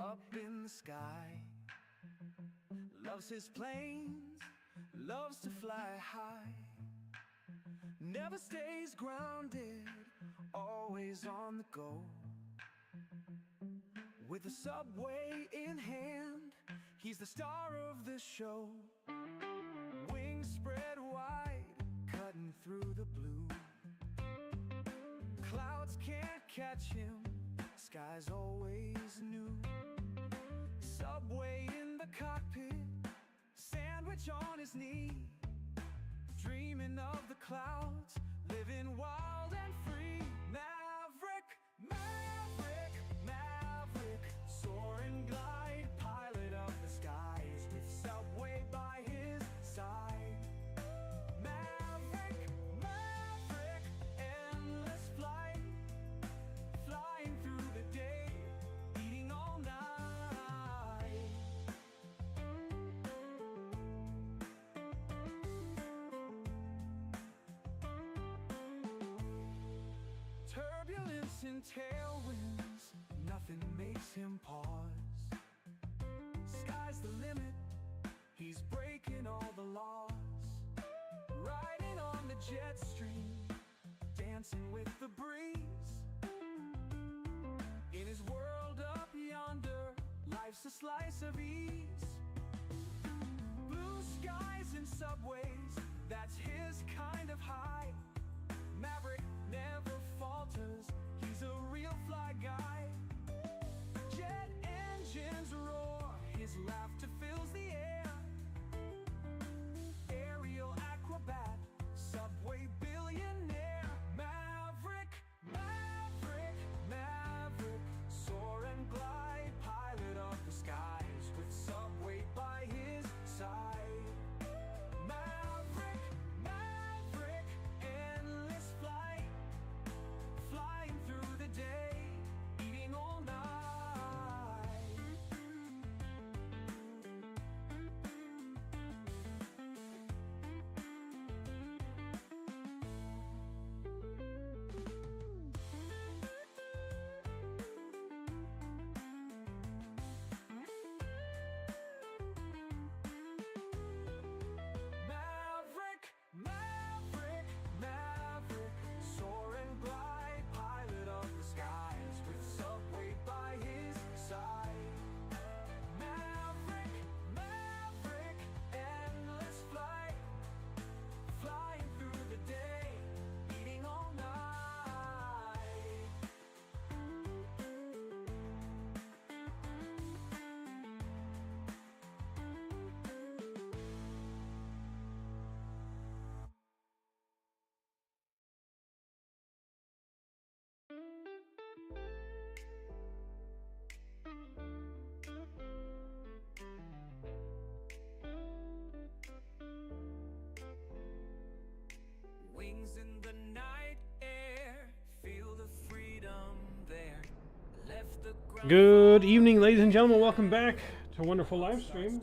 up in the sky, loves his planes, loves to fly high, never stays grounded, always on the go. With the subway in hand, he's the star of the show. Wings spread wide, cutting through the blue. Clouds can't catch him, sky's always new. Subway in the cockpit, sandwich on his knee, dreaming of the clouds, living wild and free. Maverick, maverick, maverick, soar and glide, pilot of the skies, with subway by his side. Maverick, maverick, endless flight, flying through the day, eating all night. Turbulence and tailwinds, nothing makes him pause. Sky's the limit, he's breaking all the laws. Riding on the jet stream, dancing with the breeze. In his world up yonder, life's a slice of ease. Blue skies and subways, that's his kind of high. Maverick never falters, he's a real fly guy. Jet engines roar, his laughter fills the air. Aerial acrobat, subway billionaire. Maverick, maverick, maverick, soar and glide, pilot of the skies, with subway by his side. Maverick, maverick, endless flight, flying through the day, eating all night. Maverick, maverick, maverick, soar and glide, pilot of the skies, with subway by his side. Maverick, maverick, endless flight, flying through the day, eating all night. Wings in the night air, feel the freedom there. Left the ground. Good evening, ladies and gentlemen. Welcome back to a wonderful live stream.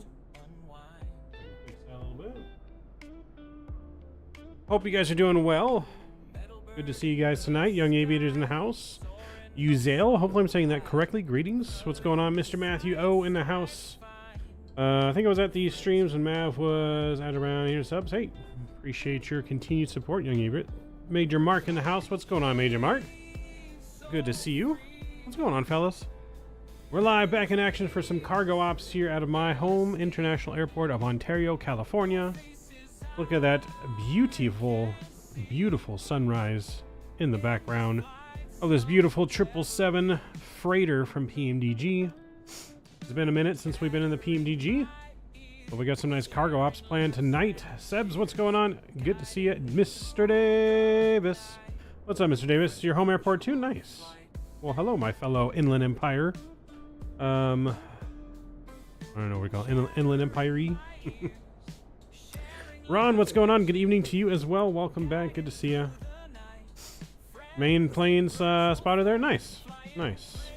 Hope you guys are doing well. Good to see you guys tonight. Young aviators in the house. Uzale, hopefully I'm saying that correctly. Greetings. What's going on, Mr. Matthew O in the house? I think I was at these streams when Mav was at around here. Subs. Hey, appreciate your continued support, Young Aviator. Major Mark in the house. What's going on, Major Mark? Good to see you. What's going on, fellas? We're live, back in action for some cargo ops here out of my home international airport of Ontario, California. Look at that beautiful, beautiful sunrise in the background of this beautiful 777 freighter from PMDG. It's been a minute since we've been in the PMDG, but we got some nice cargo ops planned tonight. Sebs, what's going on? Good to see you. Mr. Davis. What's up, Mr. Davis? Your home airport too? Nice. Well, hello, my fellow Inland Empire. I don't know what we call it. Inland Empire-y. Ron, what's going on? Good evening to you as well. Welcome back. Good to see you. Main planes spotted there. Nice. Nice.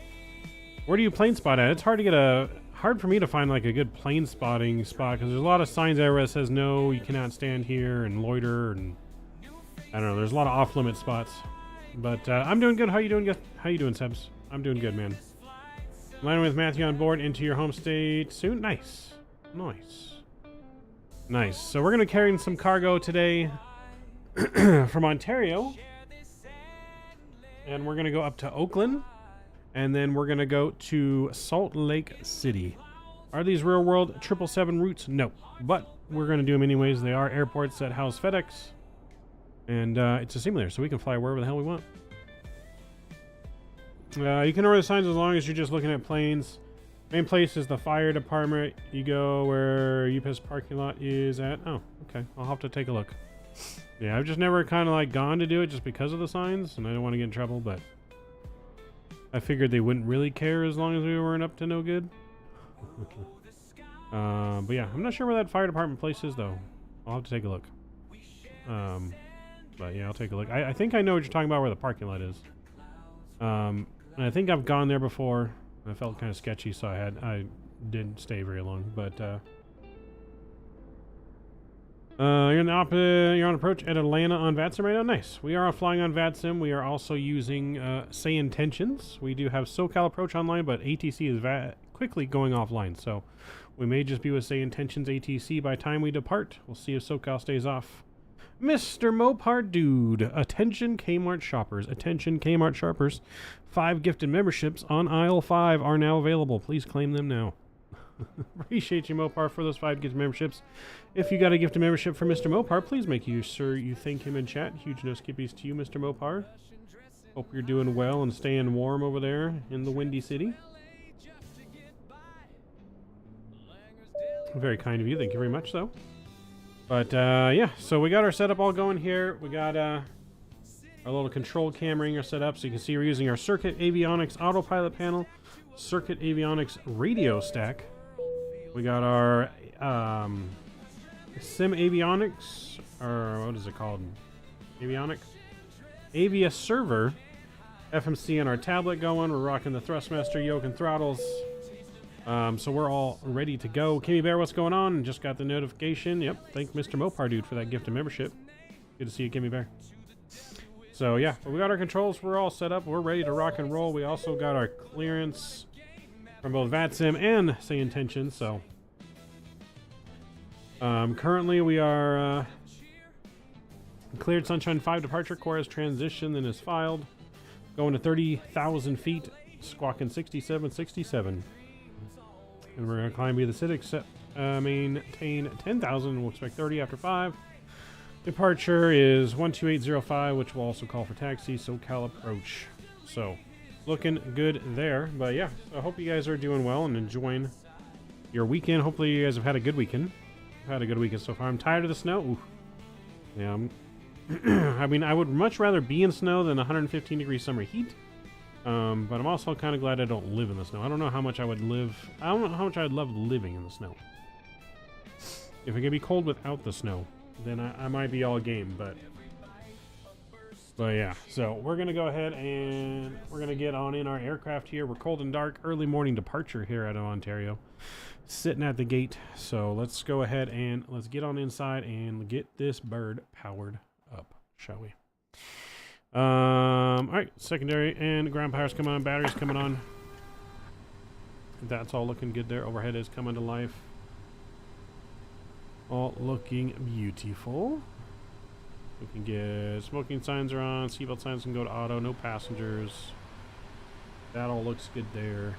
Where do you plane spot at? It's hard to get hard for me to find like a good plane spotting spot because there's a lot of signs everywhere that says no, you cannot stand here and loiter, and I don't know. There's a lot of off-limit spots. But I'm doing good. How you doing? How you doing, Sebs? I'm doing good, man. Landing with Matthew on board into your home state soon. Nice. Nice. Nice. So we're going to carry in some cargo today from Ontario. And we're going to go up to Oakland. And then we're going to go to Salt Lake City. Are these real world 777 routes? No. But we're going to do them anyways. They are airports that house FedEx. And it's a simulator, so we can fly wherever the hell we want. You can order the signs as long as you're just looking at planes. Main place is the fire department. You go where UPS parking lot is at. Oh, okay. I'll have to take a look. Yeah, I've just never kind of like gone to do it just because of the signs, and I don't want to get in trouble, but I figured they wouldn't really care as long as we weren't up to no good. But yeah, I'm not sure where that fire department place is, though. I'll have to take a look. But yeah, I'll take a look. I think I know what you're talking about, where the parking lot is. And I think I've gone there before. I felt kind of sketchy, so I didn't stay very long. But you're on approach at Atlanta on Vatsim right now. Nice. We are flying on Vatsim. We are also using Sayintentions. We do have SoCal approach online, but ATC is quickly going offline. So we may just be with Sayintentions ATC by time we depart. We'll see if SoCal stays off. Mr. Mopar Dude, attention Kmart shoppers. Attention Kmart shoppers. 5 gifted memberships on aisle 5 are now available. Please claim them now. Appreciate you, Mopar, for those 5 gifted memberships. If you got a gifted membership for Mr. Mopar, please make sure you thank him in chat. Huge no skippies to you, Mr. Mopar. Hope you're doing well and staying warm over there in the Windy City. Very kind of you. Thank you very much, though. But yeah, so we got our setup all going here. We got our little control cam ringer set up, so you can see we're using our Circuit Avionics autopilot panel, Circuit Avionics radio stack. We got our Sim Avionics, or what is it called? Avionics? Avia server FMC on our tablet going. We're rocking the Thrustmaster yoke and throttles. So we're all ready to go. Kimmy Bear, what's going on? Just got the notification. Yep, thank Mr. Mopar Dude for that gifted membership. Good to see you, Kimmy Bear. So yeah, we got our controls. We're all set up. We're ready to rock and roll. We also got our clearance from both Vatsim and Sayintentions. So currently we are cleared Sunshine 5 departure. Core has transitioned and is filed. Going to 30,000 feet. Squawking 6767. And we're going to climb via the Civic, maintain 10,000. We'll expect 30 after 5. Departure is 12805, which will also call for taxi, SoCal approach. So, looking good there. But yeah, so I hope you guys are doing well and enjoying your weekend. Hopefully you guys have had a good weekend. I've had a good weekend so far. I'm tired of the snow. Ooh. Yeah, I mean, I would much rather be in snow than 115 degree summer heat. But I'm also kind of glad I don't live in the snow. I don't know how much I would live. I don't know how much I'd love living in the snow. If it could be cold without the snow, then I might be all game. But yeah, so we're going to go ahead and we're going to get on in our aircraft here. We're cold and dark, early morning departure here out of Ontario. Sitting at the gate. So let's go ahead and let's get on inside and get this bird powered up, shall we? All right, secondary and ground power's coming on, batteries coming on. That's all looking good there. Overhead is coming to life. All looking beautiful. We can get smoking signs are on, seatbelt signs can go to auto, no passengers. That all looks good there.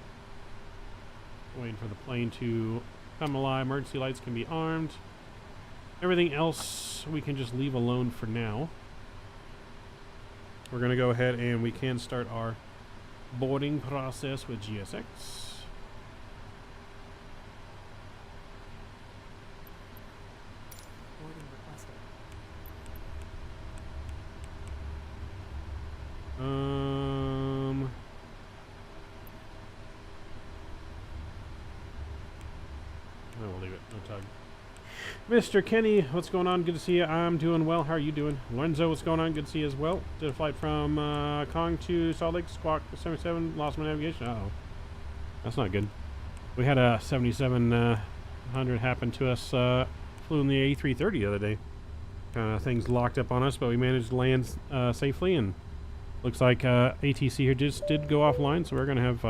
Waiting for the plane to come alive. Emergency lights can be armed. Everything else we can just leave alone for now. We're going to go ahead and we can start our boarding process with GSX. Boarding requested. I will leave it. No tug. Mr. Kenny, what's going on? Good to see you. I'm doing well. How are you doing? Lorenzo, what's going on? Good to see you as well. Did a flight from Kong to Salt Lake, squawk 77, lost my navigation. Uh-oh. That's not good. We had a 7700 happen to us. Flew in the A330 the other day. Kind of things locked up on us, but we managed to land safely, and looks like ATC here just did go offline, so we're going to have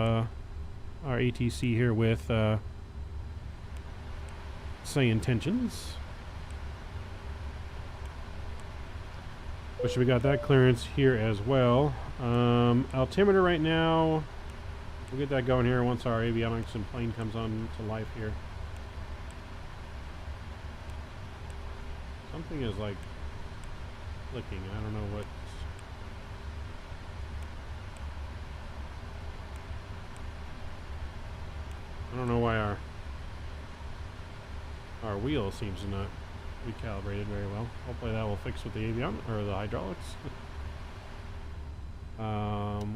our ATC here with Sayintentions. Which we got that clearance here as well. Altimeter right now, we'll get that going here once our avionics and plane comes on to life here. Something is like clicking. I don't know what. I don't know why our wheel seems to not be calibrated very well. Hopefully that will fix with the avion or the hydraulics.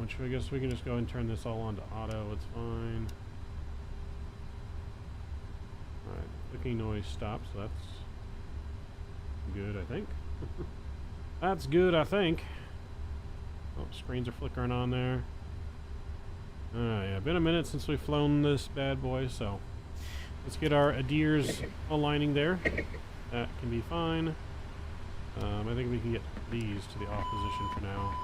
Which I guess we can just go and turn this all on to auto. It's fine. Alright, clicking noise stops, so that's good, I think. That's good, I think. Oh, screens are flickering on there. Yeah, been a minute since we've flown this bad boy, so let's get our adheres aligning there. That can be fine. I think we can get these to the off position for now.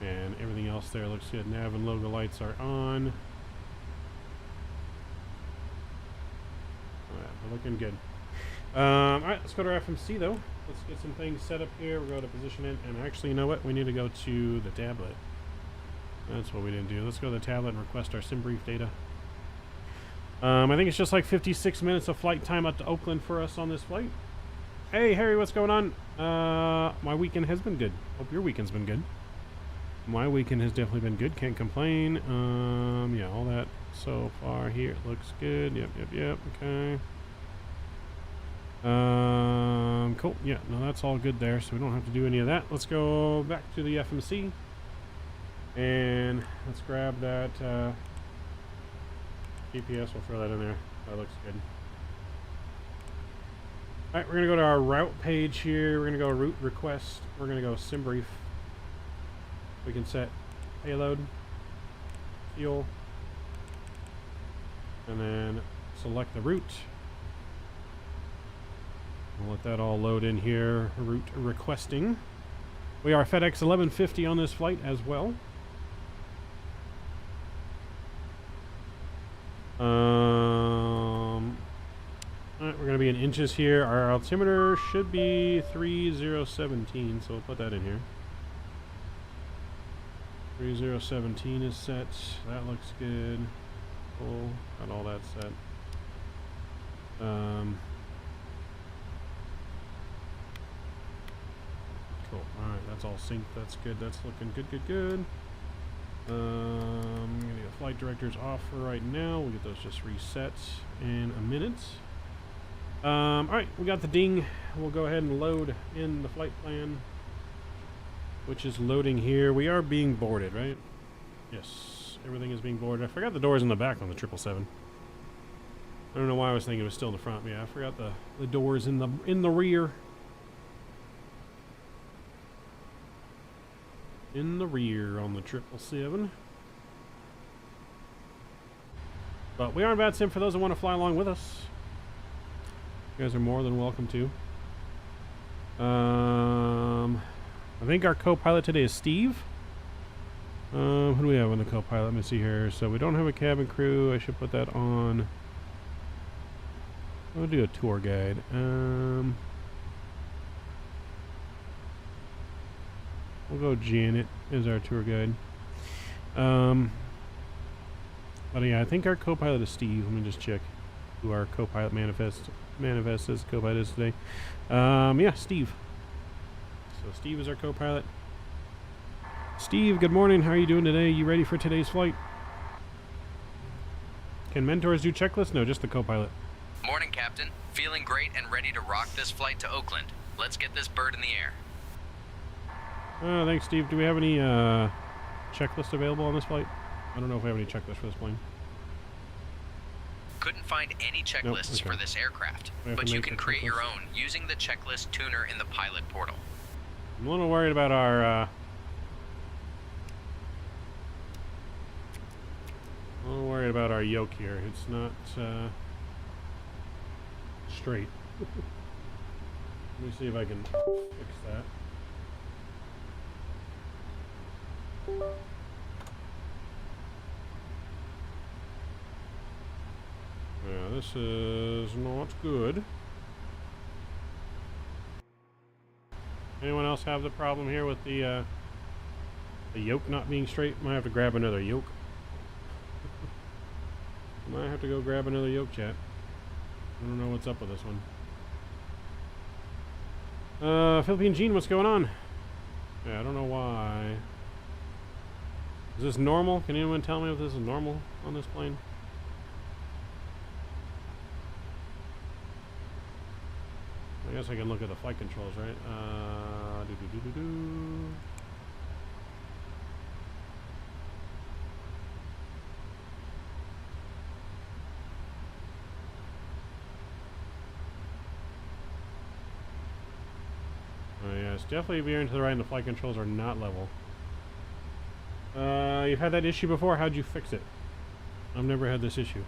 And everything else there looks good. Nav and logo lights are on. Alright, we're looking good. Alright, let's go to our FMC though. Let's get some things set up here. We'll go to position it. And actually, you know what? We need to go to the tablet. That's what we didn't do. Let's go to the tablet and request our sim brief data. I think it's just like 56 minutes of flight time up to Oakland for us on this flight. Hey, Harry, what's going on? My weekend has been good. Hope your weekend's been good. My weekend has definitely been good. Can't complain. Yeah, all that so far here looks good. Yep. Okay. Cool. Yeah, no, that's all good there, so we don't have to do any of that. Let's go back to the FMC. And let's grab that GPS. We'll throw that in there. That looks good. Alright, we're going to go to our route page here. We're going to go route request. We're going to go sim brief. We can set payload, fuel, and then select the route. We'll let that all load in here. Route requesting. We are FedEx 1150 on this flight as well. Alright, we're going to be in inches here. Our altimeter should be 3017, so we'll put that in here. 3017 is set. That looks good. Cool. Got all that set. Cool. Alright, that's all synced. That's good. That's looking good. I'm gonna get flight directors off for right now. We'll get those just reset in a minute. Alright, we got the ding. We'll go ahead and load in the flight plan, which is loading here. We are being boarded, right? Yes, everything is being boarded. I forgot the doors in the back on the 777. I don't know why I was thinking it was still in the front. But yeah, I forgot the doors in the rear. In the rear on the 777. But we are in Vatsim for those that want to fly along with us. You guys are more than welcome to. I think our co-pilot today is Steve. Who do we have on the co-pilot? Let me see here. So we don't have a cabin crew. I should put that on. I'll do a tour guide. We'll go Janet as our tour guide. But yeah, I think our co-pilot is Steve. Let me just check who our co-pilot manifest as co-pilot is today. Yeah, Steve. So Steve is our co-pilot. Steve, good morning. How are you doing today? You ready for today's flight? Can mentors do checklists? No, just the co-pilot. Morning, Captain. Feeling great and ready to rock this flight to Oakland. Let's get this bird in the air. Thanks, Steve. Do we have any checklist available on this flight? I don't know if we have any checklist for this plane. Couldn't find any checklists for this aircraft, but you can create your own using the checklist tuner in the pilot portal. I'm a little worried about our yoke here. It's not straight. Let me see if I can fix that. This is not good. Anyone else have the problem here with the yoke not being straight? Might have to grab another yoke. Might have to go grab another yoke, chat. I don't know what's up with this one. Philippine Gene, what's going on? Yeah, I don't know why. Is this normal? Can anyone tell me if this is normal on this plane? I guess I can look at the flight controls, right? Oh yeah, it's definitely veering to the right and the flight controls are not level. You've had that issue before? How'd you fix it? I've never had this issue.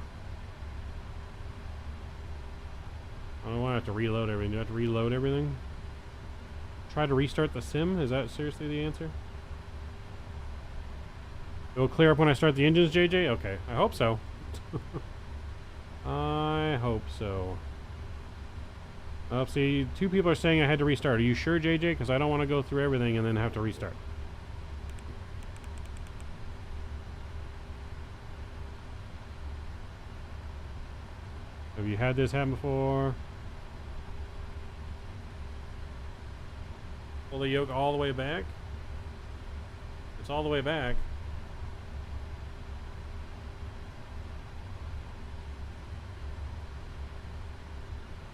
I don't want to have to reload everything. Do I have to reload everything? Try to restart the sim? Is that seriously the answer? It'll clear up when I start the engines, JJ? Okay, I hope so. I hope so. See, 2 people are saying I had to restart. Are you sure, JJ? Because I don't want to go through everything and then have to restart. Have you had this happen before? Pull the yoke all the way back? It's all the way back.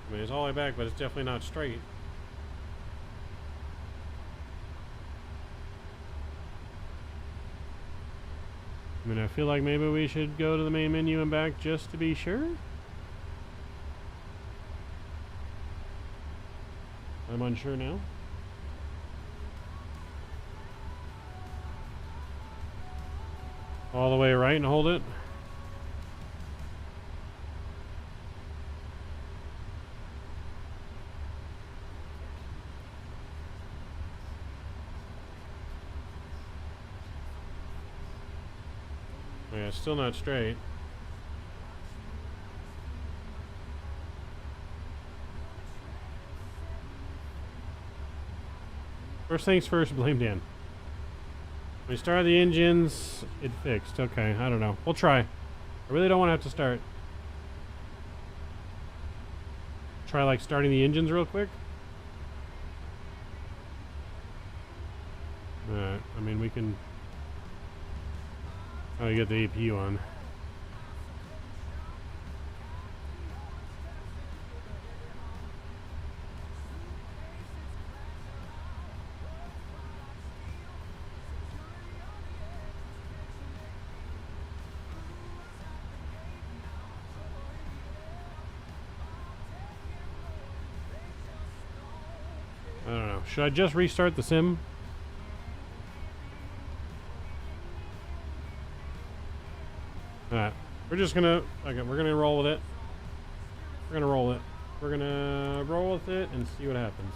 I mean, it's all the way back, but it's definitely not straight. I mean, I feel like maybe we should go to the main menu and back just to be sure. I'm unsure now. All the way right and hold it. Yeah, it's still not straight. First things first, blame Dan. When we started the engines, it fixed. Okay, I don't know. We'll try. I really don't want to have to start. Try like starting the engines real quick. Alright, I mean we can... Oh, you get the APU on. I don't know. Should I just restart the sim? Alright. We're just gonna... Okay, we're gonna roll with it. We're gonna roll it. We're gonna roll with it and see what happens.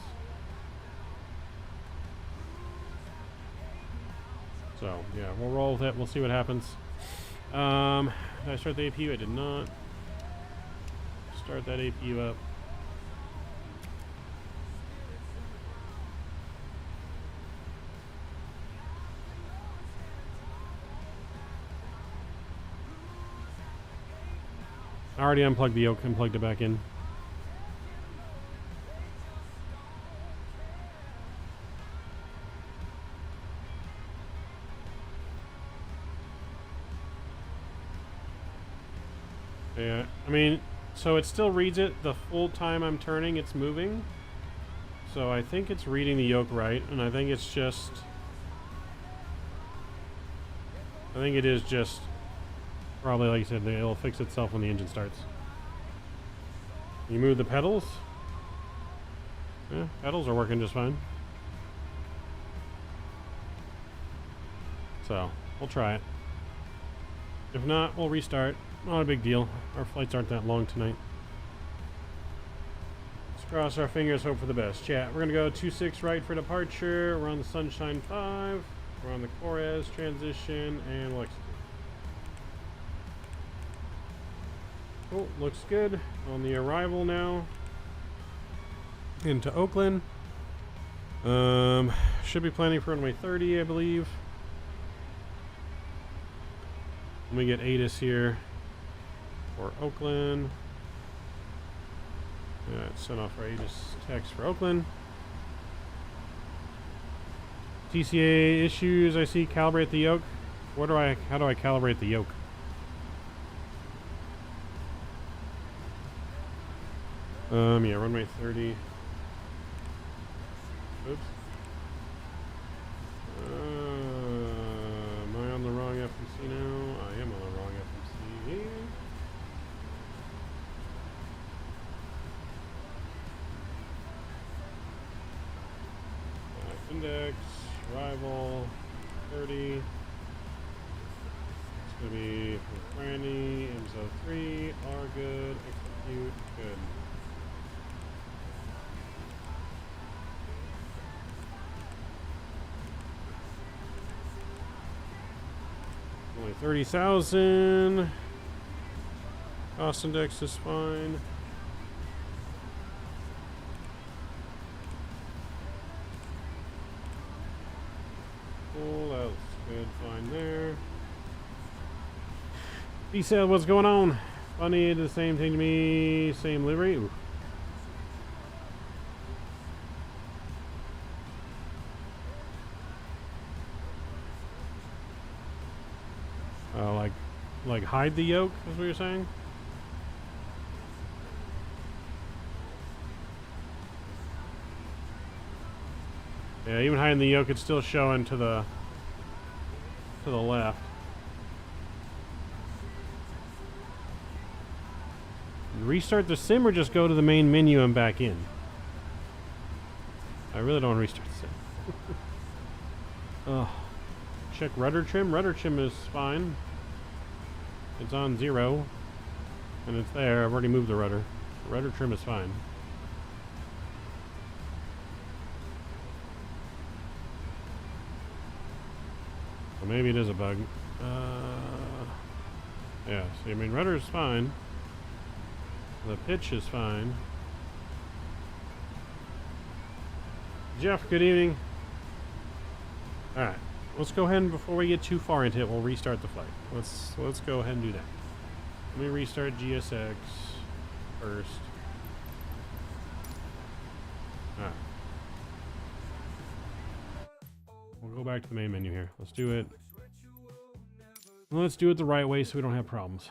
So, yeah, we'll roll with it. We'll see what happens. Did I start the APU? I did not. Start that APU up. I already unplugged the yoke and plugged it back in. Yeah, I mean, so it still reads it the full time I'm turning, it's moving. So I think it's reading the yoke right, and I think it's just... I think it is just... Probably, like you said, it'll fix itself when the engine starts. You move the pedals. Yeah, pedals are working just fine. So, we'll try it. If not, we'll restart. Not a big deal. Our flights aren't that long tonight. Let's cross our fingers, hope for the best. Chat, we're going to go 26 right for departure. We're on the Sunshine 5. We're on the Corez transition, and we'll execute. Oh, looks good. On the arrival now into Oakland. Should be planning for runway 30, I believe. Let me get ATIS here for Oakland. Yeah, sent off our ATIS text for Oakland. TCA issues, I see. Calibrate the yoke. How do I calibrate the yoke? Yeah, runway 30. Oops. Am I on the wrong FMC now? I am on the wrong FMC. Index, arrival, 30. It's going to be from Franny, MSO 3, are good, execute, good. Only 30,000. Cost index is fine. Cool, that looks good, fine there. He said, what's going on? Funny, the same thing to me, same livery. Ooh. Like hide the yoke, is what you're saying? Yeah, even hiding the yoke, it's still showing to the left. Restart the sim or just go to the main menu and back in? I really don't want to restart the sim. Oh. Check rudder trim. Rudder trim is fine. It's on 0. And it's there. I've already moved the rudder. Rudder trim is fine. Well, maybe it is a bug. Yeah, see, I mean, rudder is fine. The pitch is fine. Jeff, good evening. Alright, let's go ahead and before we get too far into it, we'll restart the flight. Let's go ahead and do that. Let me restart GSX first. Alright. We'll go back to the main menu here. Let's do it. Let's do it the right way so we don't have problems.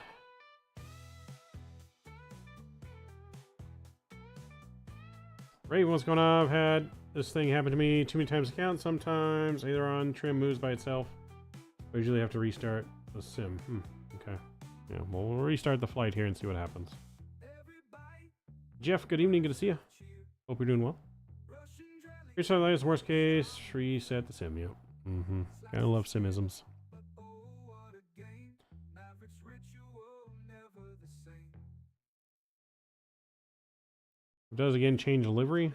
Raven, what's going on? I've had this thing happen to me too many times to count. Sometimes either on trim moves by itself. I usually have to restart the sim. Okay. Yeah, well, we'll restart the flight here and see what happens. Jeff, good evening. Good to see you. Hope you're doing well. Restart the latest worst case. Reset the sim. Yep. Gotta love simisms. It does again change livery.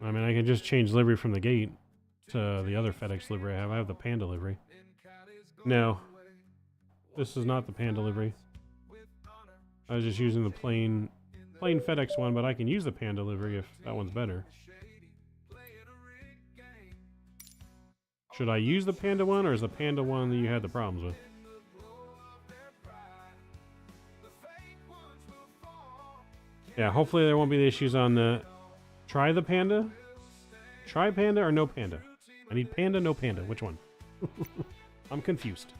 I mean, I can just change livery from the gate to the other FedEx livery I have. I have the Panda livery. No, this is not the Panda livery. I was just using the plain FedEx one, but I can use the Panda livery if that one's better. Should I use the Panda one, or is the Panda one that you had the problems with? Yeah, hopefully there won't be the issues on the... Try the Panda? Try Panda or no Panda? I need Panda, no Panda. Which one? I'm confused.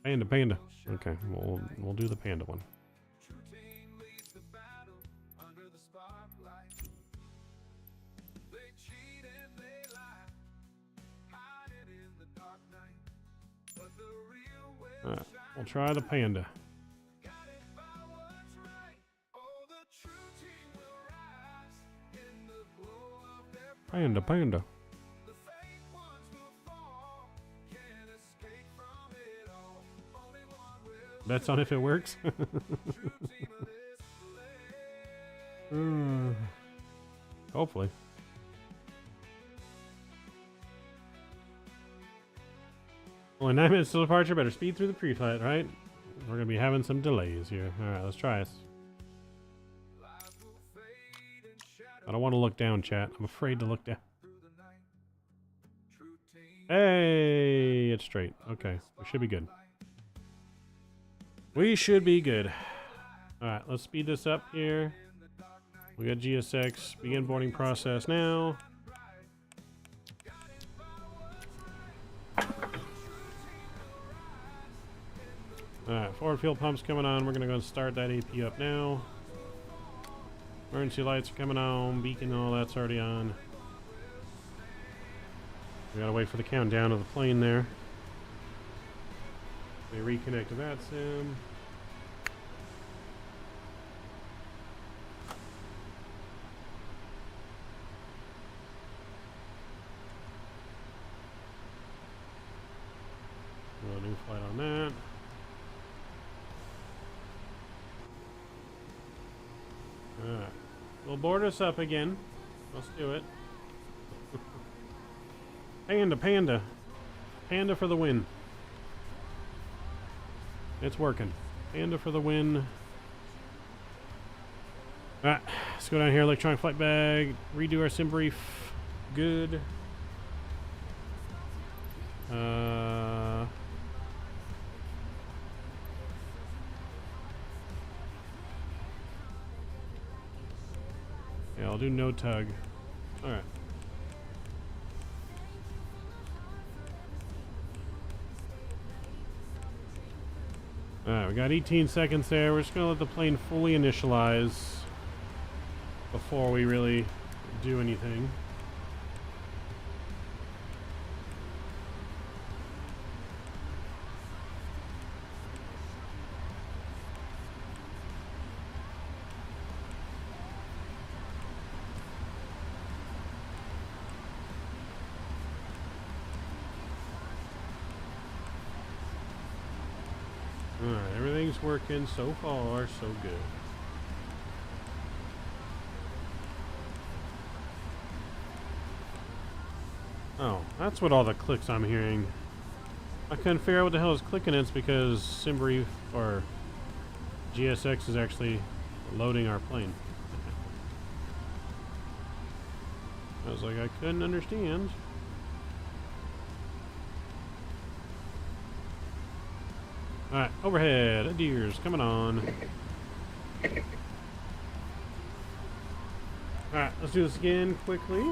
Panda. Okay, we'll do the Panda one. Alright, we'll try the Panda. Panda. Bets on if it works. Hopefully. Only 9 minutes till departure. Better speed through the pre-flight, right? We're gonna be having some delays here. All right, let's try this. I don't want to look down, chat. I'm afraid to look down. Hey, it's straight. Okay, we should be good. We should be good. All right, let's speed this up here. We got GSX. Begin boarding process now. Alright, forward fuel pump's coming on. We're going to go and start that AP up now. Emergency lights are coming on. Beacon, all that's already on. We got to wait for the countdown of the plane there. They reconnect to Vatsim. A new flight on that. Alright. We'll board us up again. Let's do it. Panda, panda. Panda for the win. It's working. Panda for the win. Alright. Let's go down here. Electronic flight bag. Redo our sim brief. Good. Yeah, I'll do no tug. Alright. Alright, we got 18 seconds there. We're just going to let the plane fully initialize before we really do anything. Alright, everything's working so far, so good. Oh, that's what all the clicks I'm hearing. I couldn't figure out what the hell is clicking. It's because SimBrief or GSX is actually loading our plane. I was like, I couldn't understand. Alright, overhead, adheres, coming on. Alright, let's do this again quickly.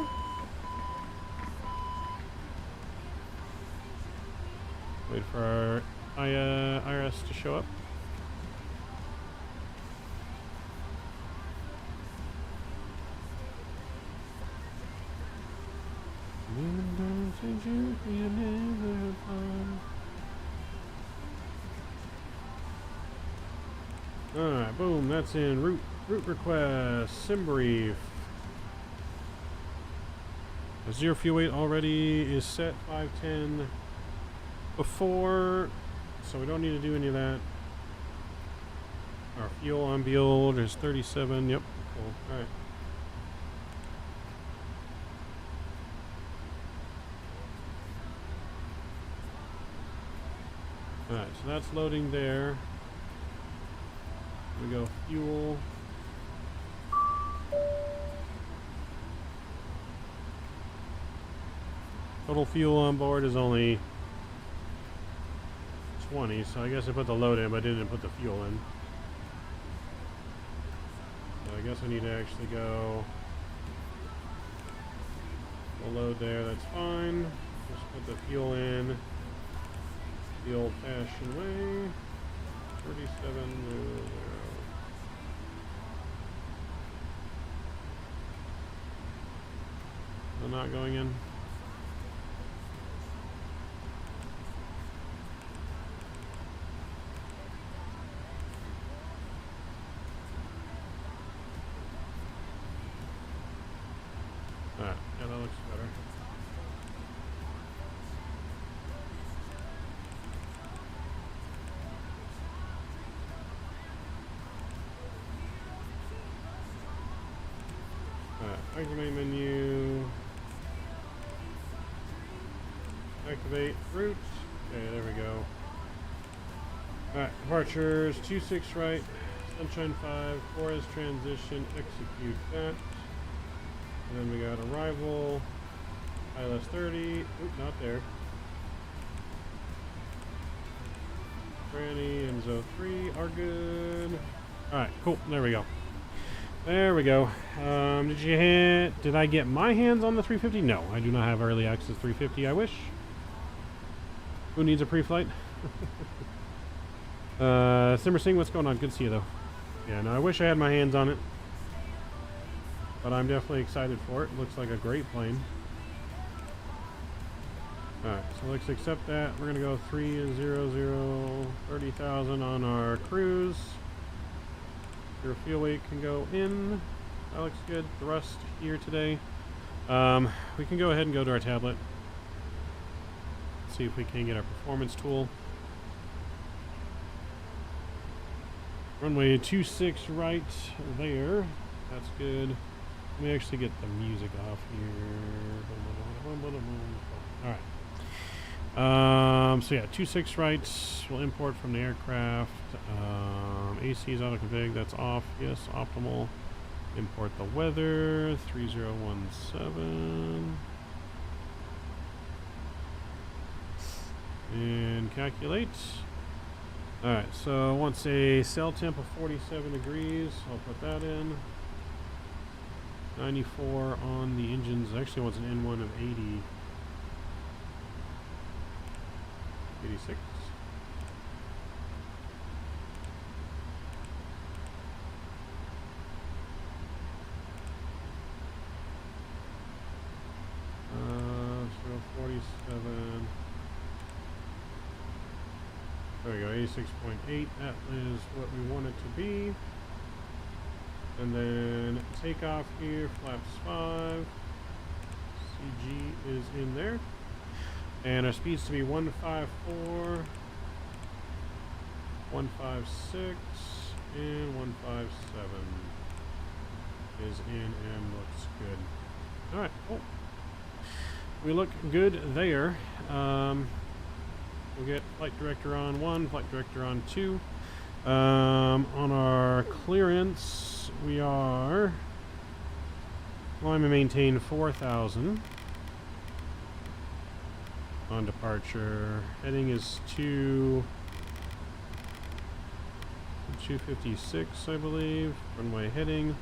Wait for our IRS to show up. Alright, boom, that's in. Route request, SimBrief. Zero fuel weight already is set, 510 before, so we don't need to do any of that. Our fuel on board is 37, yep, cool, alright. Alright, so that's loading there. We go fuel. Total fuel on board is only 20, so I guess I put the load in, but I didn't put the fuel in. So I guess I need to actually go. We'll load there, that's fine. Just put the fuel in the old-fashioned way. 37. I'm not going in. Alright, yeah, that looks better. Alright, activate menu. Activate route. Okay, there we go. Alright, departures, 26 right, Sunshine 5, Flores transition, execute that. And then we got arrival, ILS 30, oop, not there. Granny and Zo 3 are good. Alright, cool, there we go. There we go. Did I get my hands on the 350? No, I do not have early access 350, I wish. Who needs a pre-flight? Simmer Singh, what's going on? Good to see you, though. Yeah, no, I wish I had my hands on it. But I'm definitely excited for it. Looks like a great plane. Alright, so let's accept that. We're going to go 300, 30,000 on our cruise. Your fuel weight can go in. That looks good. Thrust here today. We can go ahead and go to our tablet. See if we can get our performance tool. Runway 26 right there. That's good. Let me actually get the music off here. Alright. So yeah, 26 right. We'll import from the aircraft. AC is auto config. That's off. Yes, optimal. Import the weather. 3017. And calculate. Alright, so it wants a cell temp of 47 degrees. I'll put that in. 94 on the engines. Actually wants an N1 of 80. 86. So 47. There we go, 86.8. That is what we want it to be. And then takeoff here, flaps 5. CG is in there. And our speeds to be 154, 156, and 157 is in and looks good. Alright, cool. We look good there. We'll get flight director on 1, flight director on 2. On our clearance, we are climb and maintain 4,000. On departure, heading is 256, I believe. Runway heading.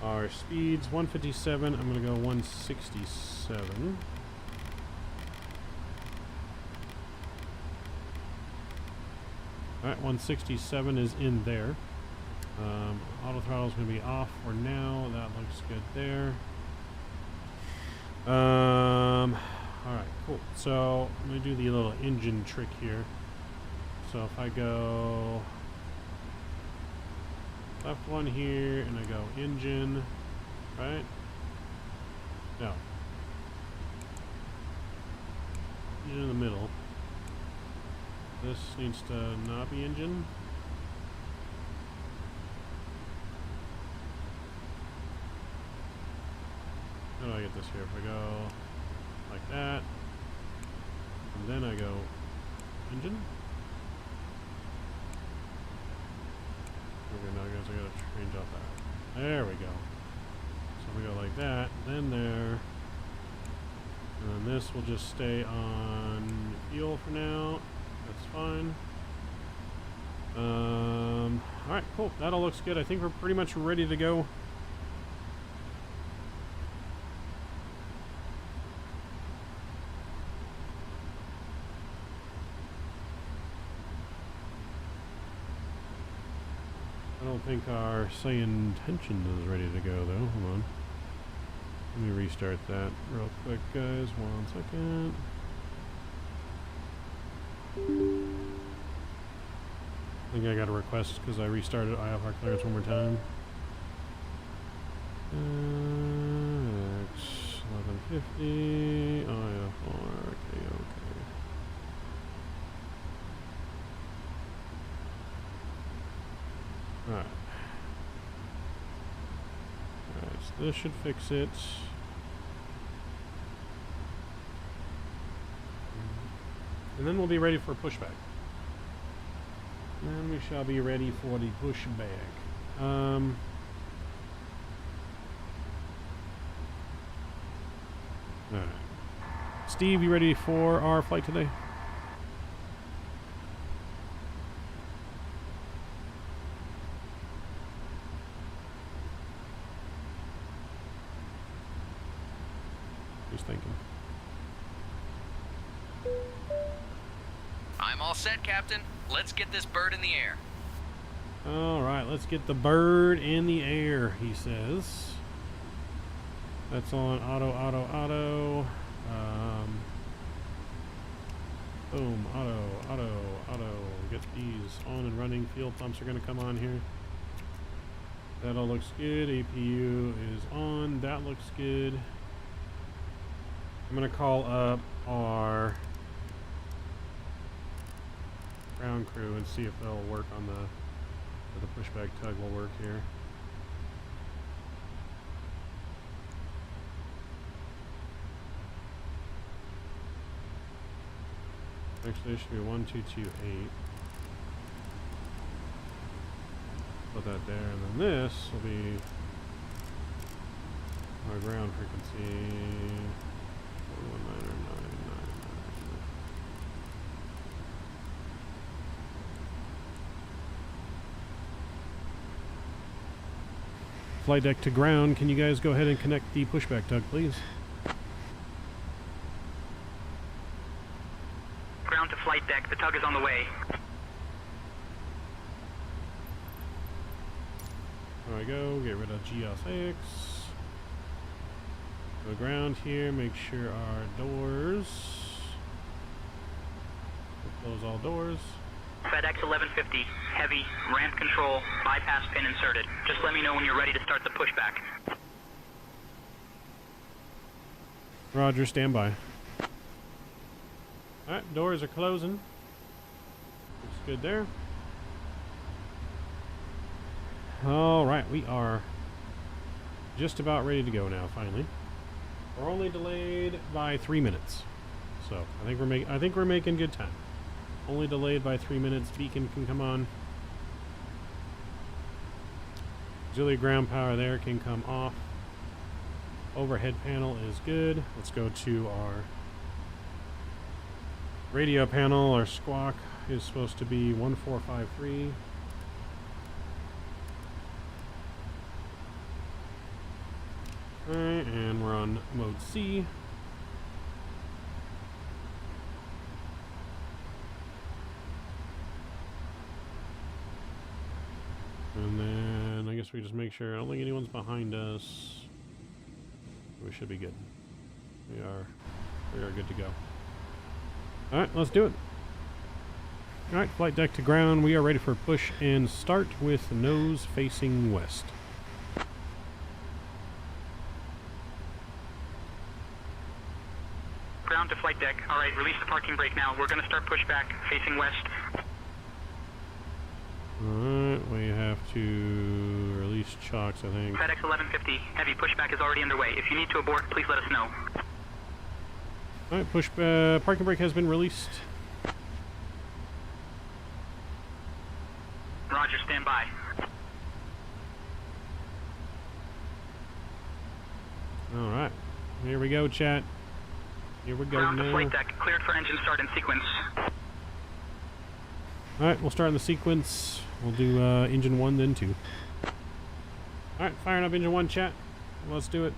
Our speeds 157. I'm going to go 167. Alright, 167 is in there. Auto throttle is going to be off for now. That looks good there. Alright, cool. So, I'm going to do the little engine trick here. So, if I go left one here, and I go engine, right? No. Engine in the middle. This needs to not be engine. How do I get this here? If I go like that, and then I go engine. Okay, now guys, I gotta change off that. There we go. So we go like that, then there, and then this will just stay on fuel for now. That's fine. Alright, cool. That all looks good. I think we're pretty much ready to go. I don't think our Sayintentions is ready to go though. Hold on. Let me restart that real quick, guys. 1 second. I think I got a request because I restarted IFR clearance one more time. X 1150 IFR KOAK. Alright. Alright, so this should fix it. And then we'll be ready for pushback. Then we shall be ready for the pushback. Alright. Steve, you ready for our flight today? He's thinking. I'm all set, Captain. Let's get this bird in the air. Alright, let's get the bird in the air, he says. That's on auto. Boom, auto. Get these on and running. Fuel pumps are going to come on here. That all looks good. APU is on. That looks good. I'm going to call up our ground crew and see if they'll work on the pushback tug will work here. Actually, it should be 1228. Put that there, and then this will be our ground frequency. 41999. Flight deck to ground. Can you guys go ahead and connect the pushback tug, please? Ground to flight deck. The tug is on the way. There we go. Get rid of GSX. Go ground here. Make sure our doors. We'll close all doors. FedEx 1150. Heavy. Ramp control. Bypass pin inserted. Just let me know when you're ready to start the pushback. Roger, stand by. Alright, doors are closing. Looks good there. Alright, we are just about ready to go now, finally. We're only delayed by 3 minutes. So I think we're making good time. Only delayed by 3 minutes. Beacon can come on. Auxiliary ground power there can come off. Overhead panel is good. Let's go to our radio panel. Our squawk is supposed to be 1453. Alright, and we're on mode C. And then I guess we just make sure I don't think anyone's behind us. We should be good. We are good to go. Alright, let's do it. Alright, flight deck to ground. We are ready for push and start with nose facing west. Ground to flight deck. Alright, release the parking brake now. We're going to start pushback facing west. Alright, we have to release chocks, I think. FedEx 1150. Heavy pushback is already underway. If you need to abort, please let us know. Alright, parking brake has been released. Roger, stand by. Alright, here we go, chat. Here we go Ground to now. flight deck. Cleared for engine start in sequence. Alright, we'll start in the sequence. We'll do engine 1, then 2. Alright, firing up engine 1, chat. Let's do it.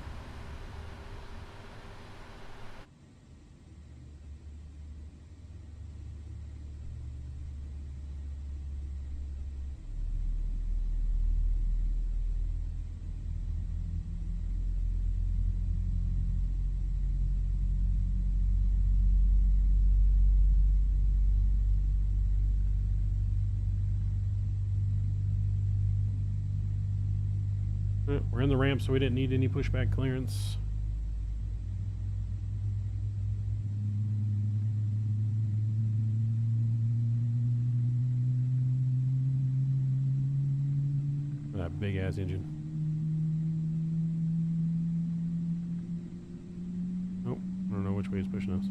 We're in the ramp, so we didn't need any pushback clearance. That big ass engine. Nope, I don't know which way it's pushing us.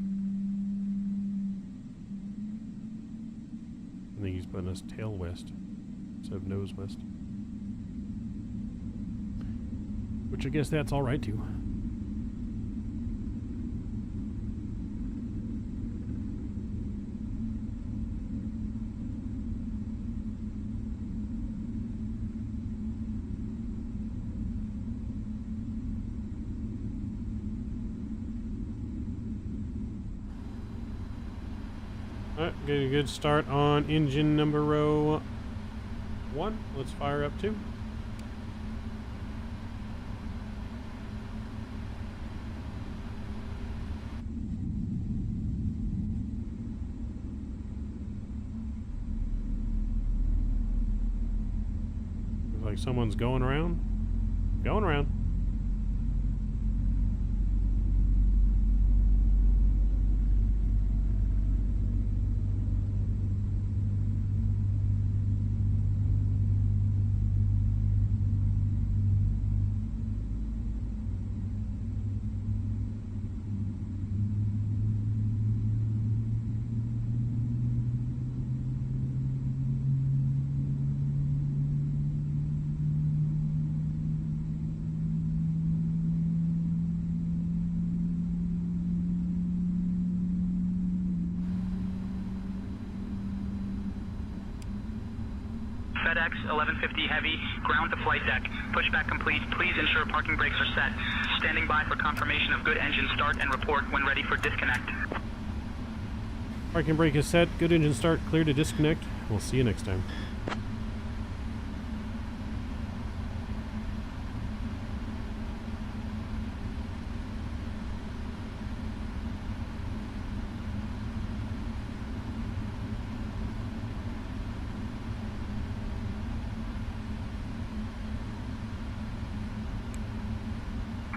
I think he's putting us tail west instead of nose west. Which I guess that's all right too. Alright, get a good start on engine number 1. Let's fire up 2. Looks like someone's going around. Going around. FedEx 1150 Heavy, ground to flight deck. Pushback complete. Please ensure parking brakes are set. Standing by for confirmation of good engine start and report when ready for disconnect. Parking brake is set. Good engine start. Clear to disconnect. We'll see you next time.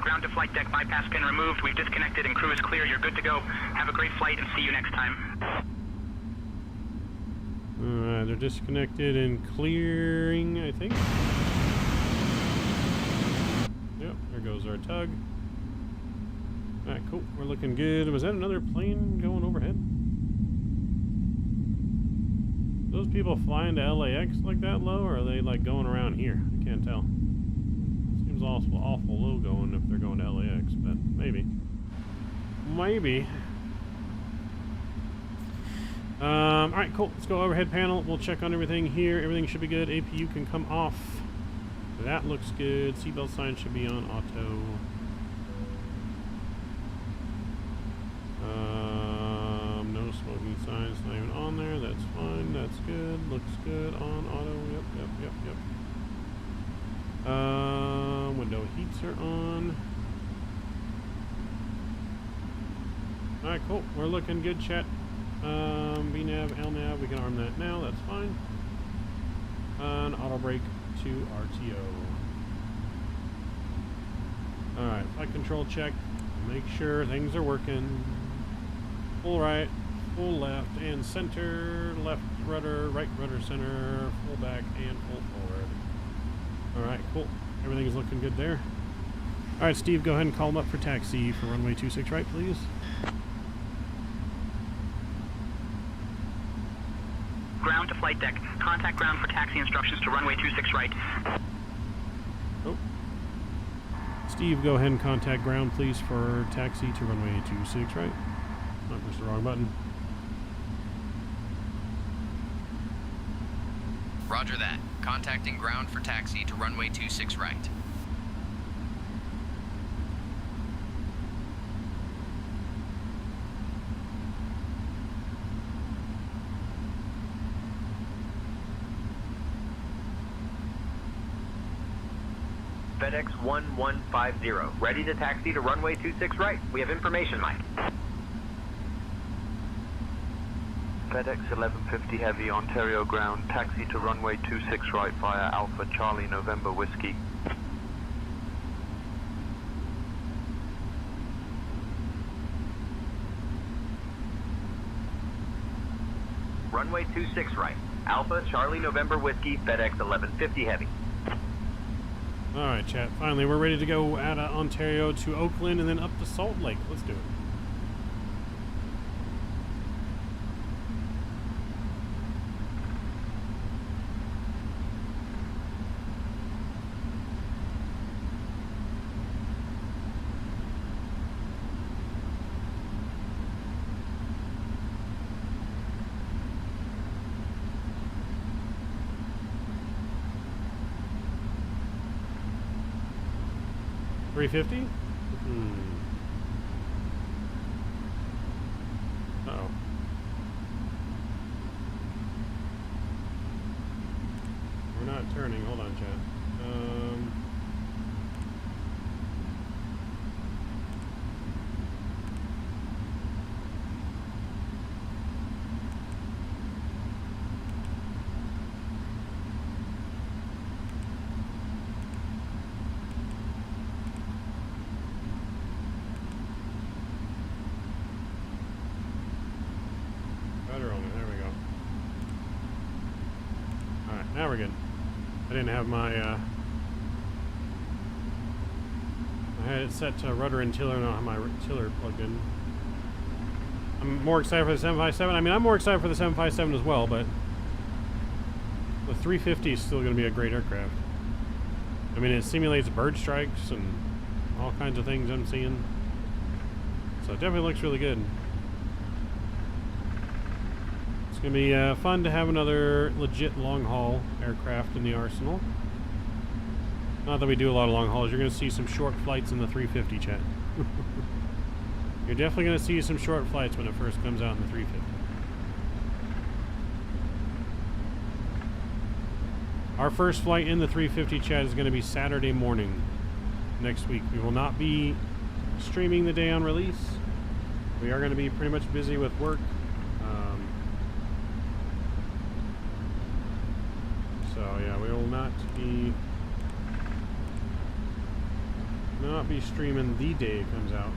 Ground to flight deck bypass pin removed. We've disconnected and crew is clear. You're good to go. Have a great flight and see you next time. Alright, they're disconnected and clearing, I think. Yep, there goes our tug. Alright, cool. We're looking good. Was that another plane going overhead? Those people flying to LAX like that low, or are they like going around here? I can't tell. Seems awful low going if they're going to LAX, but maybe. Maybe. Alright, cool. Let's go overhead panel. We'll check on everything here. Everything should be good. APU can come off. That looks good. Seatbelt sign should be on auto. No smoking signs, not even on there. That's fine. That's good. Looks good on auto. Yep. Window heats are on. Alright, cool. We're looking good, chat. VNav, LNav, we can arm that now. That's fine. And auto brake to RTO. Alright, flight control check. Make sure things are working. Full right, full left, and center. Left rudder, right rudder center, full back, and full forward. Alright, cool. Everything's looking good there. Alright, Steve, go ahead and call him up for taxi for runway 26 right, please. Ground to flight deck. Contact ground for taxi instructions to runway 26 right. Oh. Steve, go ahead and contact ground, please, for taxi to runway 26 right. Oh, there's the wrong button. Roger that. Contacting ground for taxi to runway 26 right. FedEx 1150, ready to taxi to runway 26 right. We have information, Mike. FedEx 1150 Heavy, Ontario ground, taxi to runway 26 right via Alpha Charlie November Whiskey. Runway 26 right, Alpha Charlie November Whiskey, FedEx 1150 Heavy. Alright, chat. Finally, we're ready to go out of Ontario to Oakland and then up to Salt Lake. Let's do it. 350? Uh-oh. We're not turning. Hold on, chat. Now we're good. I didn't have my, I had it set to rudder and tiller, and I don't have my tiller plugged in. I'm more excited for the 757. I mean, I'm more excited for the 757 as well, but the 350 is still going to be a great aircraft. I mean, it simulates bird strikes and all kinds of things I'm seeing. So it definitely looks really good. It's going to be fun to have another legit long-haul aircraft in the arsenal. Not that we do a lot of long hauls. You're going to see some short flights in the 350, chat. You're definitely going to see some short flights when it first comes out in the 350. Our first flight in the 350, chat, is going to be Saturday morning next week. We will not be streaming the day on release. We are going to be pretty much busy with work. So yeah, we will not be streaming the day it comes out.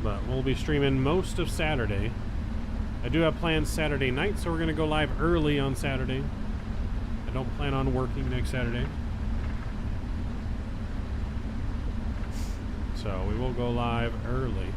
But we'll be streaming most of Saturday. I do have plans Saturday night, so we're going to go live early on Saturday. I don't plan on working next Saturday. So we will go live early.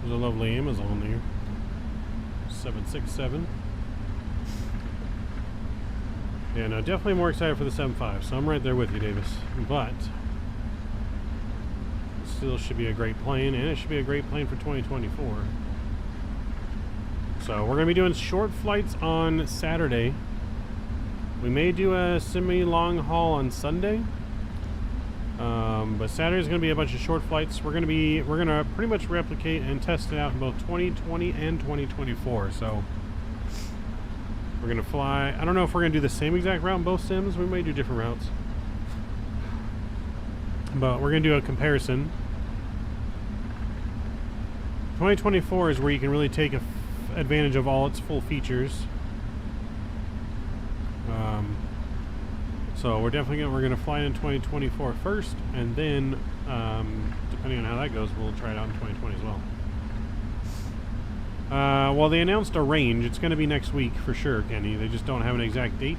There's a lovely Amazon there. 767. Yeah, no, definitely more excited for the 75. So I'm right there with you, Davis. But it still should be a great plane, and it should be a great plane for 2024. So we're going to be doing short flights on Saturday. We may do a semi-long haul on Sunday. But Saturday's going to be a bunch of short flights. We're going to pretty much replicate and test it out in both 2020 and 2024. So we're going to fly. I don't know if we're going to do the same exact route in both sims. We may do different routes. But we're going to do a comparison. 2024 is where you can really take advantage of all its full features. So we're going to fly in 2024 first, and then depending on how that goes, we'll try it out in 2020 as well. Well, they announced a range. It's going to be next week for sure, Kenny. They just don't have an exact date.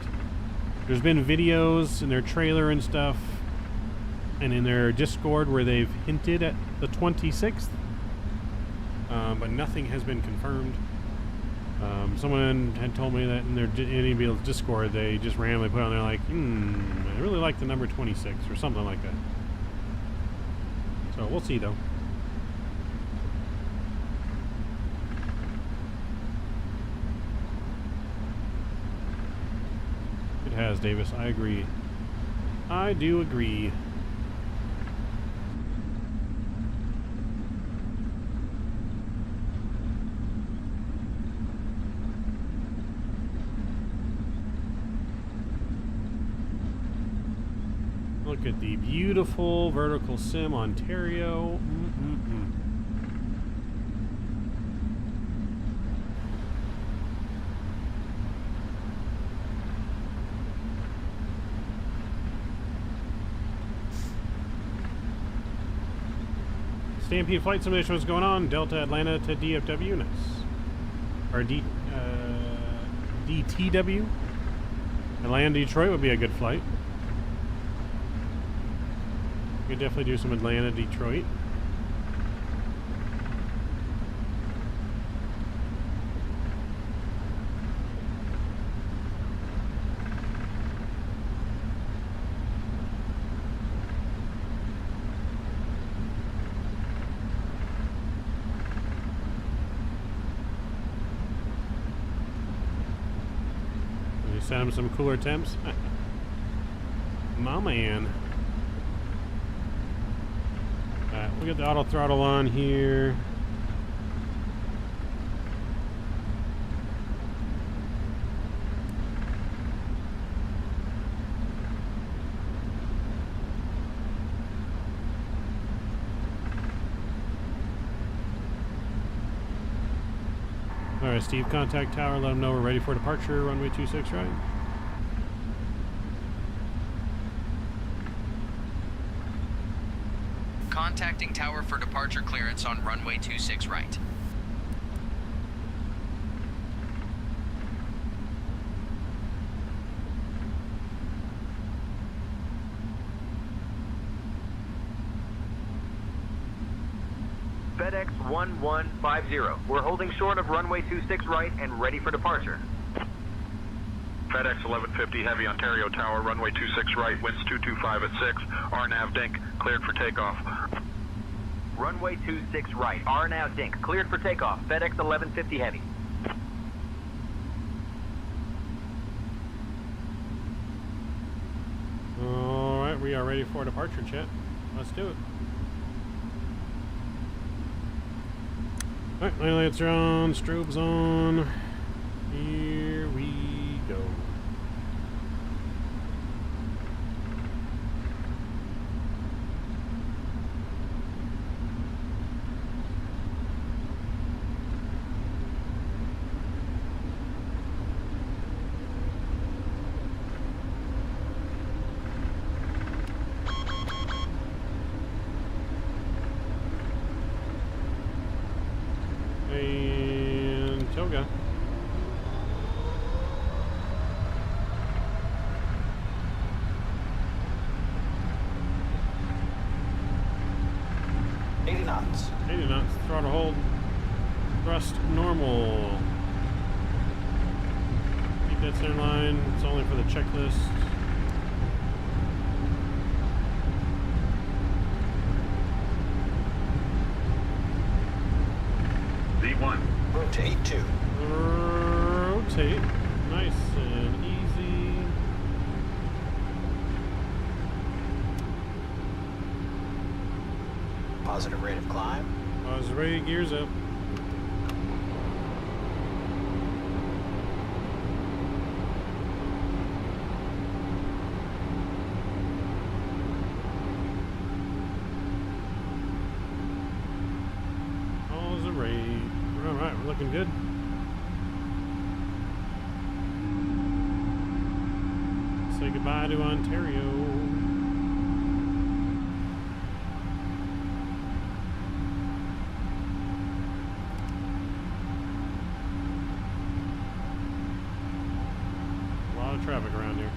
There's been videos in their trailer and stuff, and in their Discord where they've hinted at the 26th, but nothing has been confirmed. Someone had told me that in their anybody's Discord, they just randomly put on there like, I really like the number 26 or something like that. So we'll see though. has, Davis. I agree. I do agree. Look at the beautiful vertical sim Ontario. Stampede flight simulation, what's going on? Delta Atlanta to DFW, nice. Or DTW. Atlanta Detroit would be a good flight. We could definitely do some Atlanta Detroit. Send him some cooler temps. My man. Alright, we'll get the auto throttle on here. Alright, Steve, contact tower, let them know we're ready for departure, runway 26 right. Contacting tower for departure clearance on runway 26 right. FedEx 1150. We're holding short of runway 26 right and ready for departure. FedEx 1150 Heavy, Ontario Tower, runway 26 right, winds 225 at 6, RNAV Dink, cleared for takeoff. Runway 26 right, RNAV Dink, cleared for takeoff. FedEx 1150 Heavy. Alright, we are ready for departure, chat. Let's do it. Alright, my lights are on, strobes on. Here we go. And Toga. knots. 80 knots. Throttle hold. Thrust normal. Keep that center line. It's only for the checklist. V1. Rotate 2. Rotate. Nice and easy. Positive rate of climb. Positive rate, gears up. Positive rate. Alright, we're looking good. Say goodbye to Ontario. Traffic around here.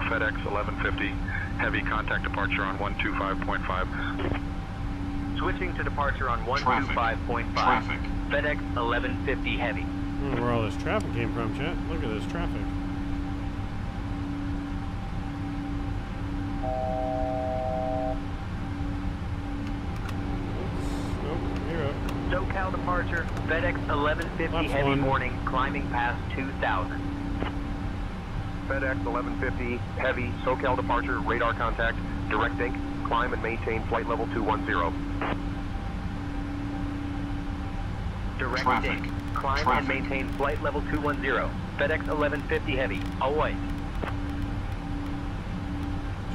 FedEx 1150, heavy contact departure on 125.5. Switching to departure on 125.5. Traffic. FedEx 1150 heavy. I don't know where all this traffic came from, chat. Look at this traffic. Nope, you're up. SoCal departure, FedEx 1150 That's heavy one. warning, climbing past 2000. FedEx 1150 Heavy, SoCal departure, radar contact, direct ink, climb and maintain flight level 210. Direct Traffic. ink, climb Traffic. and maintain flight level 210. FedEx 1150 Heavy, await.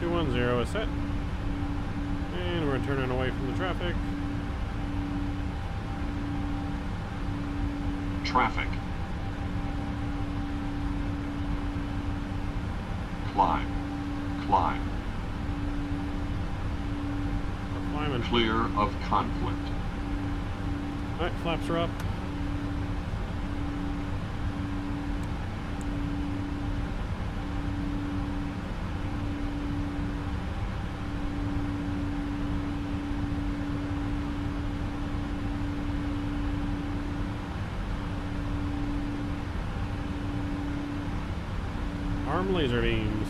210 is set. And we're turning away from the traffic. Traffic. Climb. Climb. We're climbing. Clear of conflict. Alright, flaps are up. Arm laser beams.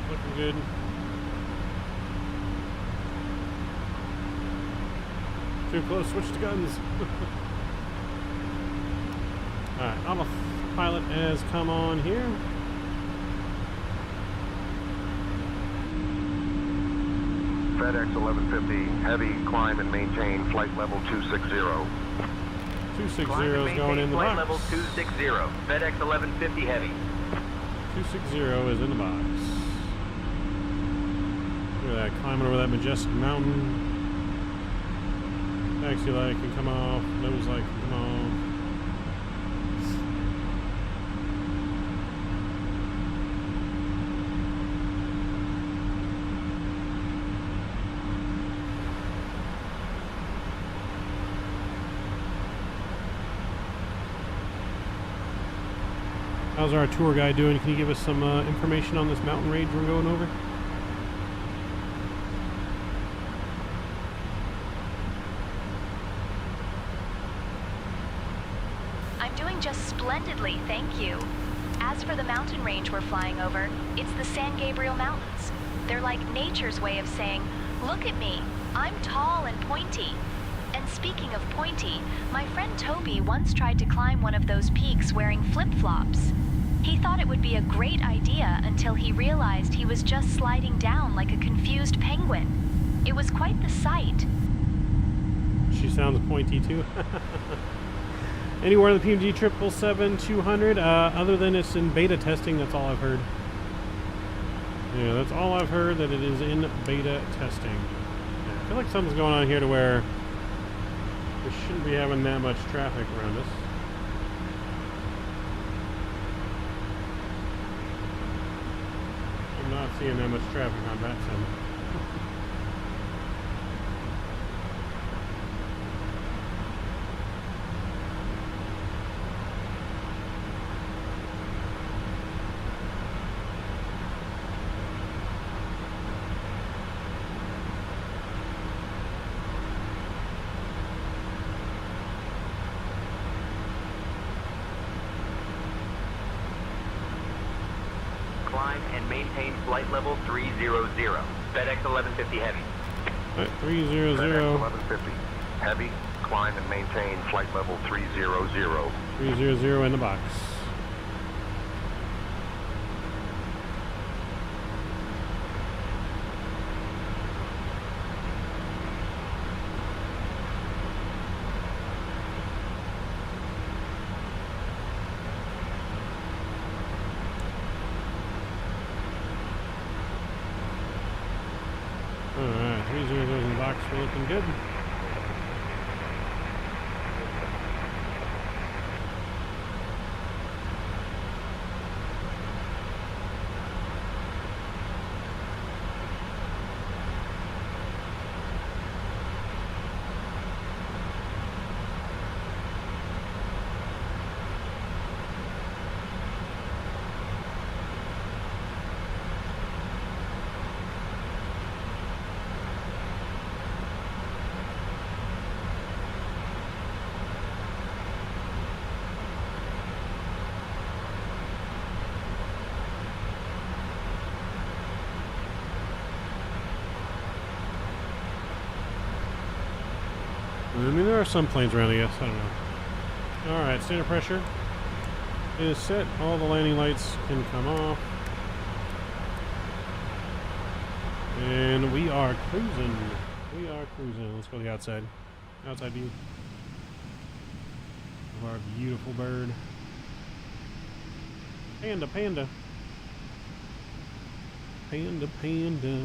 Looking good. Too close, switch to guns. Alright, autopilot has come on here. FedEx 1150 Heavy, climb and maintain flight level 260. 260 is going in the flight box. level 260. FedEx 1150 Heavy. 260 is in the box. Look at that, climbing over that majestic mountain. Taxi light can come off, nose light can come off. How's our tour guide doing? Can you give us some information on this mountain range we're going over? I'm doing just splendidly, thank you. As for the mountain range we're flying over, it's the San Gabriel Mountains. They're like nature's way of saying, look at me, I'm tall and pointy. And speaking of pointy, my friend Toby once tried to climb one of those peaks wearing flip-flops. He thought it would be a great idea until he realized he was just sliding down like a confused penguin. It was quite the sight. She sounds pointy too. Anywhere on the PMDG 777-200, other than it's in beta testing, that's all I've heard. Yeah, that's all I've heard, that it is in beta testing. Yeah, I feel like something's going on here to where we shouldn't be having that much traffic around us. I'm not seeing that much traffic on Vatsim. Climb and maintain flight level 300. FedEx 1150 Heavy. Alright, 300. FedEx 1150 Heavy, climb and maintain flight level 300. 300 in the box. 300 in the box. We're looking good. I mean, there are some planes around, I guess. I don't know. Alright, standard pressure is set. All the landing lights can come off. And we are cruising. We are cruising. Let's go to the outside. Outside view of our beautiful bird. Panda, panda. Panda, panda.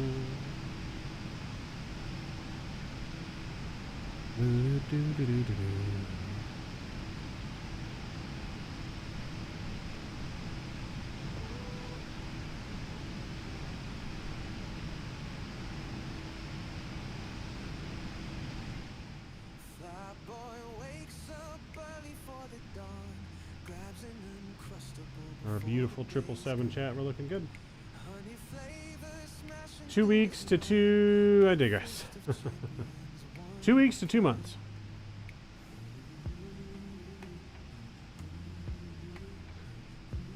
Our beautiful 777 chat, we're looking good. 2 weeks to 2, I digress. 2 weeks to 2 months.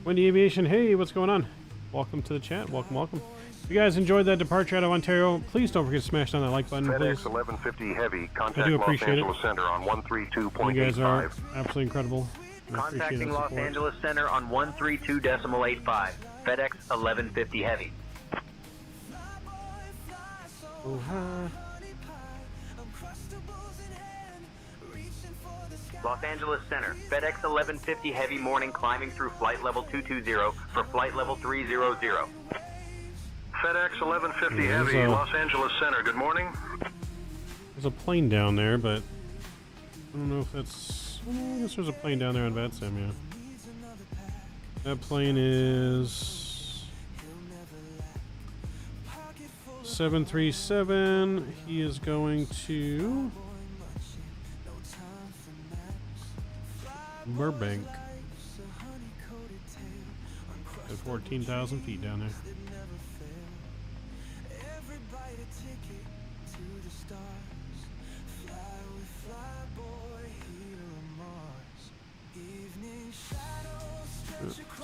Wendy Aviation, hey, what's going on? Welcome to the chat. Welcome, welcome. If you guys enjoyed that departure out of Ontario, please don't forget to smash down that like button. FedEx Please. 1150 Heavy, contact I do Los appreciate Angeles it. Center on 132.85. You guys are absolutely incredible. I appreciate Contacting that Los support. Angeles Center on 132.85. FedEx 1150 Heavy. Oh, hi. Los Angeles Center, FedEx 1150 Heavy morning climbing through flight level 220 for flight level 300. FedEx 1150 Yeah, Heavy, so- Los Angeles Center, good morning. There's a plane down there, but I don't know if that's... I guess there's a plane down there on Vatsim, yeah. That plane is 737. He is going to Burbank at 14,000 feet down there.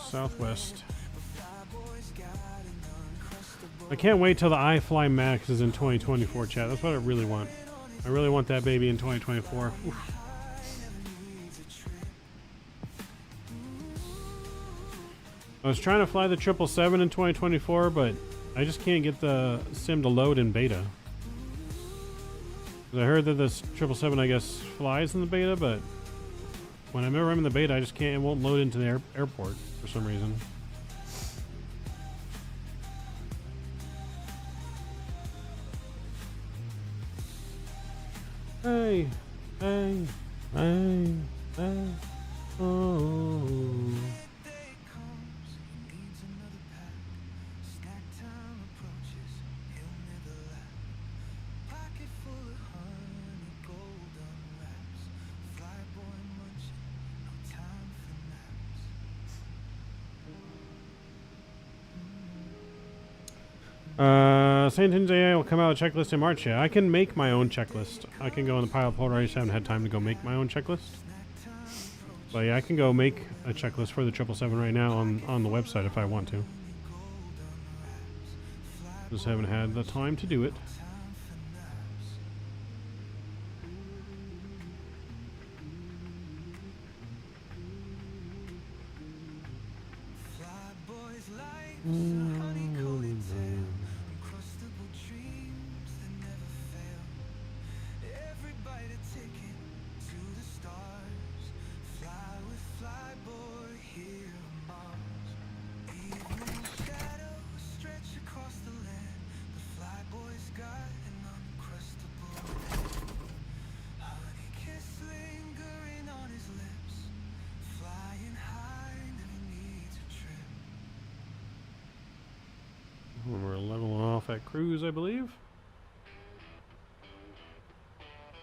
Southwest. I can't wait till the iFly Max is in 2024, chat. That's what I really want. I really want that baby in 2024. Oof. I was trying to fly the 777 in 2024, but I just can't get the sim to load in beta. 'Cause I heard that this 777, I guess, flies in the beta, but whenever I'm in the beta, I just can't. It won't load into the airport for some reason. Hey, hey, hey, hey, oh. Sayintentions.ai will come out with a checklist in March. Yeah, I can make my own checklist. I can go in the pilot portal. I just haven't had time to go make my own checklist. But yeah, I can go make a checklist for the 777 right now on the website if I want to. Just haven't had the time to do it. We're leveling off at cruise, I believe.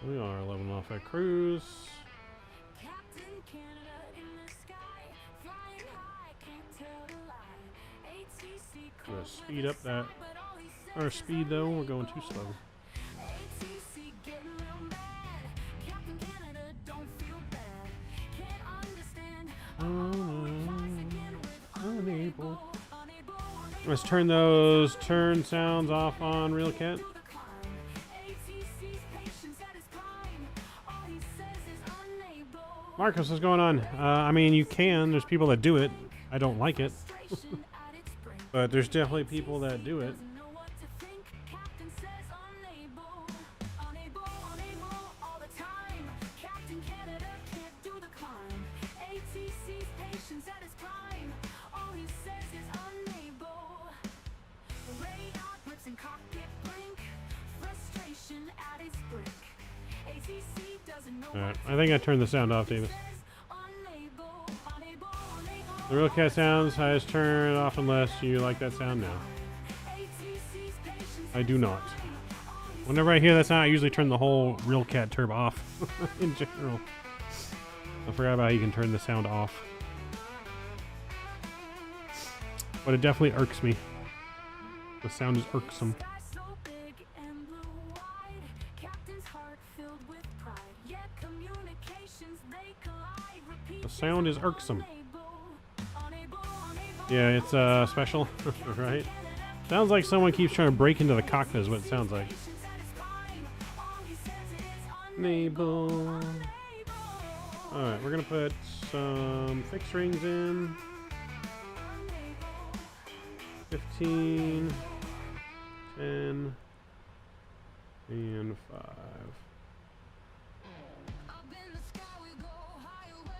We are leveling off at cruise. Gonna speed up that. Our speed though, we're going too slow. Unable. Let's turn those turn sounds off on Real Cat. Marcus, what's going on? I mean, you can. There's people that do it. I don't like it. But there's definitely people that do it. Alright, I think I turned the sound off, Davis. The Real Cat sounds, I just turn it off unless you like that sound now. I do not. Whenever I hear that sound, I usually turn the whole Real Cat turb off in general. I forgot about how you can turn the sound off. But it definitely irks me. The sound is irksome. The sound is irksome. Yeah, it's special, right? Sounds like someone keeps trying to break into the cockpit is what it sounds like. Enable. Alright, we're gonna put some fixed rings in. 15, 10, and 5.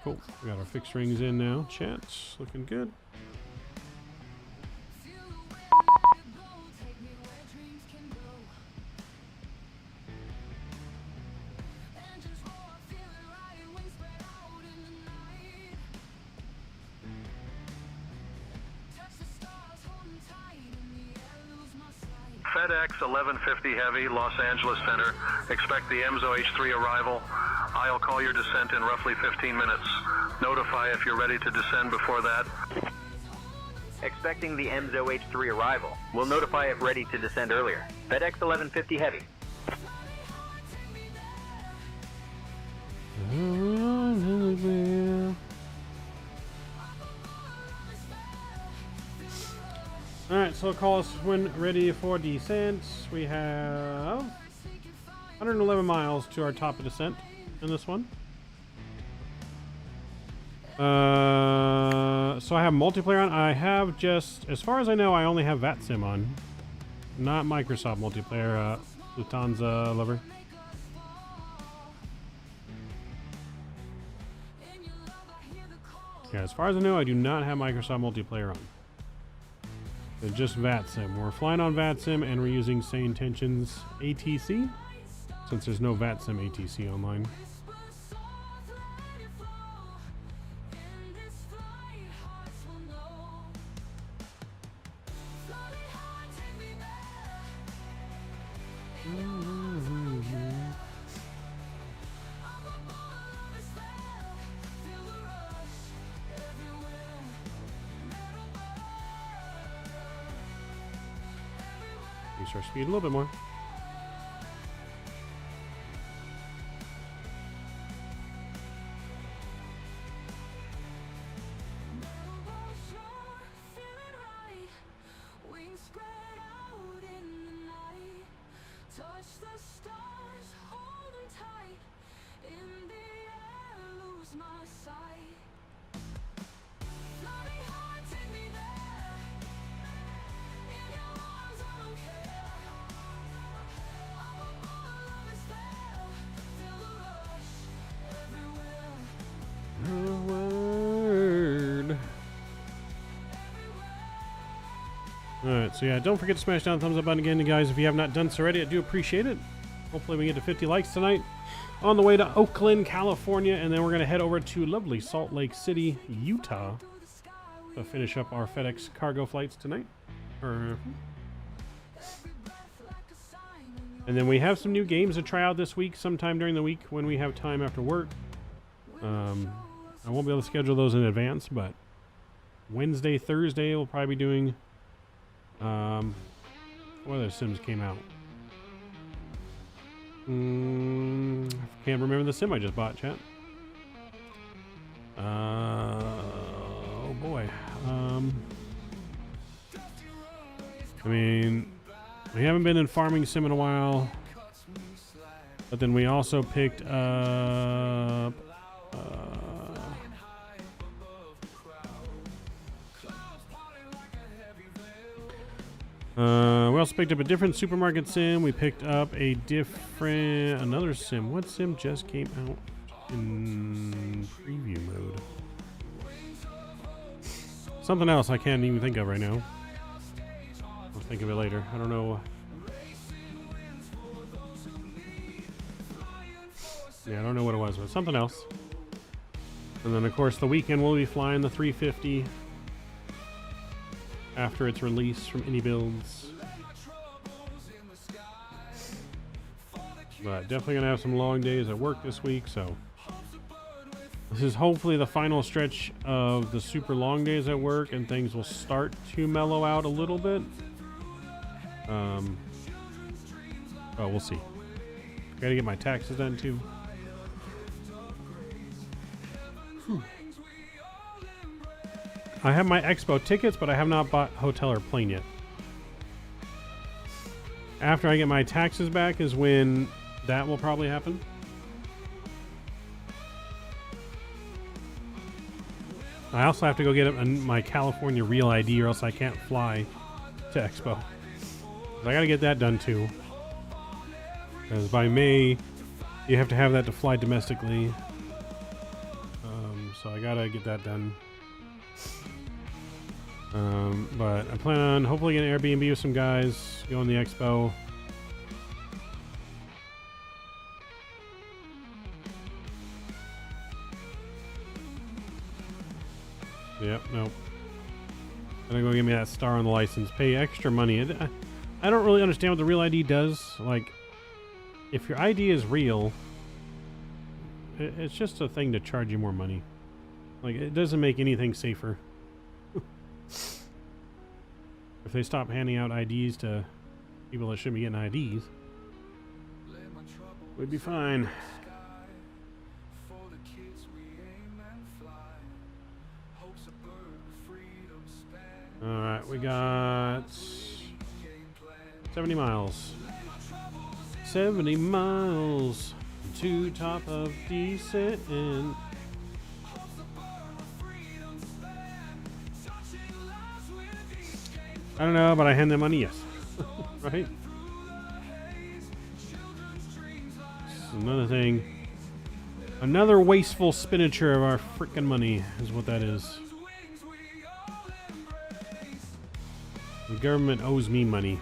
Cool. We got our fixed rings in now. Chat's looking good. FedEx 1150 Heavy, Los Angeles Center. Expect the EMSO H3 arrival. I'll call your descent in roughly 15 minutes. Notify if you're ready to descend before that. Expecting the EMSO H3 arrival. We'll notify if ready to descend earlier. FedEx 1150 Heavy. Alright, so call us when ready for descent. We have 111 miles to our top of descent in this one. So I have multiplayer on. I have just, as far as I know, I only have Vatsim on. Not Microsoft multiplayer, Lufthansa lover. Yeah, as far as I know, I do not have Microsoft multiplayer on. It's just Vatsim. We're flying on Vatsim and we're using Sayintentions ATC since there's no Vatsim ATC online. Increase our speed a little bit more. Alright, so yeah, don't forget to smash down the thumbs up button again, guys, if you have not done so already. I do appreciate it. Hopefully we get to 50 likes tonight. On the way to Oakland, California, and then we're going to head over to lovely Salt Lake City, Utah to finish up our FedEx cargo flights tonight. And then we have some new games to try out this week, sometime during the week when we have time after work. I won't be able to schedule those in advance, but Wednesday, Thursday, we'll probably be doing... what other Sims came out? I can't remember the Sim I just bought, chat. Oh boy. I mean, we haven't been in Farming Sim in a while, but then we also picked up we also picked up a different supermarket sim. We picked up another sim. What sim just came out in preview mode? Something else I can't even think of right now. I'll think of it later. I don't know. Yeah, I don't know what it was, but something else. And then, of course, the weekend we'll be flying the 350 after its release from Indie Builds. But definitely going to have some long days at work this week, so this is hopefully the final stretch of the super long days at work, and things will start to mellow out a little bit. But we'll see. Gotta get my taxes done too. I have my expo tickets, but I have not bought hotel or plane yet. After I get my taxes back is when that will probably happen. I also have to go get my California Real ID, or else I can't fly to Expo. I gotta get that done too. Because by May, you have to have that to fly domestically. So I gotta get that done. But I plan on hopefully getting an Airbnb with some guys, going to the Expo. Yep, nope. Gonna go give me that star on the license. Pay extra money. I don't really understand what the Real ID does. Like, if your ID is real, it's just a thing to charge you more money. Like, it doesn't make anything safer. If they stop handing out IDs to people that shouldn't be getting IDs, we'd be fine. Alright, we got 70 miles. 70 miles to top of descent. I don't know, but I hand them money, yes. Right? Another thing. Another wasteful expenditure of our freaking money is what that is. The government owes me money.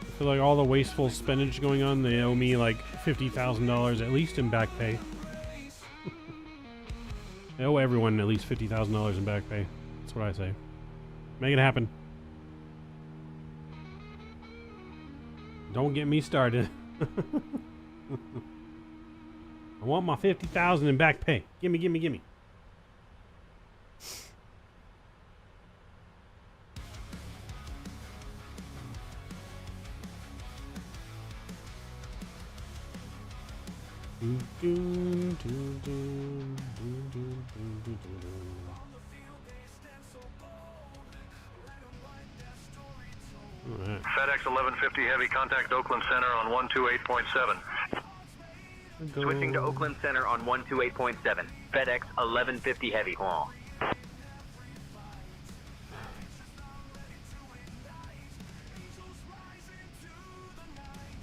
I feel like all the wasteful spendage going on, they owe me like $50,000 at least in back pay. They owe everyone at least $50,000 in back pay. That's what I say. Make it happen. Don't get me started. I want my $50,000 in back pay. Gimme, gimme, gimme. Right. FedEx 1150 Heavy, contact Oakland Center on 128.7. Switching to Oakland Center on 128.7. FedEx 1150 Heavy. Hold on.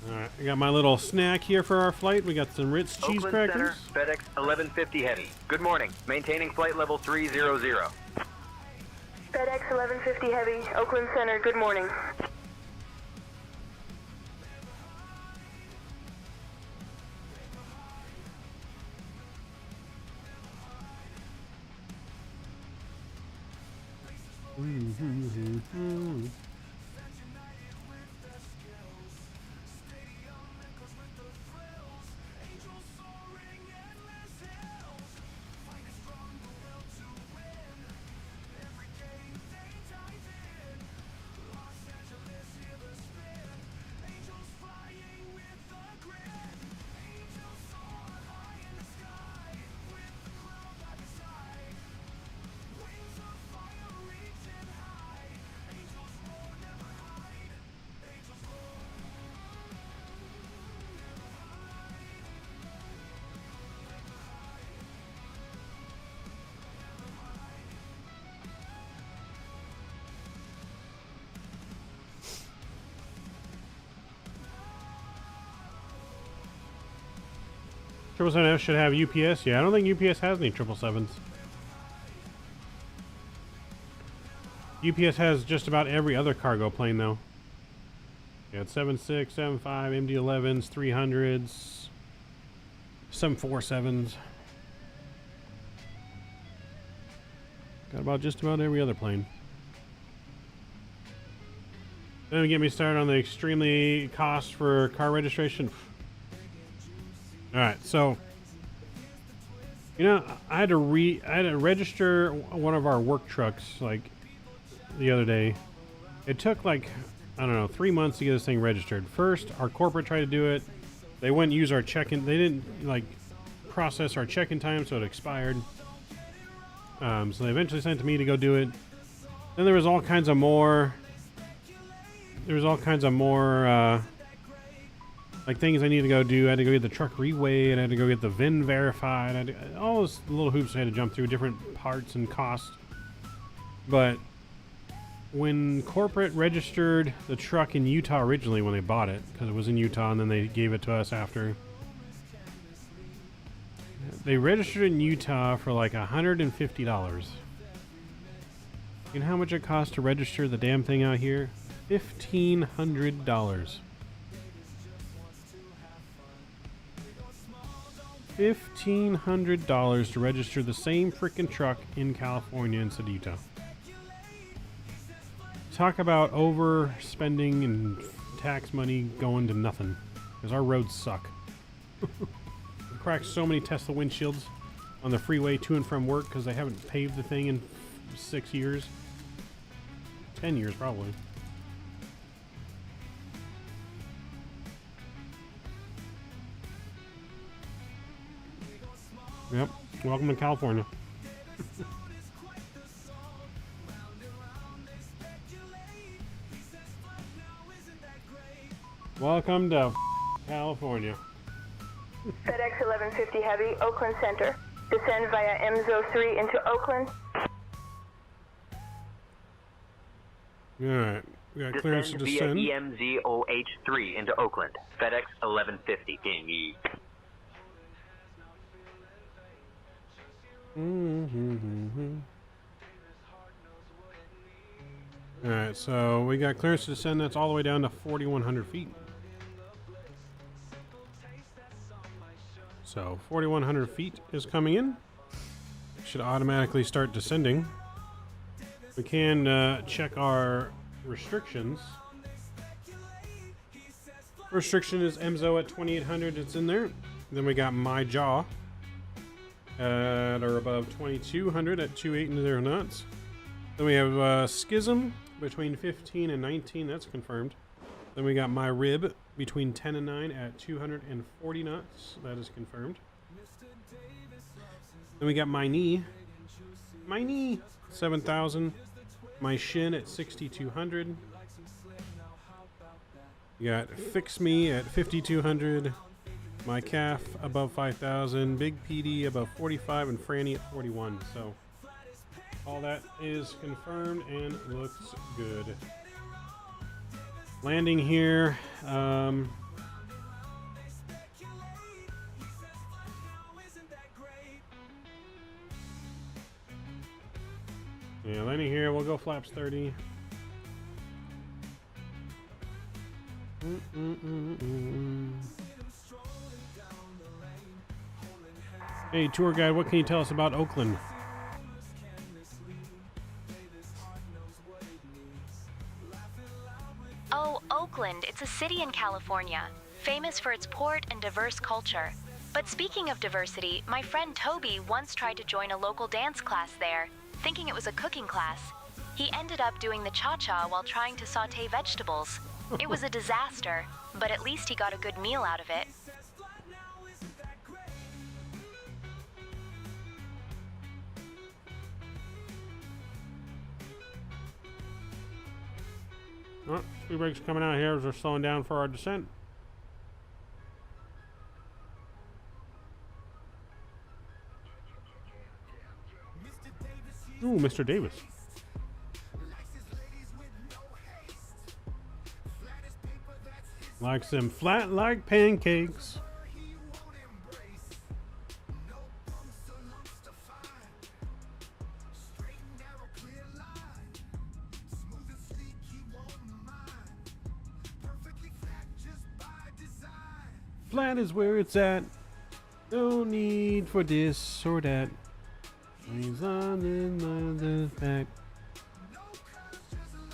Alright, I got my little snack here for our flight. We got some Ritz cheese Oakland crackers. Center, FedEx 1150 Heavy. Good morning. Maintaining flight level 300. FedEx 1150 Heavy, Oakland Center, good morning. F should have UPS. Yeah, I don't think UPS has any 777s. UPS has just about every other cargo plane, though. Yeah, it's 76, 75, MD-11s, 300s, some 47s. Got about just about every other plane. Don't get me started on the extremely cost for car registration. Alright, so you know, I had to register one of our work trucks like the other day. It took like, I don't know, 3 months to get this thing registered. First, our corporate tried to do it. They wouldn't use our check-in. They didn't like process our check-in time, so it expired. So they eventually sent it to me to go do it. Then there was all kinds of more. Like things I need to go do. I had to go get the truck reweighed. I had to go get the VIN verified. I had to, all those little hoops I had to jump through, different parts and costs. But when corporate registered the truck in Utah originally when they bought it, because it was in Utah and then they gave it to us after. They registered in Utah for like $150. You know how much it costs to register the damn thing out here? $1,500. $1,500 to register the same freaking truck in California instead of Utah. Talk about overspending and tax money going to nothing. Because our roads suck. We cracked so many Tesla windshields on the freeway to and from work because they haven't paved the thing in 6 years. 10 years probably. Yep. Welcome to California. Welcome to California. FedEx 1150 Heavy, Oakland Center. Descend via MZO3 into Oakland. Alright. We got clearance to descend. Via EMZOH3 into Oakland. FedEx 1150 in E. Alright, so we got clearance to descend. That's all the way down to 4,100 feet. So 4,100 feet is coming in. Should automatically start descending. We can check our restrictions. Restriction is MZO at 2,800. It's in there. Then we got my jaw at or above 2,200 at 2,800 knots. Then we have schism between 15 and 19. That's confirmed. Then we got my rib between 10 and 9 at 240 knots. That is confirmed. Then we got my knee. 7,000. My shin at 6,200. You got fix me at 5,200. My calf above 5,000. Big PD above 45 and Franny at 41. So all that is confirmed and looks good. Landing here. Yeah, landing here. We'll go flaps 30. Hey, tour guide, what can you tell us about Oakland? Oakland, it's a city in California, famous for its port and diverse culture. But speaking of diversity, my friend Toby once tried to join a local dance class there, thinking it was a cooking class. He ended up doing the cha-cha while trying to saute vegetables. It was a disaster, but at least he got a good meal out of it. Oh, speed brakes coming out here as we're slowing down for our descent. Ooh, Mr. Davis. Likes them flat like pancakes. Flat is where it's at. No need for this or that. He's on in the back.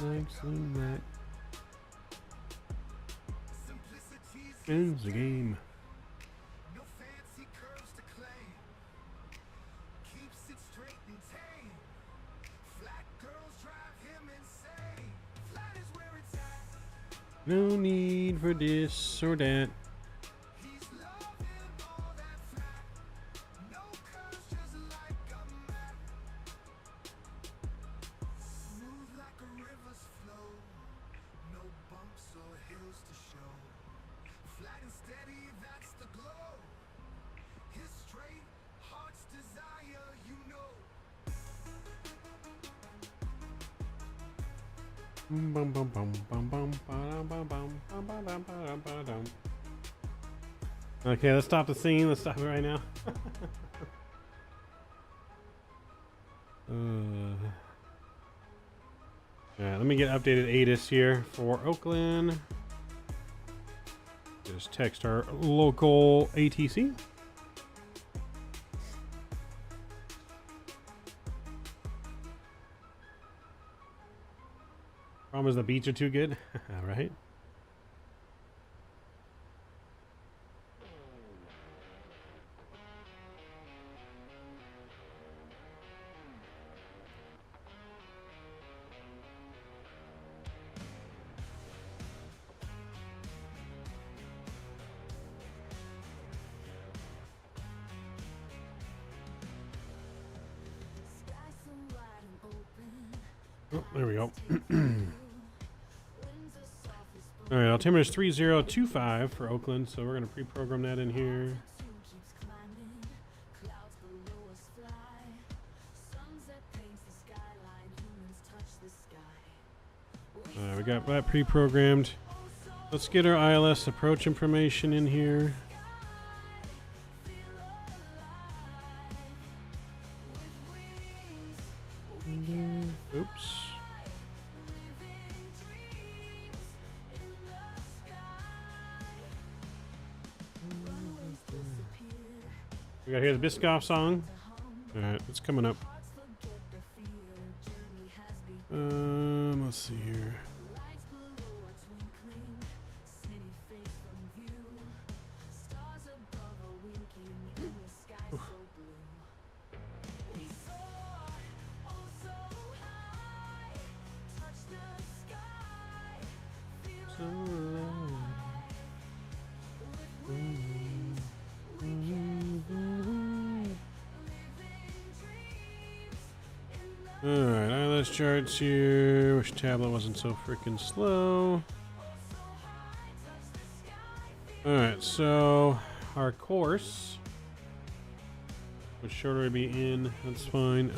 Like some that. Ends the game. No fancy curves to claim. Keeps it straight and tame. Flat girls drive him insane. Flat is where it's at. No need for this or that. He's loving all that flat. No curves, just like a map. Smooth like a river's flow. No bumps or hills to show. Flat and steady, that's the glow. His straight heart's desire, you know. Bum bum bum bum bum bum bum bum bum bum. Okay, let's stop the scene. Let's stop it right now. Alright, let me get updated ATIS here for Oakland. Just text our local ATC. Problem is the beats are too good. Right? Oh, there we go. All right, altimeter is 3025 for Oakland, so we're going to pre-program that in here. All right, we got that pre-programmed. Let's get our ILS approach information in here. Oops. We got here the Biscoff song. Alright, it's coming up. Let's see here. Alright, ILS charts here. Wish tablet wasn't so freaking slow. Alright, so our course, which shorter would be in, that's fine.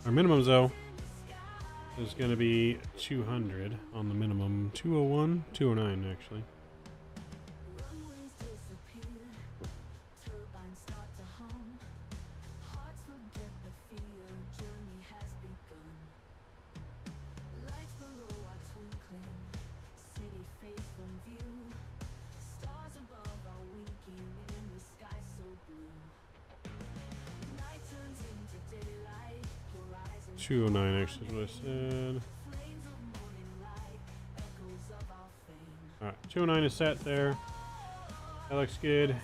Our minimum though is going to be 200 on the minimum. 201, 209 actually. '209 actually is what I said. 209 is set there. That looks good.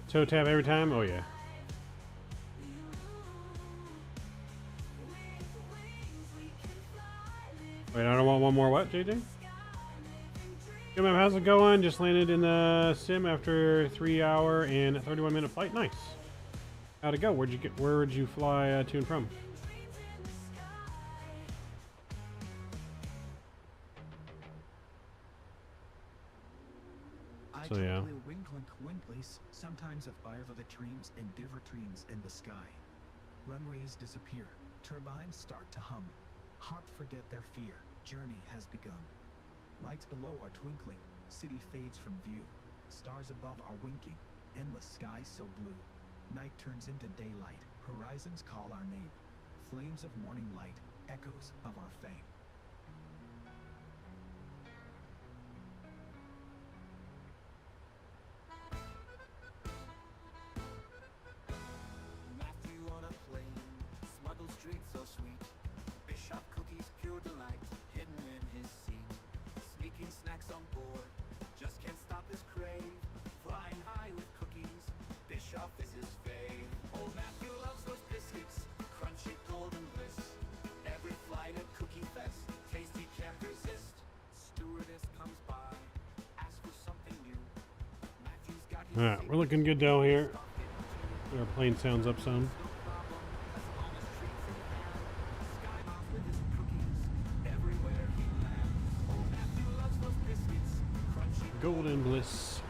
Toe tap every time? Oh yeah. Wait, I don't want one more what, JJ? Hey, man, how's it going? Just landed in the sim after 3-hour and 31-minute flight. Nice. How'd it go? Where'd you fly to and from? So yeah. Winklies, sometimes a fire of the dreams and different dreams in the sky. Runways disappear, turbines start to hum. Heart forget their fear, journey has begun. Lights below are twinkling, city fades from view. Stars above are winking, endless sky so blue. Night turns into daylight, horizons call our name. Flames of morning light, echoes of our fame. Matthew on a plane, smuggled streets so sweet. Bishop cookies, pure delight, hidden in his seat. Sneaking snacks on board, just can't stop his crave. Flying high with cookies, Bishop is his fave. Old Matthew loves those biscuits, crunchy golden bliss. Every flight a cookie fest, taste he can't resist. Stewardess comes by, asks for something new. Matthew's got his Alright, we're looking good down here. Our plane sounds up some. Golden bliss.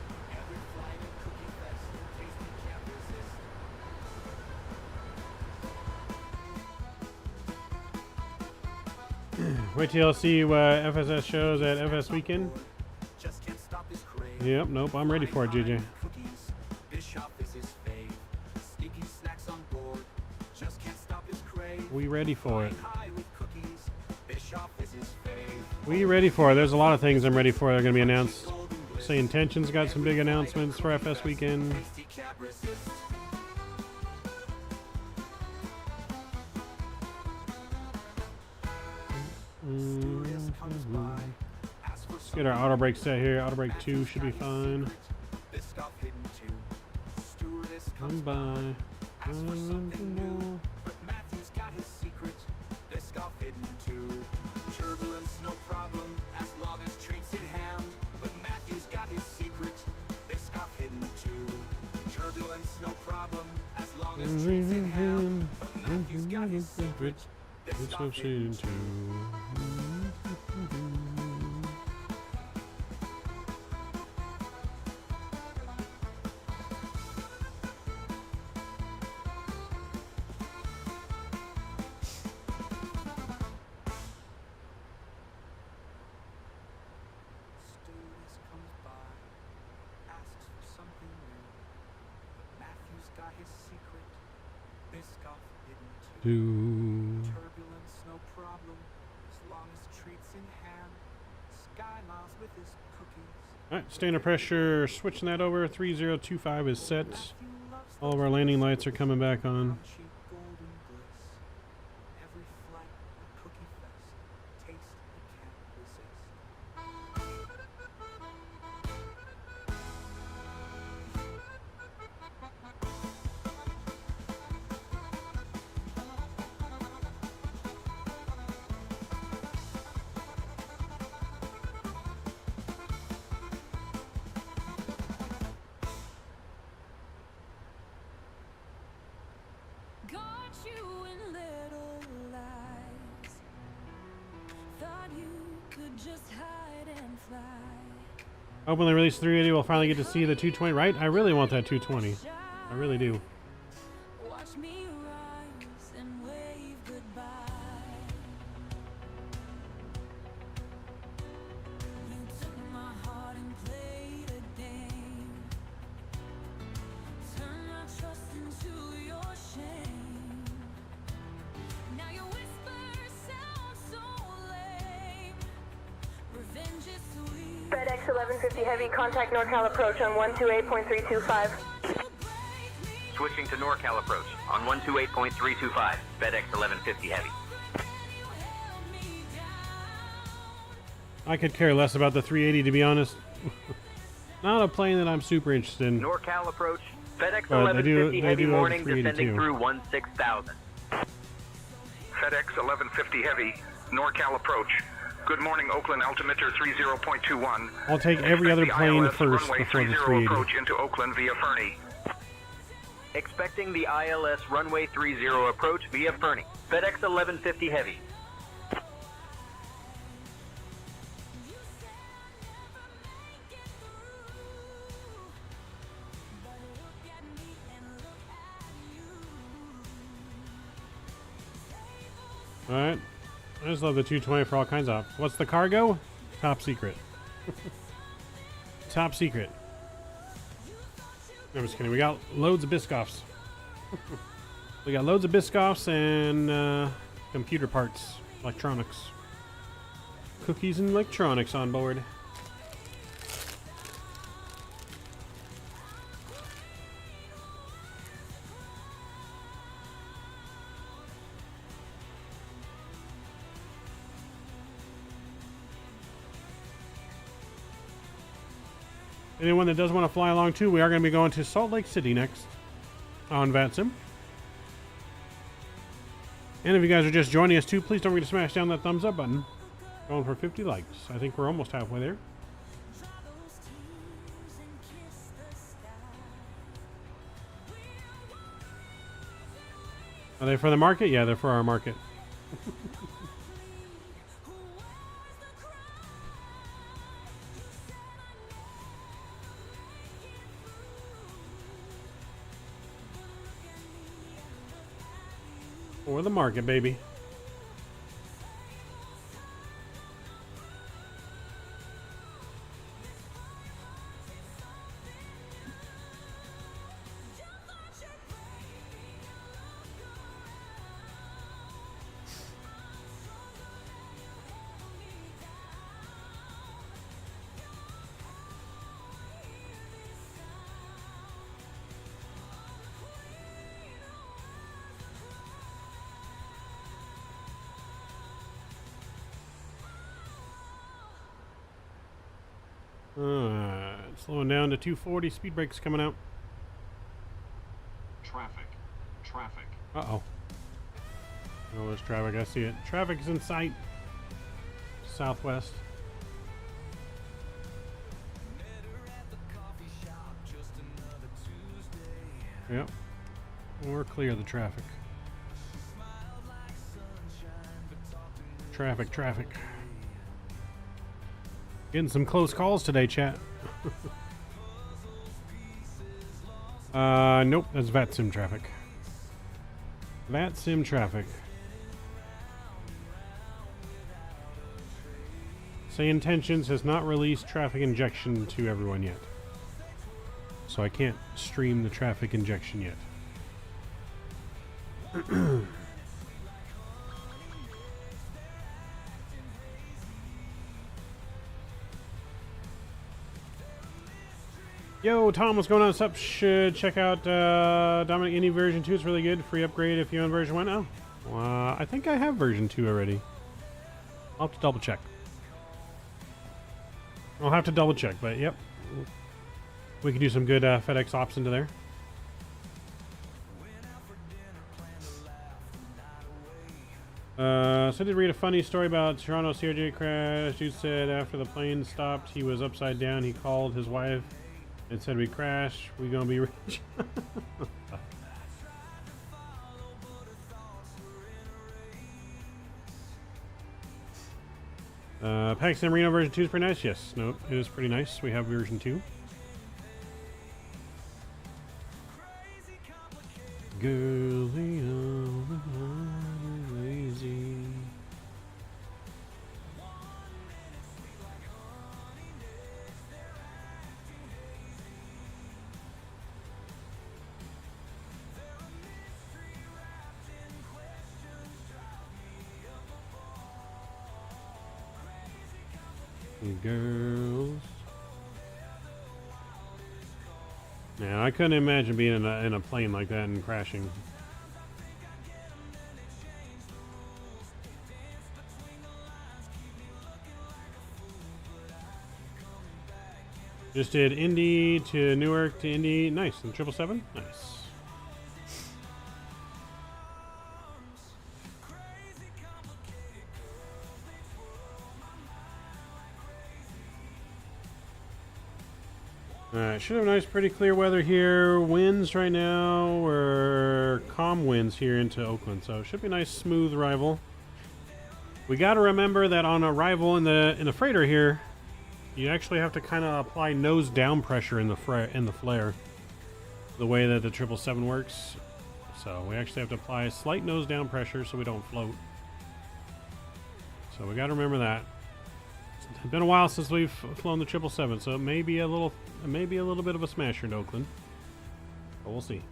Wait till y'all see what FSS shows at FS Weekend. Yep, nope, I'm ready for it, JJ. We ready for it. We ready for it. There's a lot of things I'm ready for that are going to be announced. Sayintentions got some big announcements for FS Weekend. Let's get our auto brake set here. Auto brake 2 should be fine. Come by. Turbulence, no problem, as long as treats in hand. But Matthew's got his secret, this got hidden too. Turbulence, no problem, as long as treats in hand. But Matthew's got his secret, this got hidden too. Turbulence, no problem, as long as treats in hand. Sky miles with his cookies. Alright, standard pressure, switching that over. 3025 is set. All of our landing lights are coming back on. Every flight a cookie fest, taste he can't resist. Got you in little lies. Thought you could just hide and fly. Hope when they release 380, we'll finally get to see the 220, right? I really want that 220. I really do. Watch me rise and wave goodbye. You took my heart and played a game. Turn my trust into your shame. Now your whispers sound so lame. Revenge is sweet. FedEx 1150 Heavy, contact NorCal approach on 128.325. Switching to NorCal approach on 128.325, FedEx 1150 Heavy. I could care less about the 380, to be honest. Not a plane that I'm super interested in. NorCal approach. FedEx But 1150 heavy do have morning 382. descending through 16,000. FedEx 1150 Heavy, NorCal approach. Good morning, Oakland altimeter 30.21. I'll take every other Expect the plane ILS first runway before the 30 380. approach into Oakland via Fernie. Expecting the ILS runway 30 approach via Fernie. FedEx 1150 heavy. Alright. I just love the 220 for all kinds of. What's the cargo? Top secret. Top secret. I'm just kidding. We got loads of Biscoffs. We got loads of Biscoffs and computer parts, electronics. Cookies and electronics on board. Anyone that does want to fly along too, we are going to be going to Salt Lake City next on Vatsim. And if you guys are just joining us too, please don't forget to smash down that thumbs up button. Going for 50 likes. I think we're almost halfway there. Are they for the market? Yeah, they're for our market. For the market, baby. Slowing down to 240. Speed brakes coming out. Traffic. Uh-oh. Oh, there's traffic. I see it. Traffic's in sight. Southwest. Yep. We're clear of the traffic. Traffic. Getting some close calls today, chat. Nope, that's Vatsim traffic. Vatsim traffic. Sayintentions has not released traffic injection to everyone yet. So I can't stream the traffic injection yet. Yo, Tom, what's going on? What's up? Should check out Dominic Indy version 2. It's really good. Free upgrade if you own version 1. Oh, I think I have version 2 already. I'll have to double check. But yep. We can do some good FedEx ops into there. So I did read a funny story about Toronto CRJ crash. Dude said after the plane stopped, he was upside down. He called his wife and said, "We crashed. We gonna be rich." Pakistan Reno version 2 is pretty nice. Yes, no, it is pretty nice. We have version 2. Girlie, lazy. Girls. Yeah, I couldn't imagine being in a plane like that and crashing. Just did Indy to Newark to Indy. Nice. And 777? Nice. Alright, should have nice, pretty clear weather here. Winds right now, we're calm winds here into Oakland, so it should be a nice, smooth arrival. We got to remember that on arrival in the freighter here, you actually have to kind of apply nose down pressure in the flare, the way that the 777 works. So we actually have to apply a slight nose down pressure so we don't float. So we got to remember that. It's been a while since we've flown the 777, so it may be a little bit of a smasher in Oakland, but we'll see.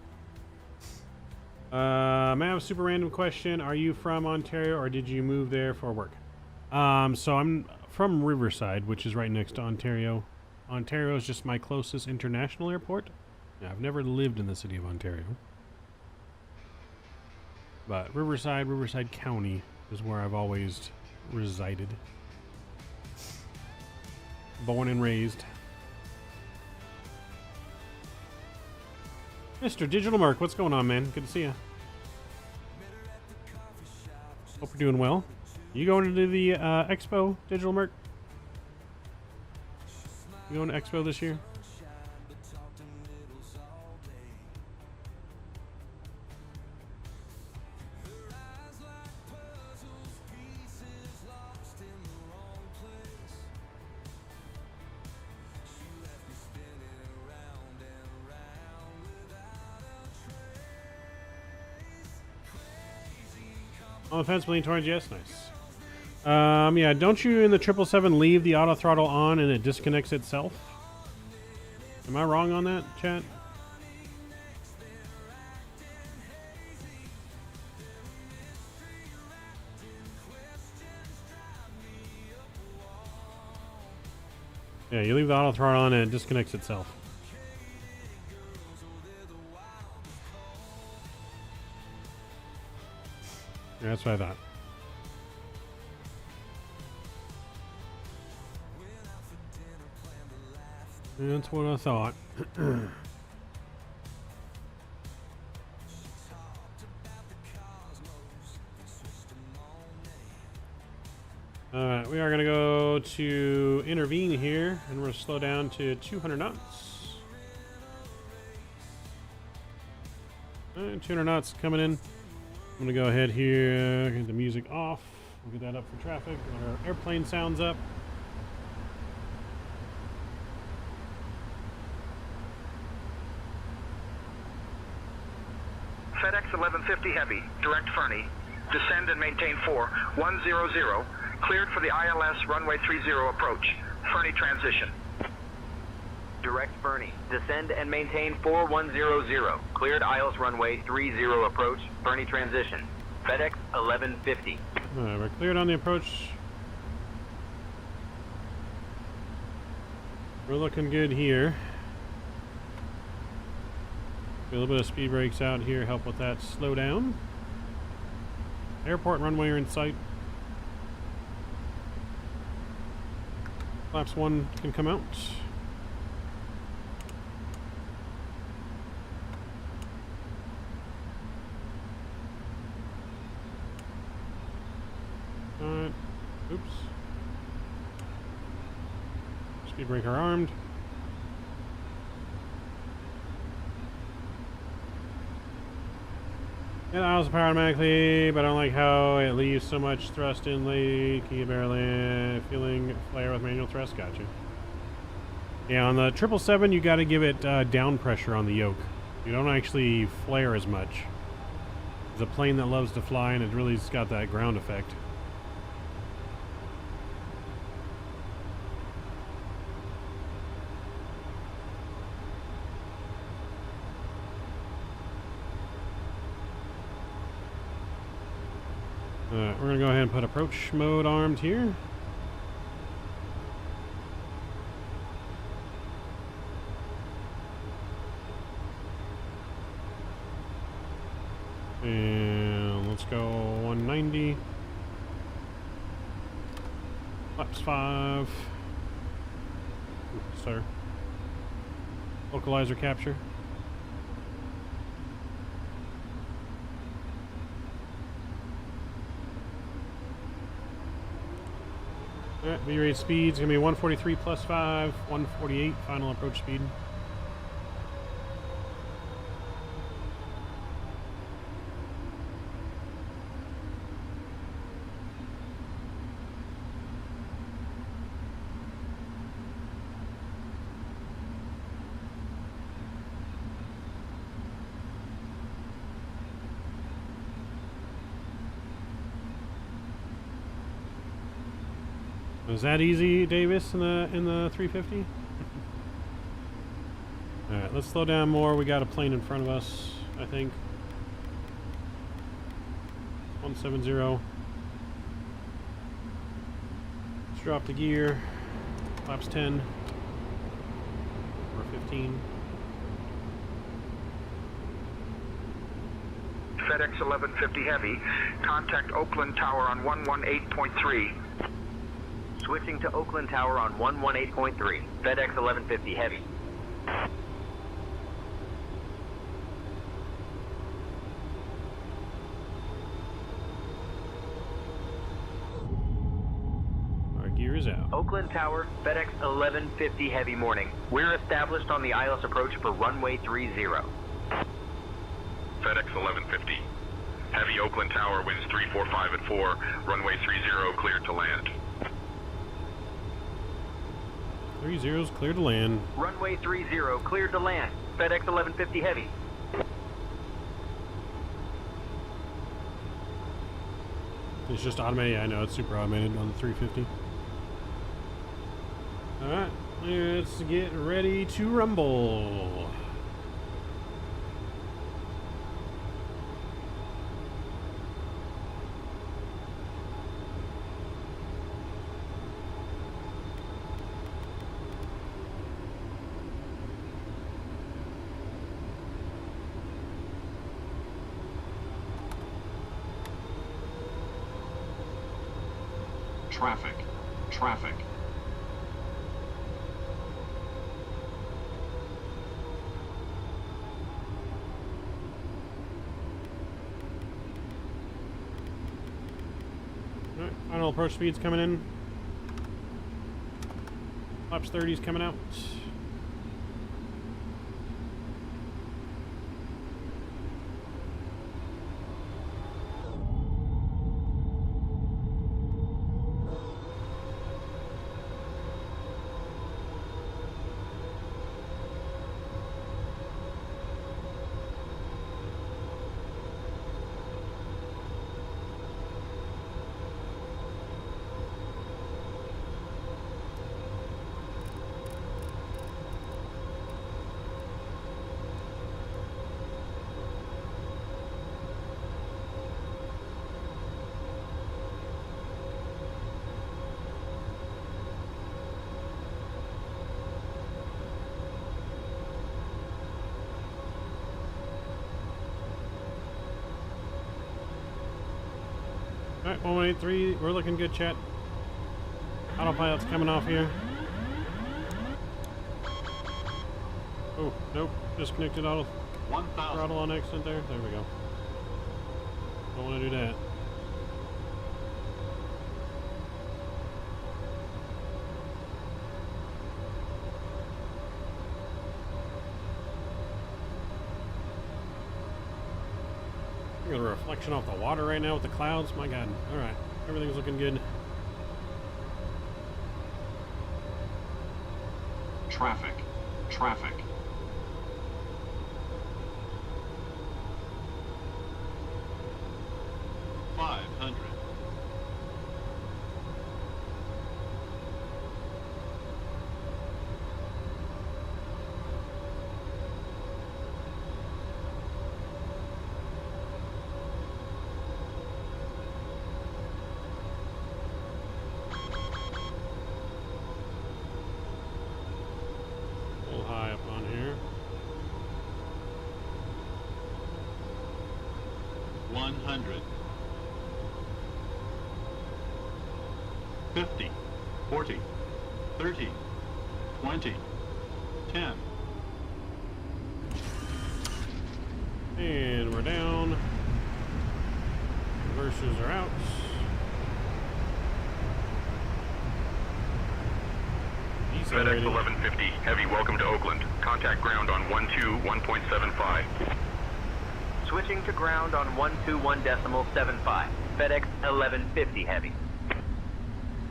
May I have a super random question? Are you from Ontario or did you move there for work? So I'm from Riverside, which is right next to Ontario. Ontario is just my closest international airport. Yeah, I've never lived in the city of Ontario, but Riverside County is where I've always resided. Born and raised. Mr. Digital Merc, what's going on, man? Good to see you. Hope you're doing well. You going to the Expo, Digital Merc? You going to Expo this year? On the fence, lean towards yes, nice. Yeah, don't you in the 777 leave the auto throttle on and it disconnects itself? Am I wrong on that, chat? Yeah, you leave the auto throttle on and it disconnects itself. Yeah, that's what I thought. That's what I thought. Alright, we are going to go to intervene here, and we're going to slow down to 200 knots. Alright, 200 knots coming in. I'm going to go ahead here, get the music off. We'll get that up for traffic. Let our airplane sounds up. FedEx 1150 Heavy, direct Fernie. Descend and maintain 4100. Cleared for the ILS runway 30 approach. Fernie transition. Direct Fernie. Descend and maintain 4100. Cleared ILS runway 30 approach. Fernie transition. FedEx 1150. Alright, we're cleared on the approach. We're looking good here. A little bit of speed brakes out here, help with that slow down. Airport runway are in sight. Flaps 1 can come out. Alright. Oops. Speed breaker armed. It idles the power automatically, but I don't like how it leaves so much thrust in late. Key barely feeling flare with manual thrust. Gotcha. Yeah, on the 777, you got to give it down pressure on the yoke. You don't actually flare as much. It's a plane that loves to fly, and it really's got that ground effect. We're going to go ahead and put approach mode armed here. And let's go 190. Flaps 5. Ooh, sir. Localizer capture. Alright, V-rate speed's gonna be 143 plus 5, 148 final approach speed. Was that easy, Davis, in the 350? All right, let's slow down more. We got a plane in front of us, I think. 170. Let's drop the gear. Flaps 10 or 15. FedEx 1150 Heavy, contact Oakland Tower on 118.3. Switching to Oakland Tower on 118.3. FedEx 1150 Heavy. Our gear is out. Oakland Tower, FedEx 1150 Heavy morning. We're established on the ILS approach for runway 30. FedEx 1150. Heavy Oakland Tower winds 345 at 4. Runway 30 cleared to land. 30's clear to land. Runway 30 cleared to land. FedEx 1150 Heavy. It's just automated. Yeah, I know it's super automated on the 350. Alright, let's get ready to rumble. Traffic. Alright, final approach speed's coming in. Flaps 30's coming out. Alright, 183, we're looking good, chat. Autopilot's coming off here. Oh, nope, disconnected auto throttle on accident there. There we go. Don't want to do that. I got a reflection off the water right now with the clouds. My God. All right. Everything's looking good. Traffic. 500. A little high up on here. 100. 50, 40, 30, 20, 10, And we're down. Reversers are out. FedEx 1150 Heavy, welcome to Oakland. Contact ground on 121.75. Switching to ground on 121.75. FedEx 1150 Heavy.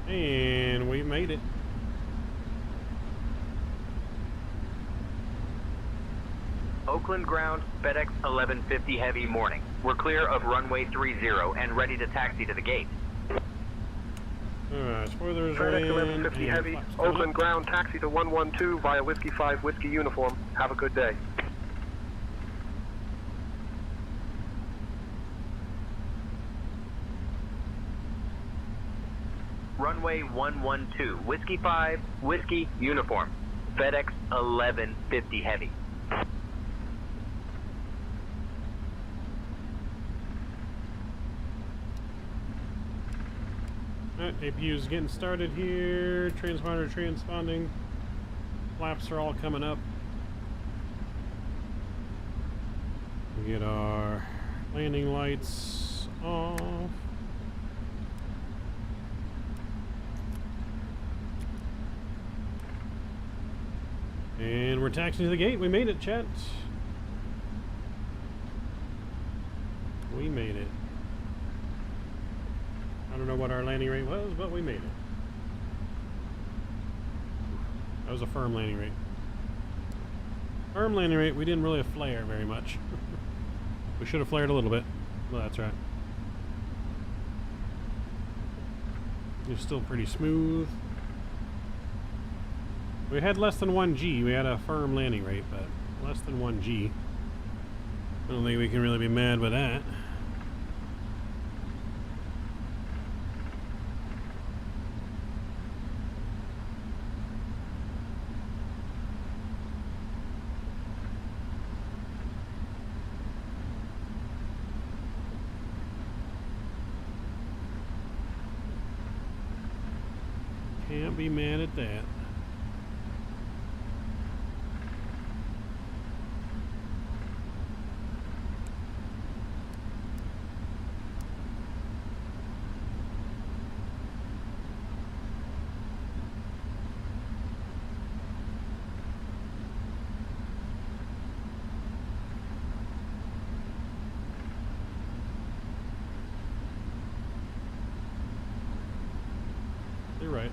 And we made it. Oakland ground, FedEx 1150 Heavy morning. We're clear of runway 30 and ready to taxi to the gate. Alright, spoilers are FedEx in. 1150 Heavy, Oakland ground, taxi to 112 via Whiskey 5 Whiskey uniform. Have a good day. Runway 112, Whiskey 5 Whiskey uniform. FedEx 1150 Heavy. Alright, APU's getting started here. Transponder transponding. Flaps are all coming up. We get our landing lights off. And we're taxiing to the gate. We made it, chat. We made it. I don't know what our landing rate was, but we made it. That was a firm landing rate. Firm landing rate, we didn't really flare very much. We should have flared a little bit. Well, that's right. It was still pretty smooth. We had less than 1 G. We had a firm landing rate, but less than 1 G. I don't think we can really be mad with that. Can't be mad at that. You're right.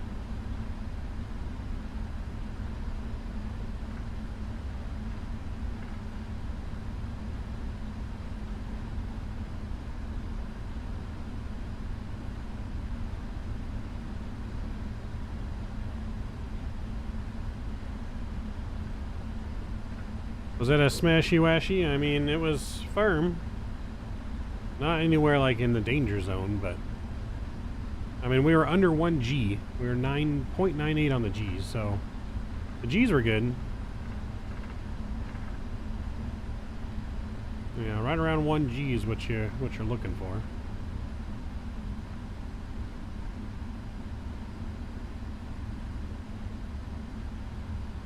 Was that a smashy washy? I mean, it was firm. Not anywhere like in the danger zone, but I mean, we were under 1 G. We were 9.98 on the G's, so the G's were good. Yeah, right around 1 G is what you're looking for.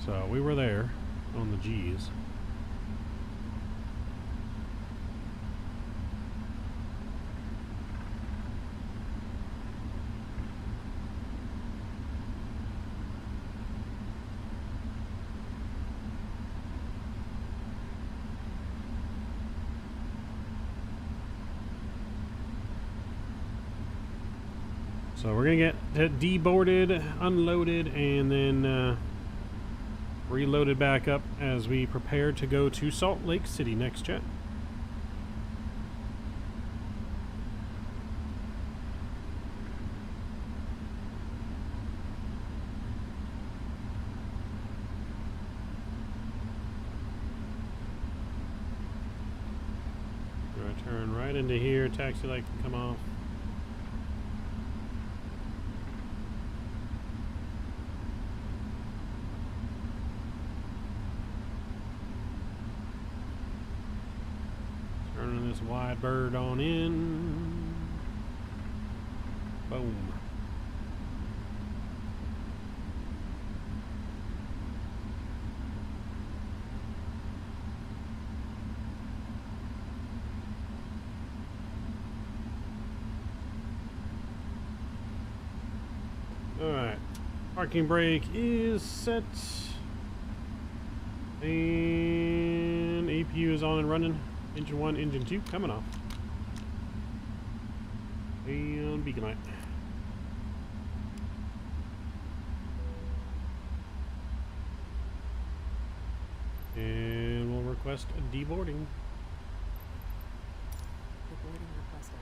So we were there on the G's. So we're gonna get deboarded, unloaded, and then reloaded back up as we prepare to go to Salt Lake City next, chat. We're gonna turn right into here. Taxi light can come off. Turning this wide bird on in. Boom. Parking brake is set. And APU is on and running. Engine 1, engine 2 coming off. And beacon light. And we'll request a deboarding. Deboarding requested.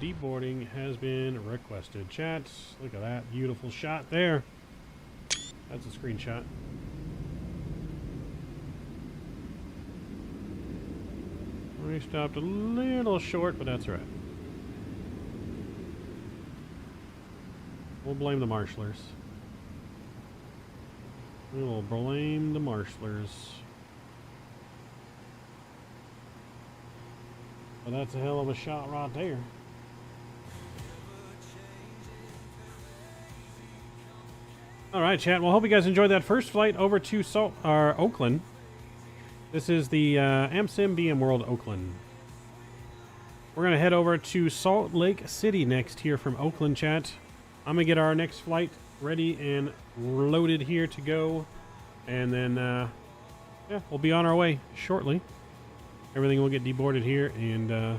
Deboarding has been requested. Chat, look at that beautiful shot there. That's a screenshot. We stopped a little short, but that's right. We'll blame the marshalers. We will blame the marshalers. But that's a hell of a shot right there. All right, chat. Well, hope you guys enjoyed that first flight over to Oakland. This is the AmSim BM World Oakland. We're going to head over to Salt Lake City next here from Oakland, chat. I'm going to get our next flight ready and loaded here to go. And then, yeah, we'll be on our way shortly. Everything will get deboarded here. And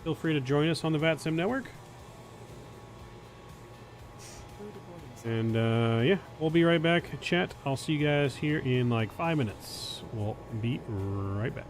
feel free to join us on the Vatsim network. And yeah, we'll be right back, chat. I'll see you guys here in like 5 minutes. We'll be right back.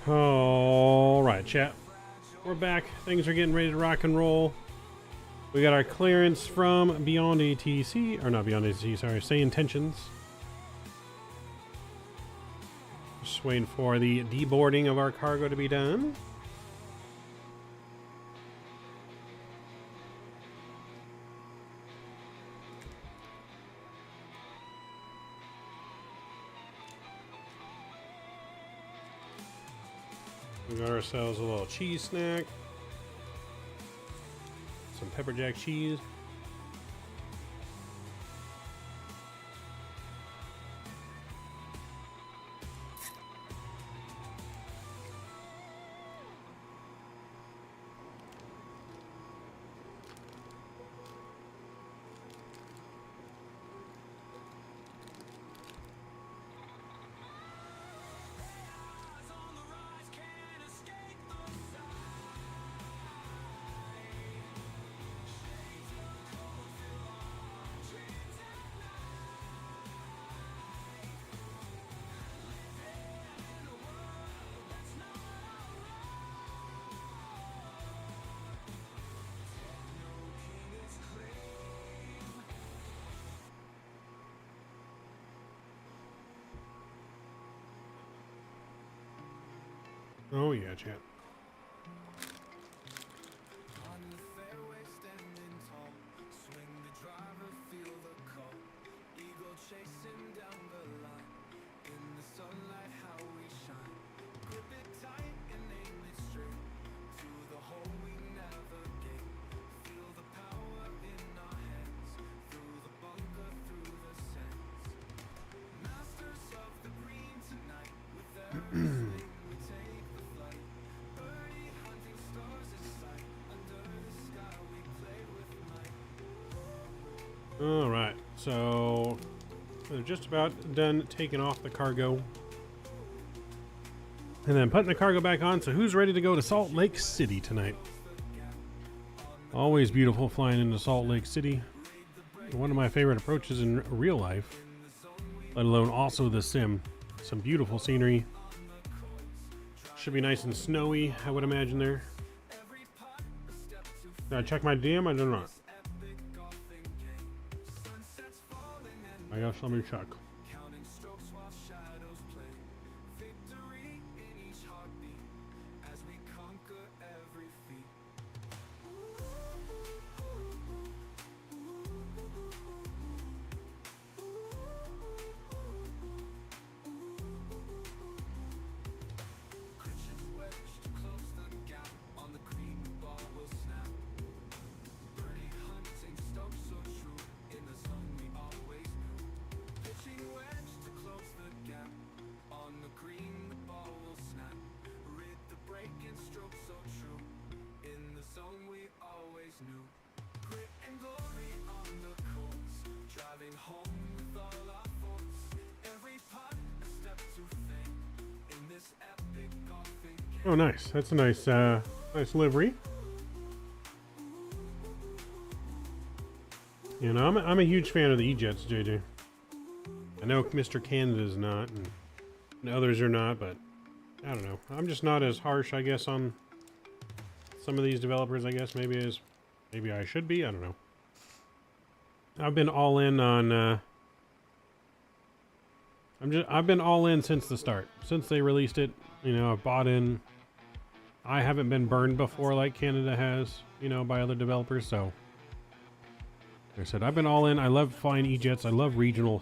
All right, chat. We're back. Things are getting ready to rock and roll. We got our clearance from Beyond ATC, or not Beyond ATC, sorry, Sayintentions. Just waiting for the deboarding of our cargo to be done. We got ourselves a little cheese snack. Some pepper jack cheese. Oh yeah, chat. All right, so they're just about done taking off the cargo and then putting the cargo back on. So who's ready to go to Salt Lake City tonight? Always beautiful flying into Salt Lake City. One of my favorite approaches in real life, let alone also the sim. Some beautiful scenery. Should be nice and snowy, I would imagine there. Did I check my DM? I don't know. I guess let me check. Oh, nice. That's a nice, nice livery. You know, I'm a huge fan of the E-Jets, JJ. I know Mr. Canada's not, and others are not, but I don't know. I'm just not as harsh, I guess, on some of these developers. I guess maybe I should be. I don't know. I've been all in on. I've been all in since the start, since they released it. You know, I've bought in. I haven't been burned before like Canada has, you know, by other developers. So, like I said, I've been all in. I love flying E-Jets. I love regional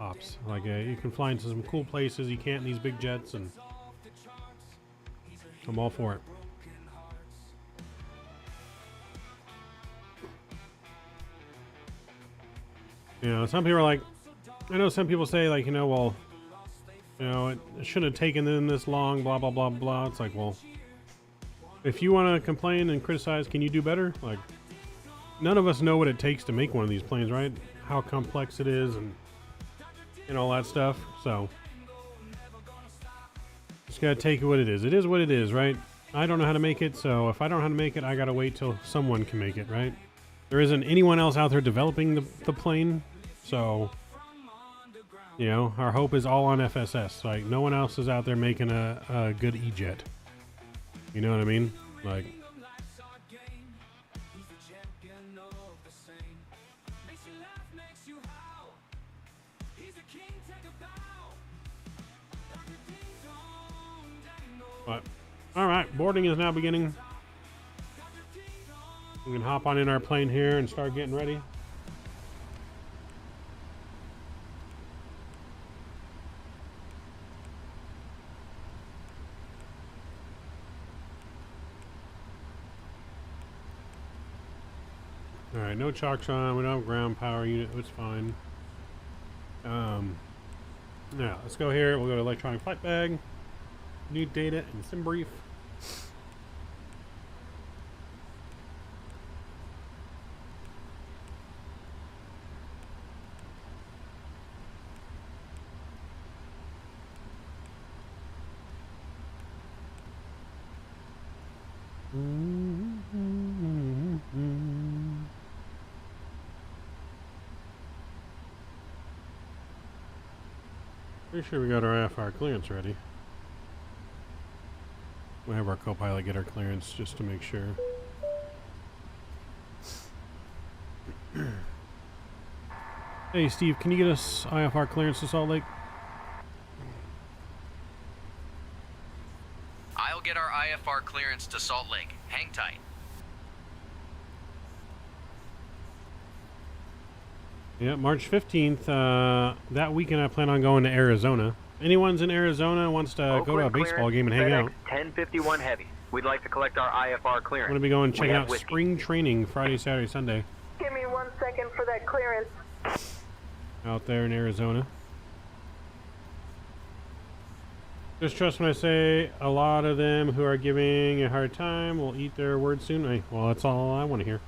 ops. Like you can fly into some cool places you can't in these big jets, and I'm all for it. You know, some people are like, I know some people say like, you know, well, you know, it shouldn't have taken them this long, blah, blah, blah, blah. It's like, well, if you want to complain and criticize, can you do better? Like, none of us know what it takes to make one of these planes, right? How complex it is and all that stuff. So, just got to take it what it is. It is what it is, right? I don't know how to make it, so if I don't know how to make it, I got to wait till someone can make it, right? There isn't anyone else out there developing the plane, so You know, our hope is all on FSS. Like, no one else is out there making a good E-jet. You know what I mean? Like, but, all right, boarding is now beginning. We can hop on in our plane here and start getting ready. All right, no chocks on. We don't have ground power unit. It's fine. Now let's go here. We'll go to electronic flight bag, new data, and sim brief. Pretty sure we got our IFR clearance ready. We'll have our co-pilot get our clearance just to make sure. Hey Steve, can you get us IFR clearance to Salt Lake? I'll get our IFR clearance to Salt Lake. Hang tight. Yeah, March 15th. That weekend I plan on going to Arizona. Anyone's in Arizona wants to Oakland go to a baseball game and hang FedEx out. 1051 Heavy. We'd like to collect our IFR I'm clearance. going to be going checking out whiskey. spring training Friday, Saturday, Sunday Give me 1 second for that clearance. out there in Arizona. Just trust when I say a lot of them who are giving a hard time will eat their words soon. Hey, well, that's all I want to hear.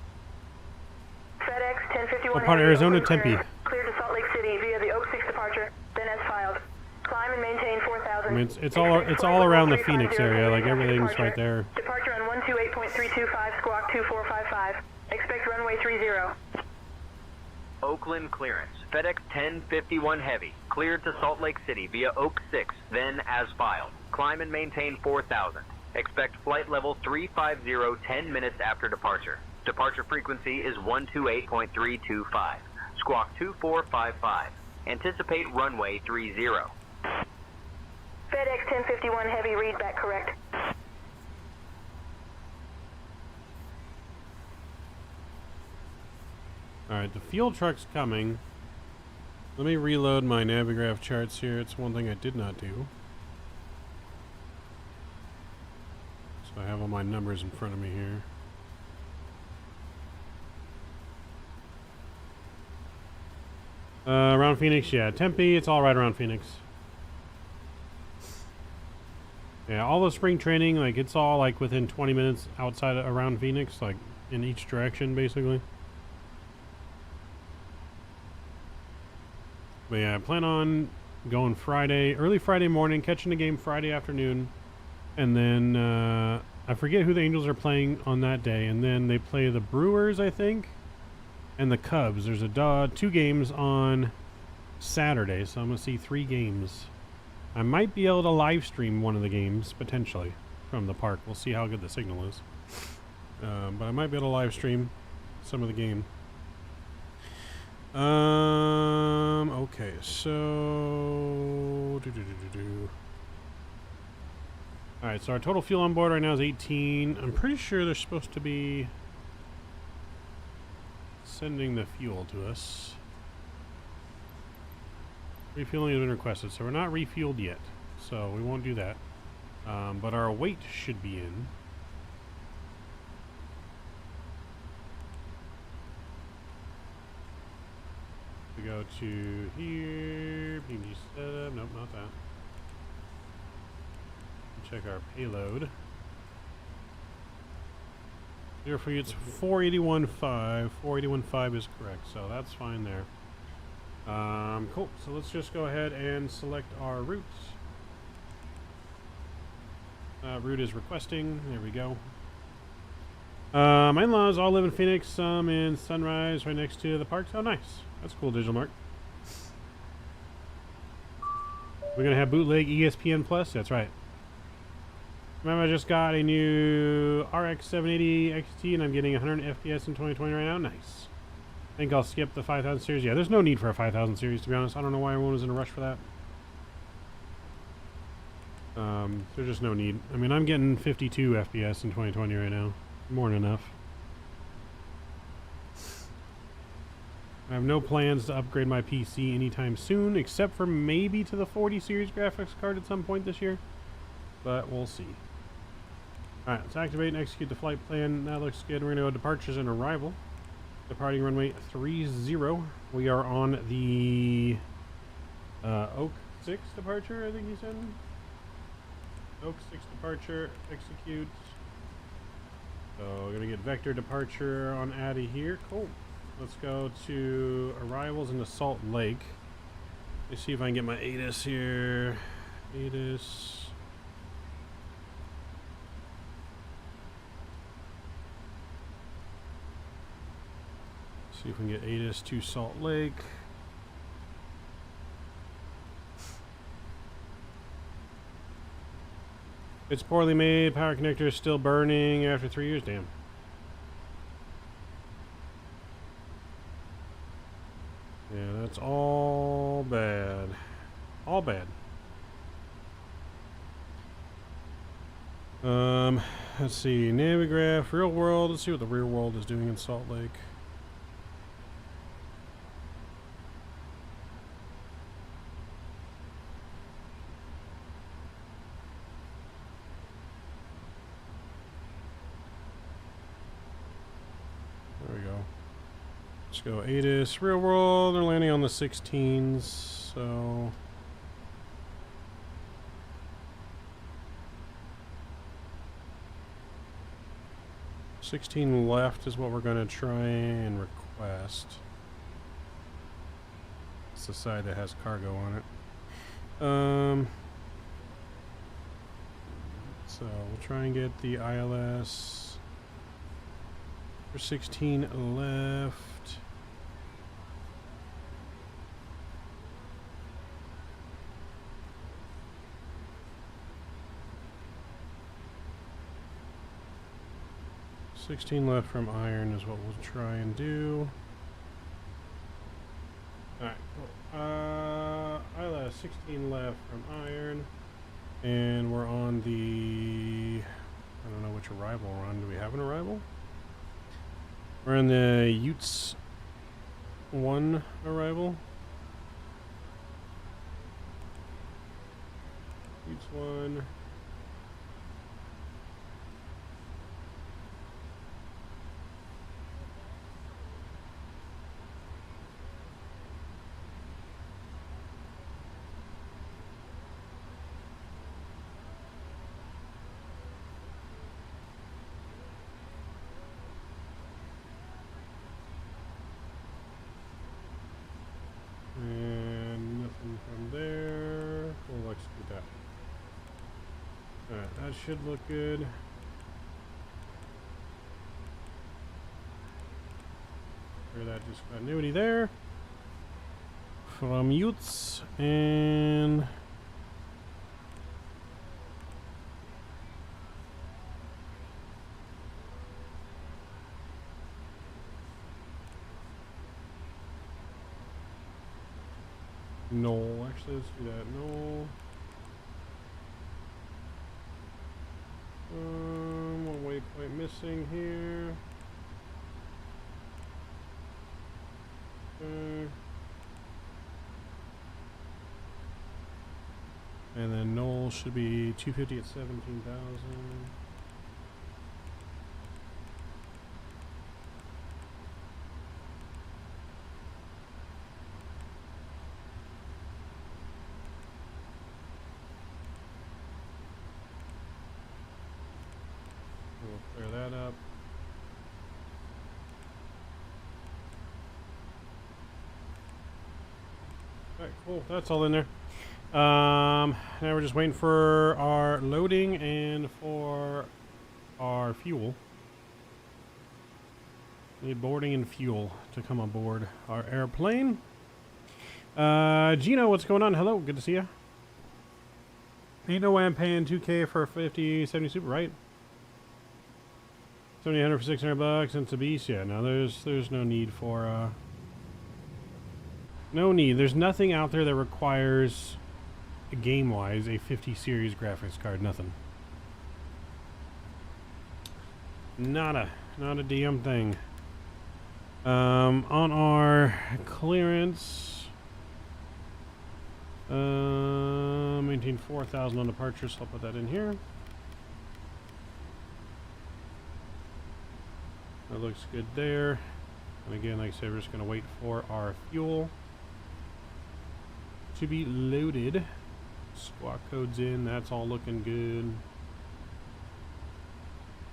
FedEx 1051 What part of Heavy, Arizona? Oakland Tempe. clearance. Cleared to Salt Lake City via the Oak 6 departure, then as filed. Climb and maintain 4,000. I mean, it's all around the Phoenix area. Like, everything's right there. Departure on 128.325, squawk 2455. Expect runway 30. Oakland clearance. FedEx 1051 Heavy. Cleared to Salt Lake City via Oak 6, then as filed. Climb and maintain 4,000. Expect flight level 350 10 minutes after departure. Departure frequency is 128.325. Squawk 2455. Anticipate runway 30. FedEx 1051 Heavy, read back correct. Alright, the fuel truck's coming. Let me reload my Navigraph charts here. It's one thing I did not do. So I have all my numbers in front of me here. Around Phoenix, yeah. Tempe, it's all right around Phoenix. Yeah, all the spring training, like, it's all, like, within 20 minutes outside around Phoenix, like, in each direction, basically. But yeah, I plan on going Friday, early Friday morning, catching the game Friday afternoon, and then, I forget who the Angels are playing on that day, and then they play the Brewers, I think, and the Cubs. There's a 2 games on Saturday, so I'm going to see 3 games. I might be able to live stream one of the games, potentially, from the park. We'll see how good the signal is. But I might be able to live stream some of the game. Okay, so... Alright, so our total fuel on board right now is 18. I'm pretty sure they're supposed to be sending the fuel to us. Refueling has been requested, so we're not refueled yet, so we won't do that. But our weight should be in. We go to here, PMDG setup, nope, not that. Check our payload. Here for you, it's 481.5. 481.5 is correct, so that's fine there. Cool. So let's just go ahead and select our routes. Route is requesting. There we go. My in-laws all live in Phoenix. Some in Sunrise, right next to the parks. Oh, nice. That's cool, Digital Mark. We're gonna have bootleg ESPN Plus. That's right. Remember, I just got a new RX 780 XT, and I'm getting 100 FPS in 2020 right now. Nice. I think I'll skip the 5000 series. Yeah, there's no need for a 5000 series, to be honest. I don't know why everyone was in a rush for that. There's just no need. I mean, I'm getting 52 FPS in 2020 right now. More than enough. I have no plans to upgrade my PC anytime soon, except for maybe to the 40 series graphics card at some point this year. But we'll see. Alright, let's activate and execute the flight plan. That looks good. We're going to go departures and arrival. Departing runway 30. We are on the Oak 6 departure, I think you said. Oak 6 departure, execute. So we're going to get vector departure on Addy here. Cool. Let's go to arrivals into Salt Lake. Let's see if I can get my ATIS here. ATIS. See if we can get ATIS to Salt Lake. It's poorly made. Power connector is still burning after 3 years. Damn. Yeah, that's all bad. All bad. Let's see. Navigraph, real world. Let's see what the real world is doing in Salt Lake. There we go. Let's go ATIS, real world. They're landing on the 16s, so... $16 left is what we're going to try and request. It's the side that has cargo on it. So we'll try and get the ILS for 16 left. $16 left from iron is what we'll try and do. Alright, cool. ILS 16 left from iron. And we're on the... I don't know which arrival we're on. Do we have an arrival? We're on the Utes 1 arrival. Utes 1. And nothing from there. We'll execute that. Alright, that should look good. Clear that discontinuity there. From Utes and... No, actually, let's do that. No. One waypoint missing here. Okay. And then Knoll should be 250 at 17,000. We'll clear that up. Alright, cool. That's all in there. Now we're just waiting for our loading and for our fuel. Need boarding and fuel to come aboard our airplane. Gino, what's going on? Hello, good to see you. Ain't no way I'm paying $2K for a 50-70 Super, right? 7,800 for $600 and it's a beast. Yeah, no, there's no need for no need. There's nothing out there that requires, game-wise, a 50 series graphics card. Nothing. Not a damn thing. On our clearance, maintain 4,000 on departure, so I'll put that in here. That looks good there. And again, like I said, we're just going to wait for our fuel to be loaded. Squawk code's in. That's all looking good.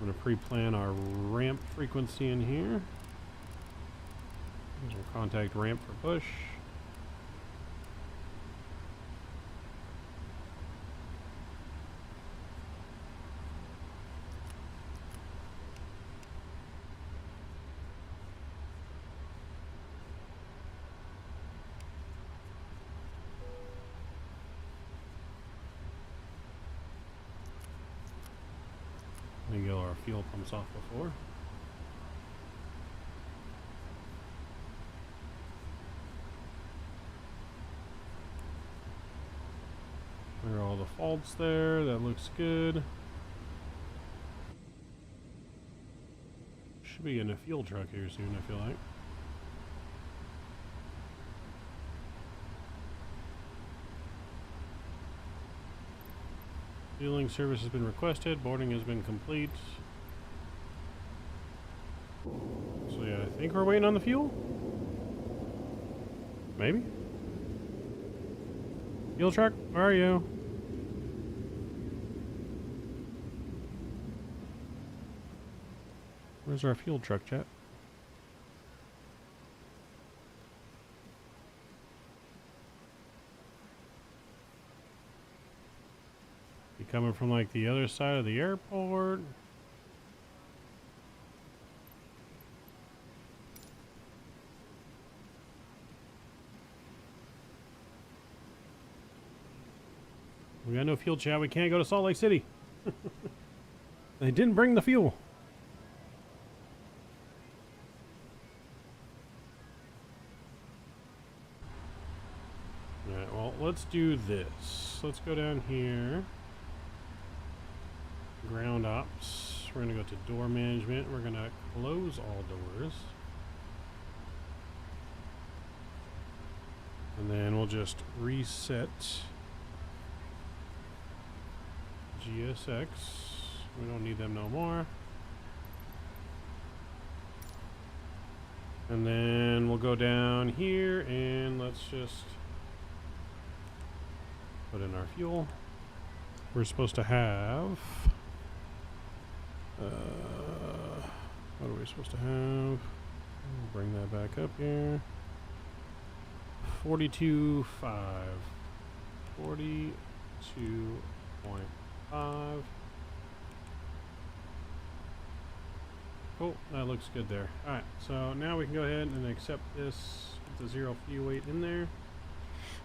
I'm going to pre-plan our ramp frequency in here. We'll contact ramp for push. Get our fuel pumps off before. There are all the faults there. That looks good. Should be in a fuel truck here soon, I feel like. Fueling service has been requested. Boarding has been complete. So yeah, I think we're waiting on the fuel. Maybe. Fuel truck, where are you? Where's our fuel truck, chat? Coming from like the other side of the airport. We got no fuel, chat. We can't go to Salt Lake City. They didn't bring the fuel. Alright, well, let's do this. Let's go down here. Ground ops. We're going to go to door management. We're going to close all doors. And then we'll just reset GSX. We don't need them no more. And then we'll go down here and let's just put in our fuel. We're supposed to have... what are we supposed to have? Bring that back up here. 42.5. 42.5. Cool, that looks good there. Alright, so now we can go ahead and accept this with the 0 fuel weight in there.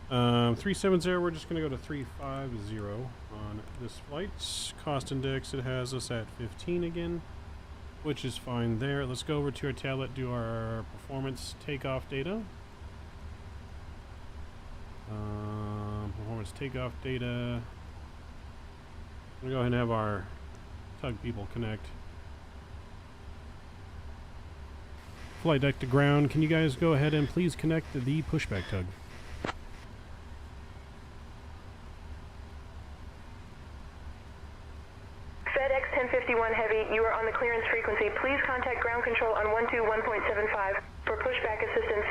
370, we're just going to go to 350 on this flight. Cost index, it has us at 15 again, which is fine there. Let's go over to our tablet, do our performance takeoff data. Performance takeoff data. I'm going to go ahead and have our tug people connect. Flight deck to ground. Can you guys go ahead and please connect the pushback tug? FedEx 1051 Heavy, you are on the clearance frequency. Please contact ground control on 121.75 for pushback assistance.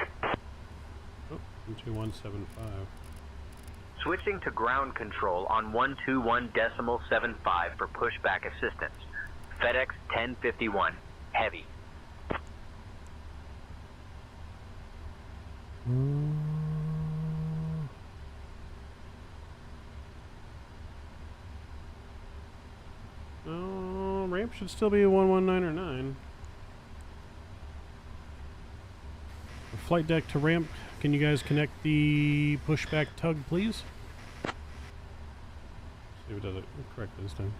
Oh, 121.75. Switching to ground control on 121.75 for pushback assistance. FedEx 1051 Heavy. Oh, ramp should still be a 119 or 9. Flight deck to ramp. Can you guys connect the pushback tug, please? See if it does it correctly this time.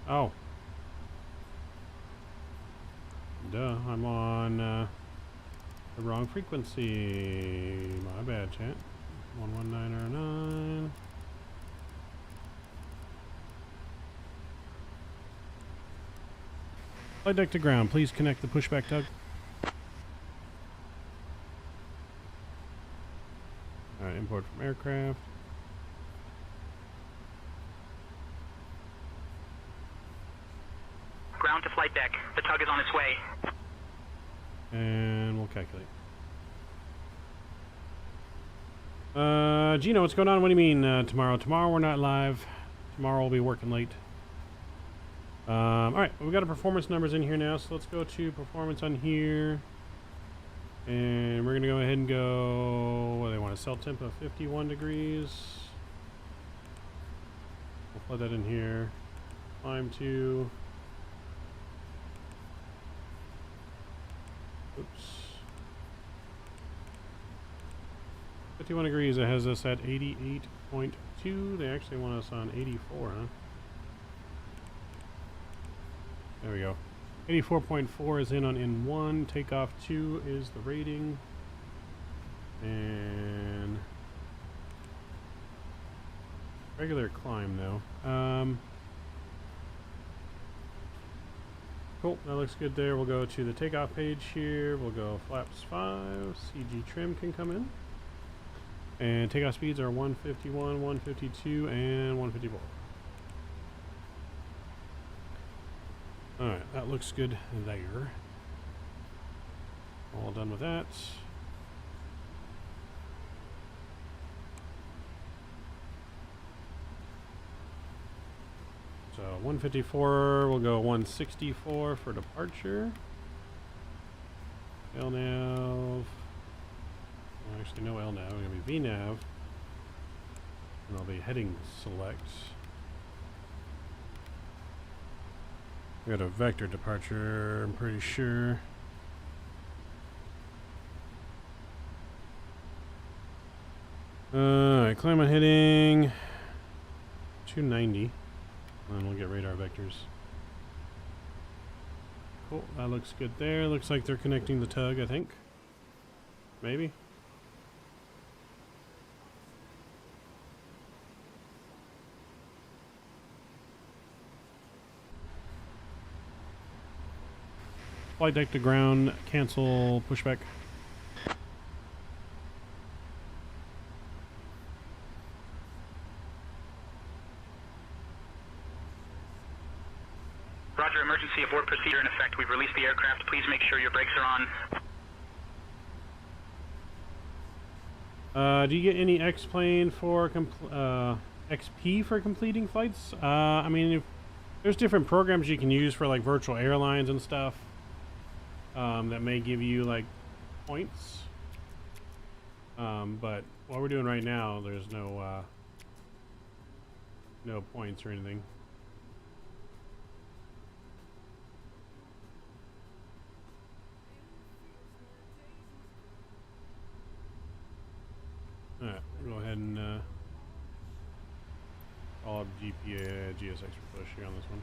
Oh. Duh, I'm on the wrong frequency. My bad, chat. 11909. Flight deck to ground. Please connect the pushback tug. Alright, import from aircraft. Ground to flight deck. The tug is on its way. And we'll calculate. Gino, what's going on? What do you mean tomorrow? Tomorrow we're not live. Tomorrow we'll be working late. Alright, we got our performance numbers in here now, so let's go to performance on here. And we're going to go ahead and go, what do they want, a cell temp of 51 degrees. We'll plug that in here. Climb to... Oops. 51 degrees, it has us at 88.2. They actually want us on 84, huh? There we go. 84.4 is in on N1. Takeoff 2 is the rating. And regular climb though. Cool, that looks good there. We'll go to the takeoff page here. We'll go flaps 5. CG trim can come in. And takeoff speeds are 151, 152, and 154. Alright, that looks good there. All done with that. So 154, we'll go 164 for departure. LNAV. Well, actually, no LNAV, it's going to be VNAV. And I'll be heading select. We got a vector departure, I'm pretty sure. Alright, climb on heading 290. And we'll get radar vectors. Cool, that looks good there. Looks like they're connecting the tug, I think. Maybe. Flight deck to ground, cancel, pushback. Roger, emergency abort procedure in effect. We've released the aircraft. Please make sure your brakes are on. Do you get any X-plane for XP for completing flights? I mean, if there's different programs you can use for like virtual airlines and stuff. That may give you like points, but what we're doing right now, there's no points or anything. All right, we'll go ahead and call up GSX for push here on this one.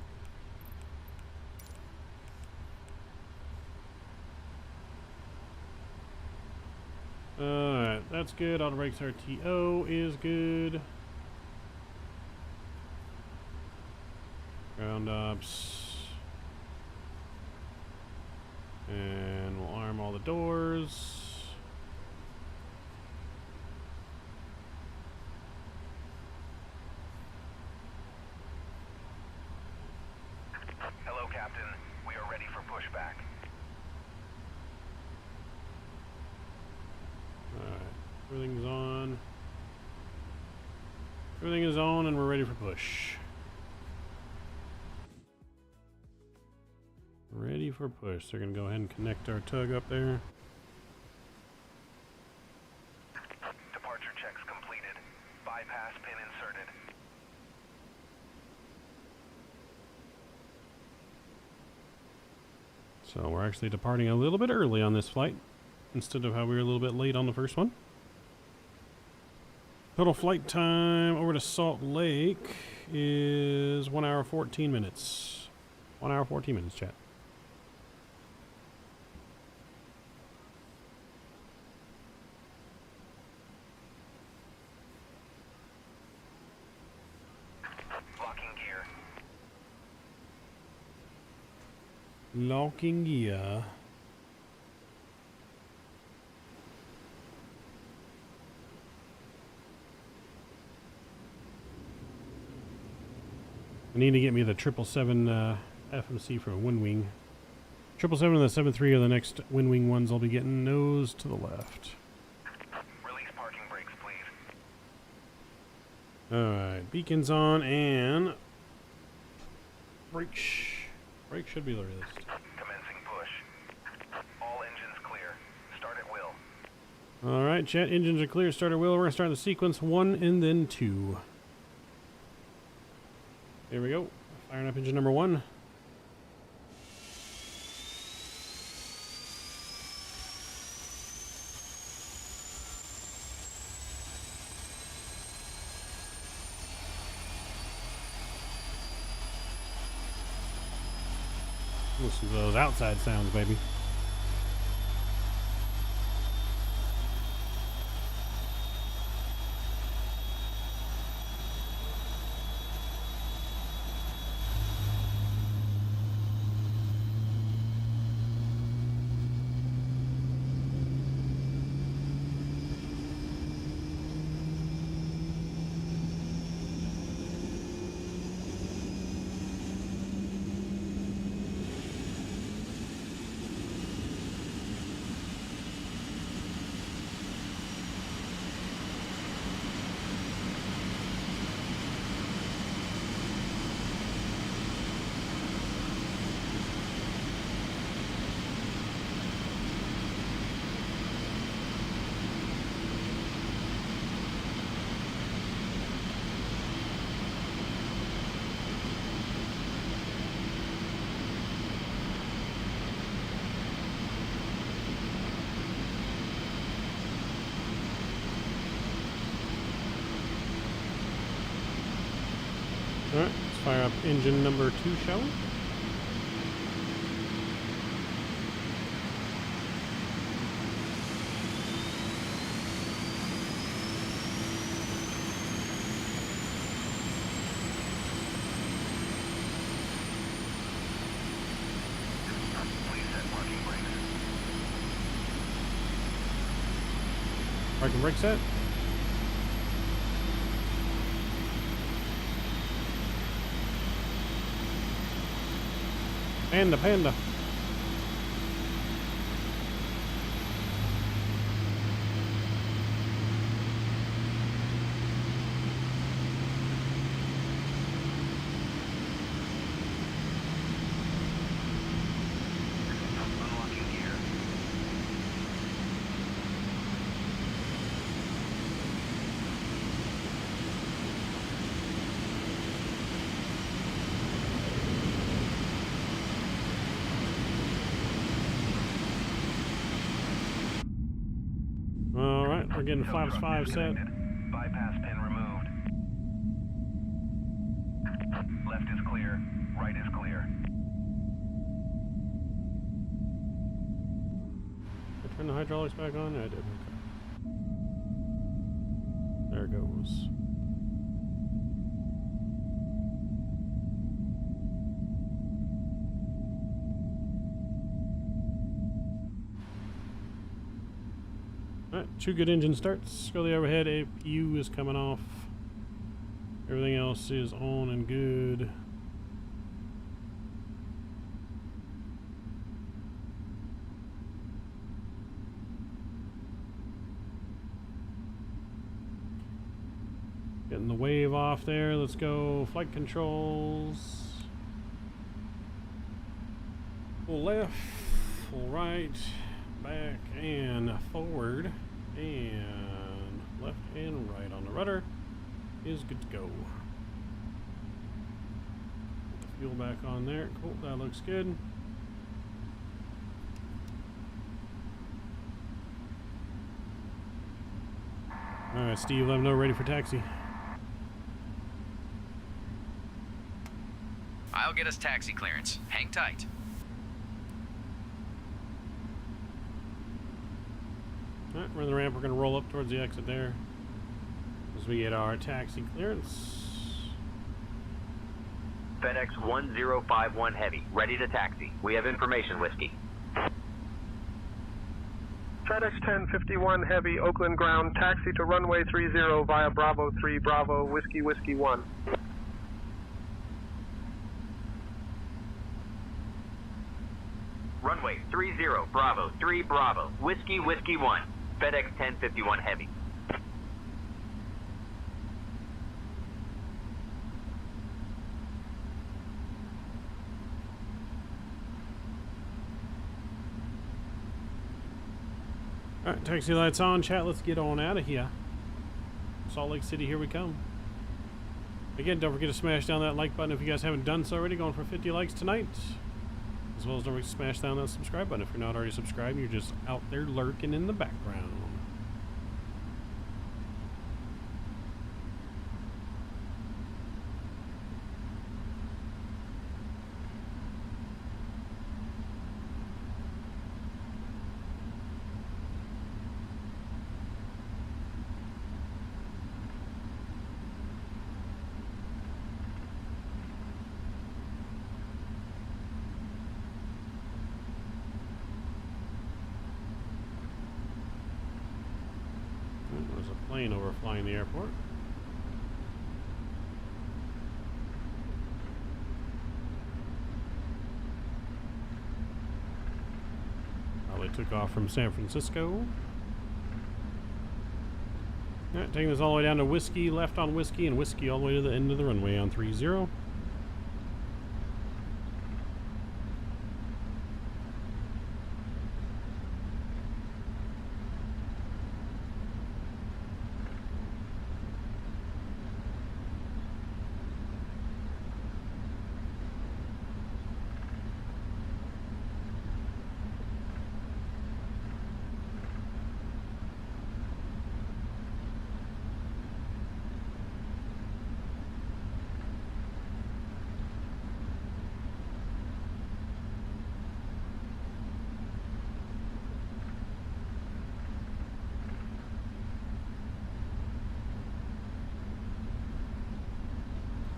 Alright, that's good. Auto brakes RTO is good. Ground ups. And we'll arm all the doors. Hello, Captain. We are ready for pushback. Everything's on. Everything is on and we're ready for push. Ready for push. They're going to go ahead and connect our tug up there. Departure checks completed. Bypass pin inserted. So we're actually departing a little bit early on this flight. instead of how we were a little bit late on the first one. Total flight time over to Salt Lake is 1 hour 14 minutes. 1 hour 14 minutes, chat. Locking gear. I need to get me the 777 FMC for a wind wing. 777 and the 73 are the next wind wing ones I'll be getting. Nose to the left. Release parking brakes, please. Alright, beacons on and brake should be the released. Commencing push. All engines clear. Start at will. Alright, chat, engines are clear, start at will. We're going to start the sequence 1 and then 2. Here we go. Firing up engine number 1. Listen to those outside sounds, baby. Alright, let's fire up engine number 2, shall we? Please set parking brakes. Parking brake set. Panda. Unlocking gear. Alright, we're getting flaps 5 set. Bypass pin removed. Left is clear. Right is clear. Did I turn the hydraulics back on? I did. Okay. There it goes. Alright, 2 good engine starts. Go the overhead. APU is coming off. Everything else is on and good. Getting the wave off there. Let's go. Flight controls. Full left, full right, back and forward, and left and right on the rudder is good to go. Put the fuel back on there. Cool, that looks good. Alright, Steve, let him know, ready for taxi. I'll get us taxi clearance. Hang tight. Alright, we're in the ramp. We're going to roll up towards the exit there as we get our taxi clearance. FedEx 1051 Heavy, ready to taxi. We have information, Whiskey. FedEx 1051 Heavy, Oakland ground, taxi to runway 30 via Bravo 3 Bravo, Whiskey Whiskey 1. Runway 30 Bravo 3 Bravo, Whiskey Whiskey 1. FedEx 1051 Heavy. Alright, taxi lights on, chat. Let's get on out of here. Salt Lake City, here we come. Again, don't forget to smash down that like button if you guys haven't done so already. Going for 50 likes tonight. As well as don't forget to smash down that subscribe button if you're not already subscribed. You're just out there lurking in the background. There's a plane overflying the airport. Probably took off from San Francisco. Alright, taking this all the way down to Whiskey, left on Whiskey, and Whiskey all the way to the end of the runway on 30.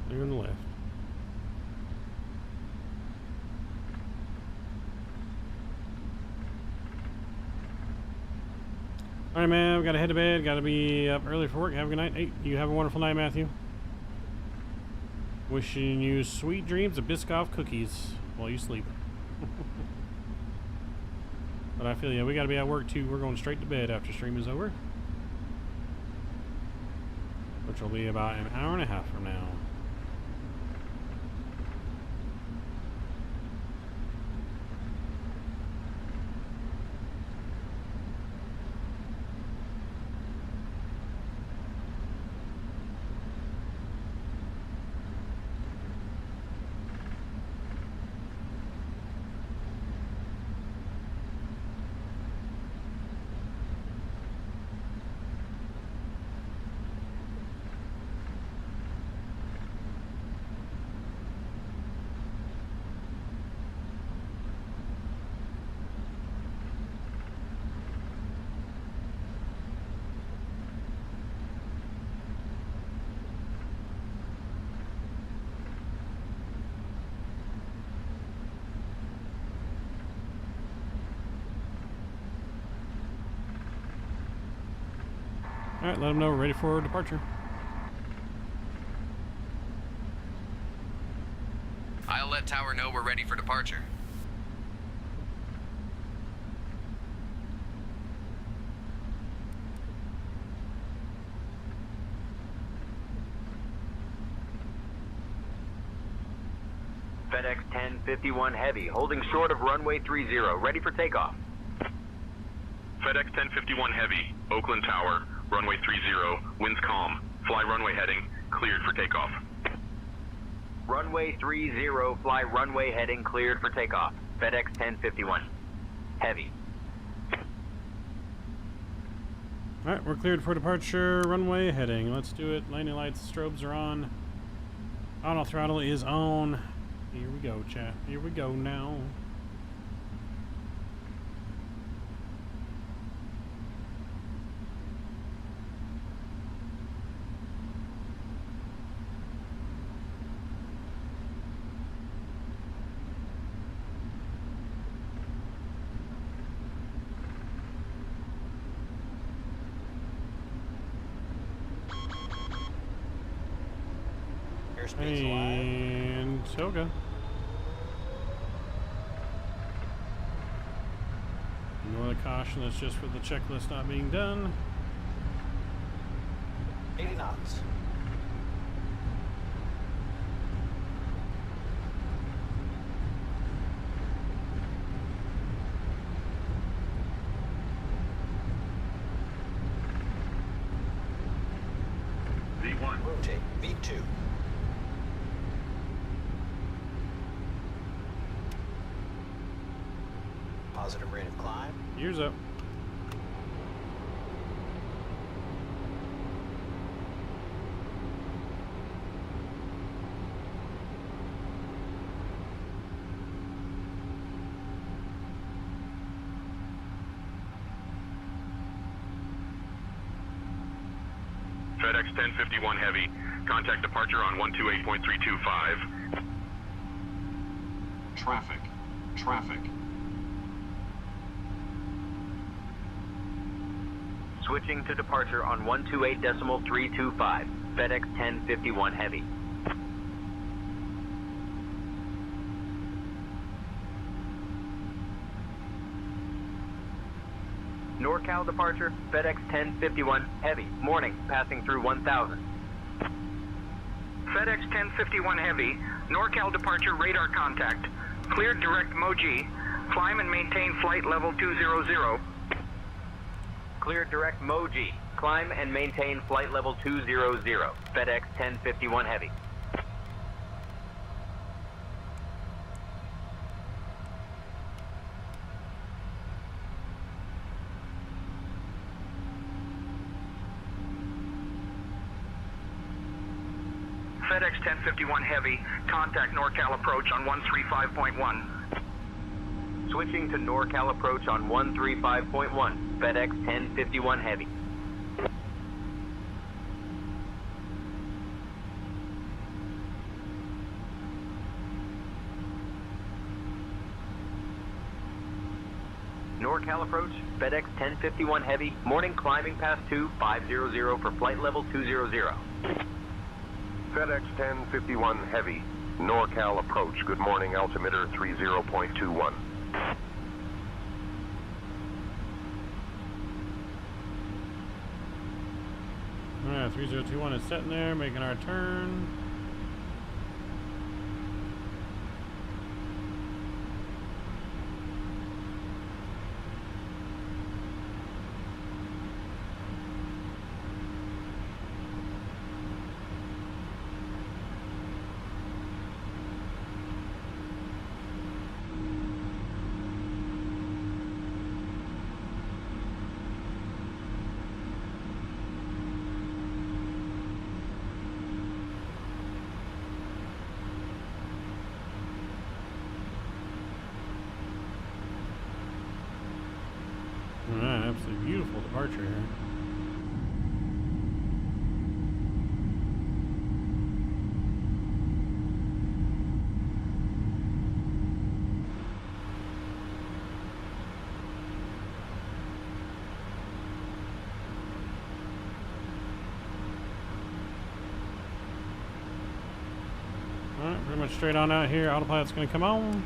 Clear on the left. Alright, man, we gotta head to bed. Gotta be up early for work. Have a good night. Hey, you have a wonderful night, Matthew. Wishing you sweet dreams of Biscoff cookies while you sleep. But I feel, yeah, we gotta be at work too. We're going straight to bed after stream is over, which will be about an hour and a half from now. Alright, let them know we're ready for departure. I'll let Tower know we're ready for departure. FedEx 1051 Heavy, holding short of runway 30, ready for takeoff. FedEx 1051 Heavy, Oakland Tower, runway 30, winds calm. Fly runway heading, cleared for takeoff. Runway 30, fly runway heading, cleared for takeoff. FedEx 1051 Heavy. Alright, we're cleared for departure. Runway heading. Let's do it. Landing lights, strobes are on. Auto throttle is on. Here we go, chat. Here we go now. And Toga. Ignore the caution, that's just for the checklist not being done. 80 knots. V1. Rotate. V2. Positive rate of climb. Ears up. FedEx 1051 Heavy. Contact departure on 128.325. Traffic. Traffic. Switching to departure on 128.325. FedEx 1051 Heavy. NorCal departure, FedEx 1051 Heavy. Morning, passing through 1000. FedEx 1051 Heavy, NorCal departure radar contact. Cleared direct Moji. Climb and maintain flight level 200. Cleared direct Moji. Climb and maintain flight level 200. FedEx 1051 Heavy. FedEx 1051 Heavy, contact NorCal approach on 135.1. Switching to NorCal approach on 135.1. FedEx 1051 Heavy. NorCal approach, FedEx 1051 Heavy. Morning climbing past 2500 for flight level 200. FedEx 1051 Heavy. NorCal approach. Good morning, altimeter 30.21. Alright, 3021 is sitting there, making our turn. Alright, absolutely beautiful departure here. Alright, pretty much straight on out here. Autopilot's gonna come on.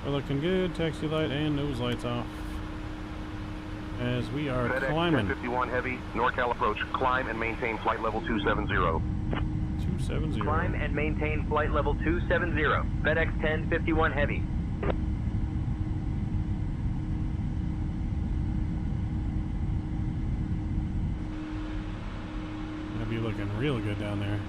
We're looking good. Taxi light and nose lights off. As we are FedEx climbing. 1051 Heavy, NorCal approach. Climb and maintain flight level 270. 270. Climb and maintain flight level 270. FedEx 1051 Heavy. Gonna be looking real good down there.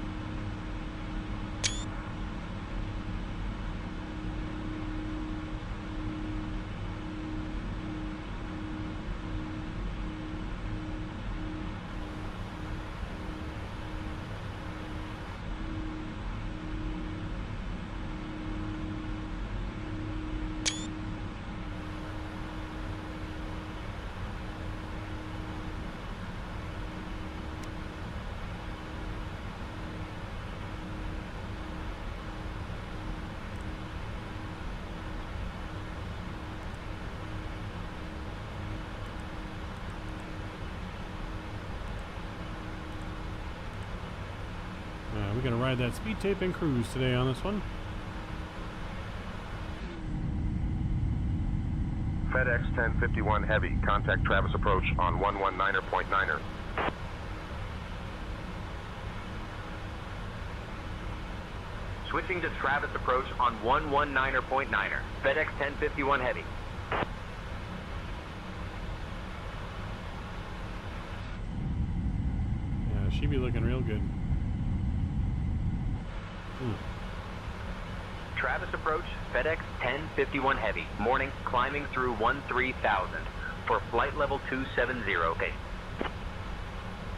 gonna ride that speed tape and cruise today on this one. FedEx 1051 Heavy, contact Travis approach on 119.9er. Switching to Travis approach on 119.9er. FedEx 1051 Heavy. Yeah, she be looking real good. Travis approach, FedEx 1051 Heavy. Morning, climbing through 13,000 for flight level 270. Okay.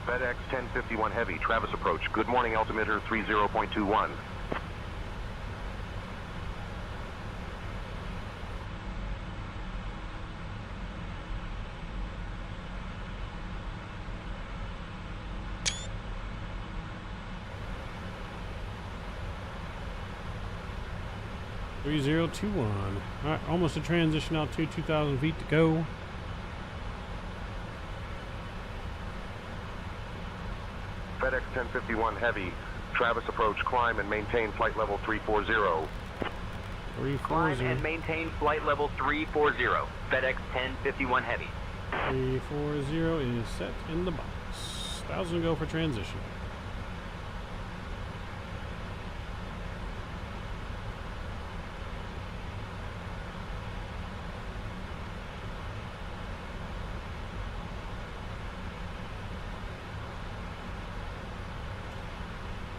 FedEx 1051 Heavy, Travis approach. Good morning, altimeter 30.21. .3021. Alright, almost a transition out to 2,000 feet to go. FedEx 1051 Heavy, Travis approach, climb and maintain flight level 340. Climb and maintain flight level 340. FedEx 1051 Heavy. 340 is set in the box. 1,000 go for transition.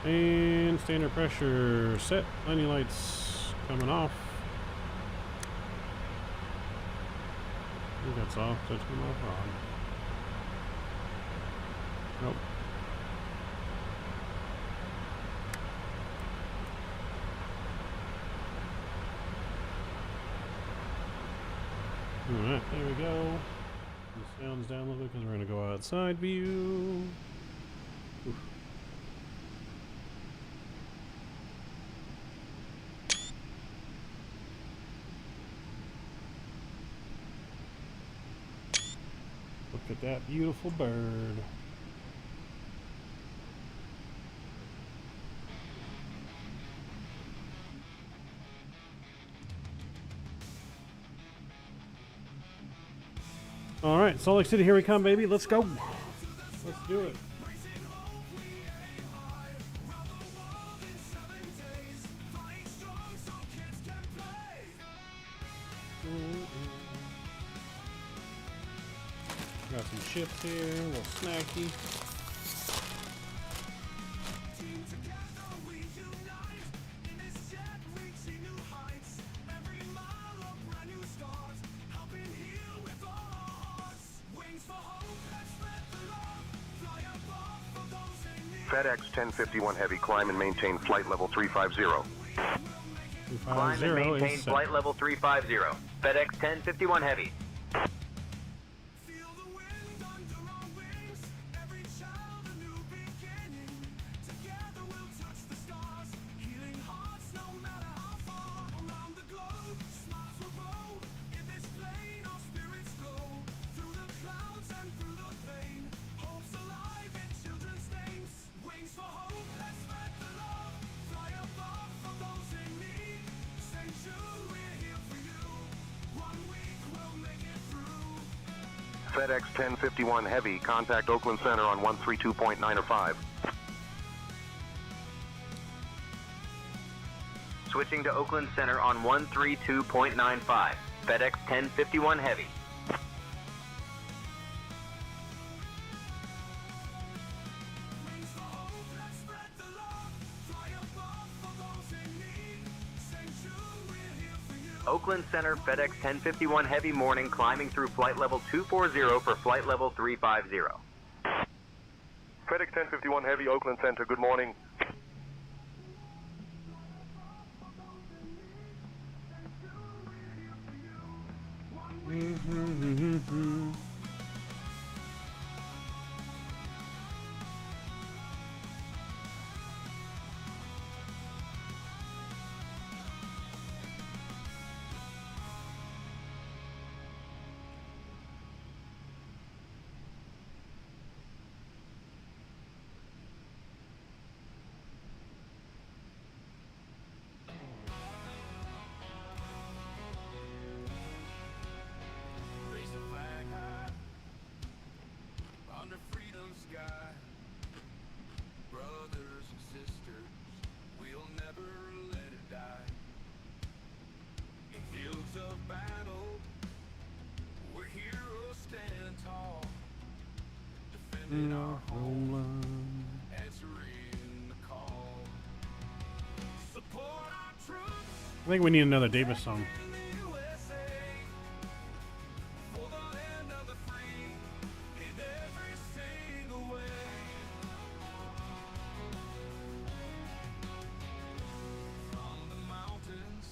And standard pressure set. Landing lights coming off. I think that's off. Did I turn them off? On. Nope. Alright, there we go. The sound's down a little bit because we're going to go outside view. Oof. Look at that beautiful bird. All right, Salt Lake City, here we come, baby. Let's go. Let's do it. Got some chips here, a little snacky. FedEx 1051 Heavy, climb and maintain flight level 350. Climb and maintain flight level 350. FedEx 1051 Heavy. FedEx 1051 Heavy, contact Oakland Center on 132.905. Switching to Oakland Center on 132.95. FedEx 1051 Heavy. Oakland Center, FedEx 1051 Heavy morning, climbing through flight level 240 for flight level 350. FedEx 1051 Heavy, Oakland Center, good morning. in our homeland. Answering the call. Support our troops I think we need another Davis song. in the USA. For the land of the free in every single way. From the mountains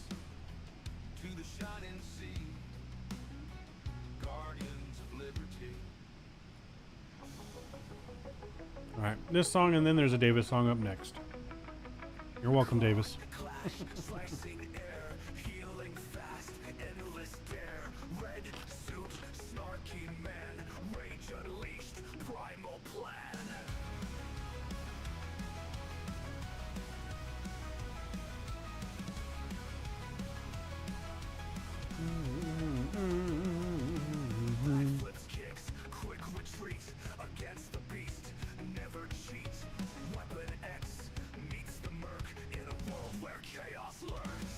to the shining sea. Guardians of liberty. All right, this song, and then there's a Davis song up next. You're welcome, Davis. Slicing air, healing fast, endless dare. Red suit, snarky man, rage unleashed, primal plan. Black flips, kicks, quick retreat against the beast. Never cheat. Weapon X meets the merc in a world where chaos lurks.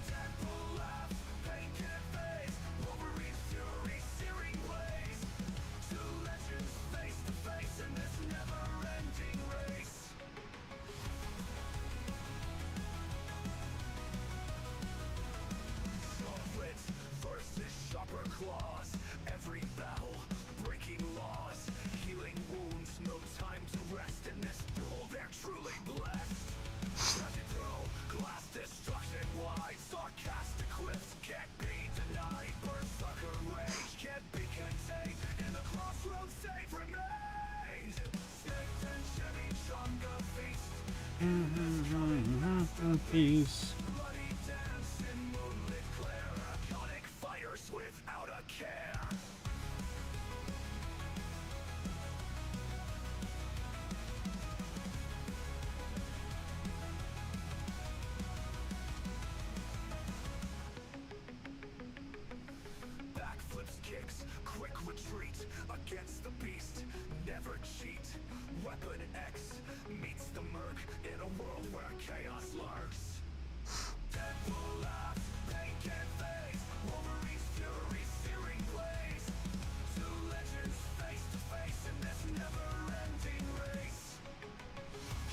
Deadpool laugh, pain can't phase. Wolverine fury, searing blaze. Two legends face to face in this never-ending race. Sharp wits versus sharper claws. Every battle breaking laws. Healing wounds, no time to rest in this duel. They're truly blessed. Crashing through glass destruction wide. Sarcastic clips can't be denied. Berserker rage can't be contained. In the crossroads safe remains. Snake and Chevy Chunga feast. Peace. Bloody dance in moonlit glare. Iconic fires without a care. Backflips, kicks, quick retreat against the beast. Never cheat. Weapon X meets the merc in a world where chaos lurks. Deadpool laugh, pain can't phase. Wolverine's fury, searing blaze. Two legends face to face in this never-ending race.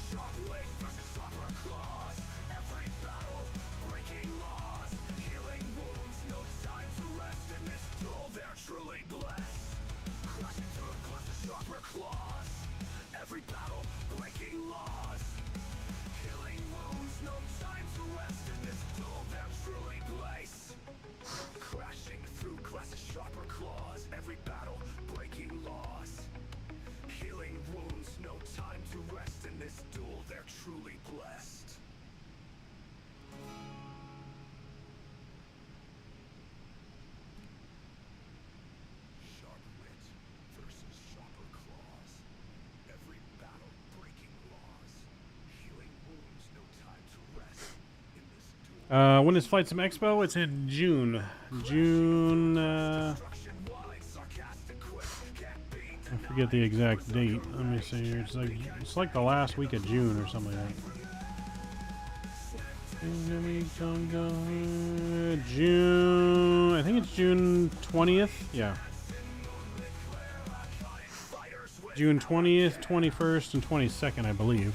Sharp blades versus sharper claws. Every battle breaking laws. Healing wounds, no time to rest in this duel. They're truly blessed. Crashing through glass to sharper claws. Every battle breaking laws. Healing wounds, no time to rest in this duel. They're truly blessed. Crashing through glass to sharper claws. Every battle breaking laws. Healing wounds, no time to rest in this duel. They're truly blessed. Sharp wit versus sharper claws. Every battle breaking laws. Healing wounds, no time to rest in this duel. When is Flight Sim Expo? It's in June. June. Destruction wide, sarcastic quick, can't be I forget the exact date. Let me see here. It's like the last week of June or something like that. June. I think it's June 20th. Yeah. June 20th, 21st, and 22nd, I believe.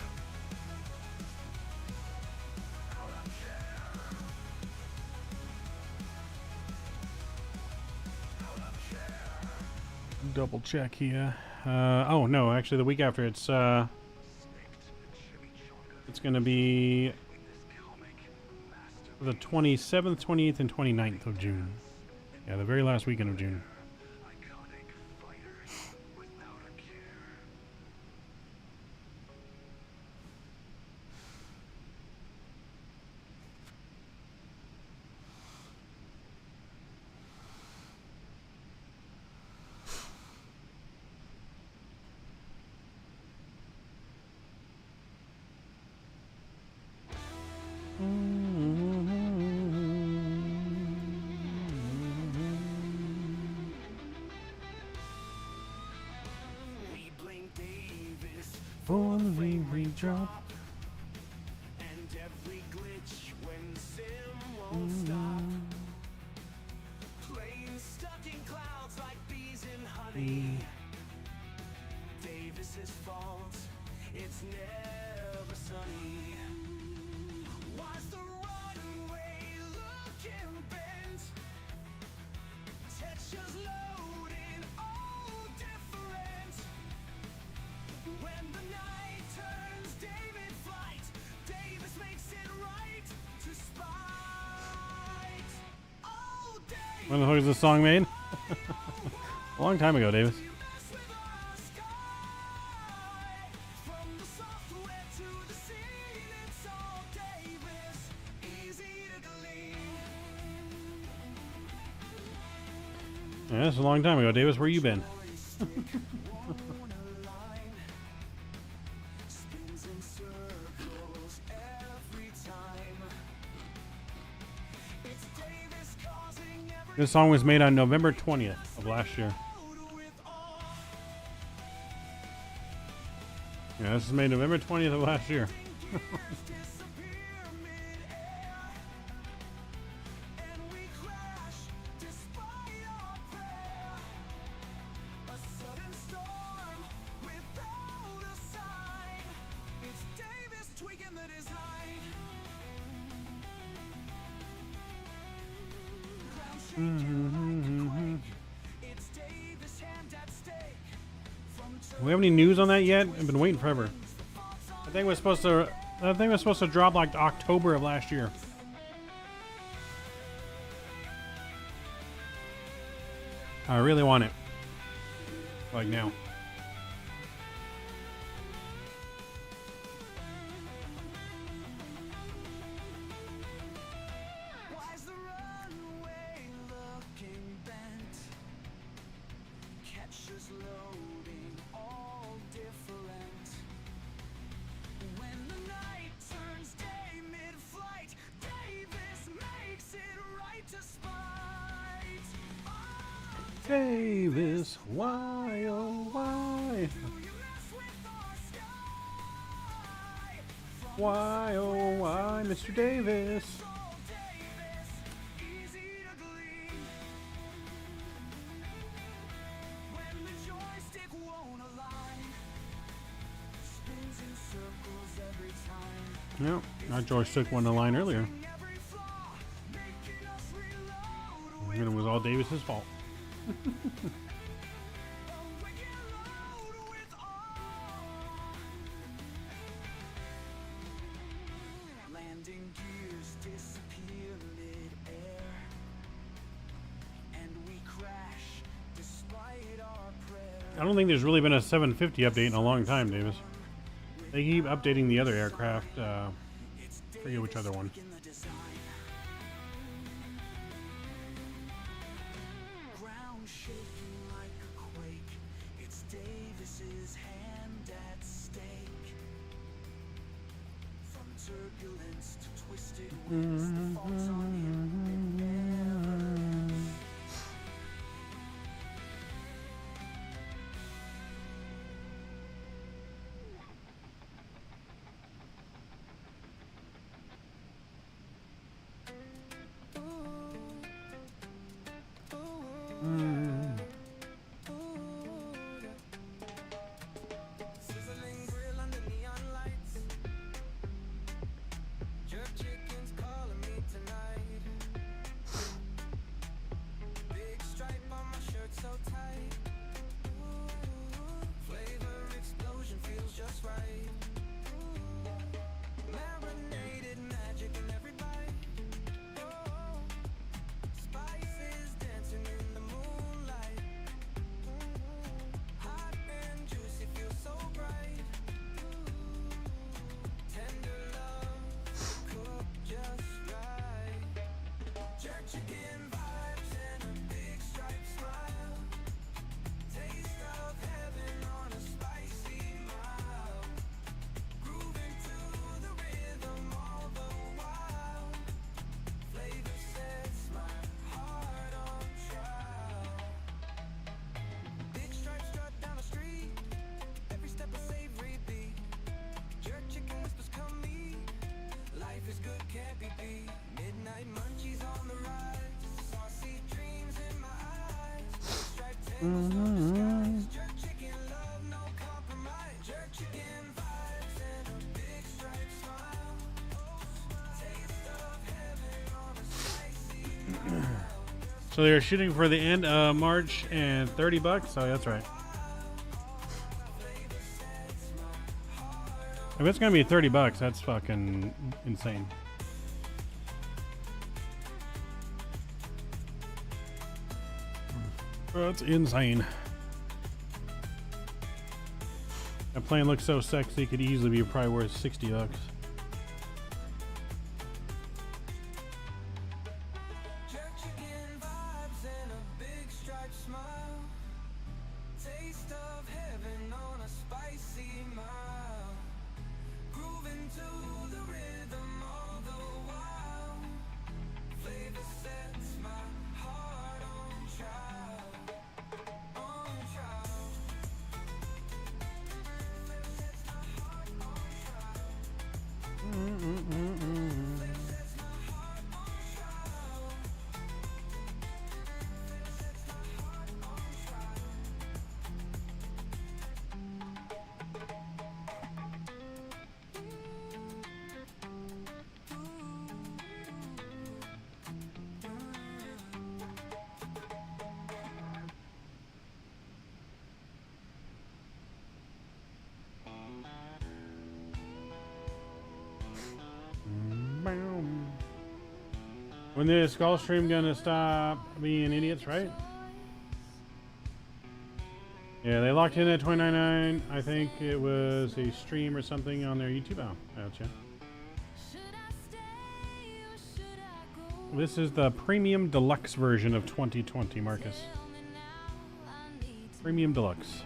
Double check here. Oh no, actually the week after it's going to be the 27th, 28th, and 29th of June. Yeah, the very last weekend of June. For the we drop. And every glitch when sim won't stop. Planes stuck in clouds like bees in honey. it's his fault. It's never sunny. Why's the runway looking bent? Textures loading, all different. When the night turns David flight, Davis makes it right to spite. Oh, Davis. When the fuck is this song made? A long time ago, Davis. Yeah, that's a long time ago, Davis. Where you been? This song was made on November 20th of last year. Yeah, this was made November 20th of last year. We have any news on that yet? I've been waiting forever. That thing was supposed to drop like October of last year. I really want it. Like now. Davis, why, oh why? Why, oh why, Mr. Davis? Yep, that joystick won the line earlier. And it was all Davis's fault. Landing gears disappear mid-air, and we crash despite our prayer. I don't think there's really been a 750 update in a long time, Davis. They keep updating the other aircraft. Forget which other one. So they're shooting for the end of March and $30. Oh, that's right. If it's gonna be $30, that's fucking insane. That's insane. That plane looks so sexy, could easily be probably worth $60. When this Gulfstream gonna stop being idiots, right? Yeah, they locked in at $29.99. I think it was a stream or something on their YouTube. Oh, gotcha. This is the premium deluxe version of 2020, Marcus. Premium deluxe.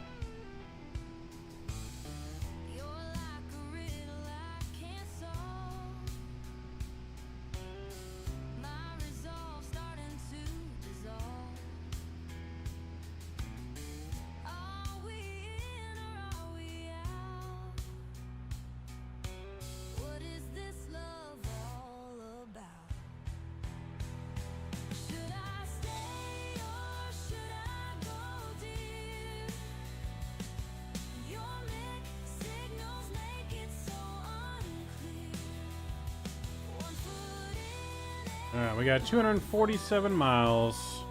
Alright, we got 247 miles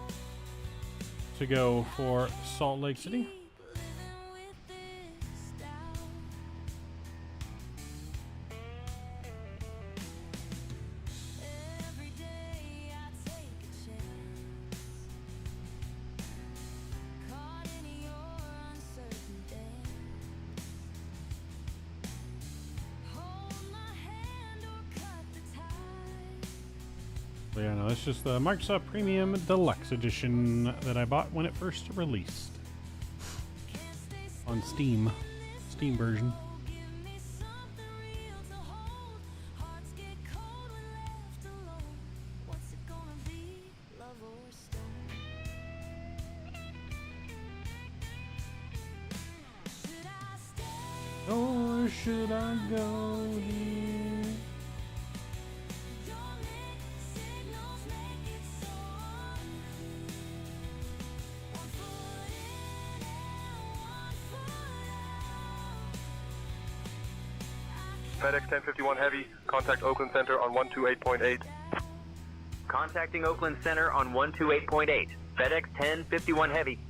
to go for Salt Lake City. Yeah, no, that's just the Microsoft Premium Deluxe Edition that I bought when it first released on Steam version. Or should I go deep? FedEx 1051 Heavy, contact Oakland Center on 128.8. Contacting Oakland Center on 128.8. FedEx 1051 Heavy.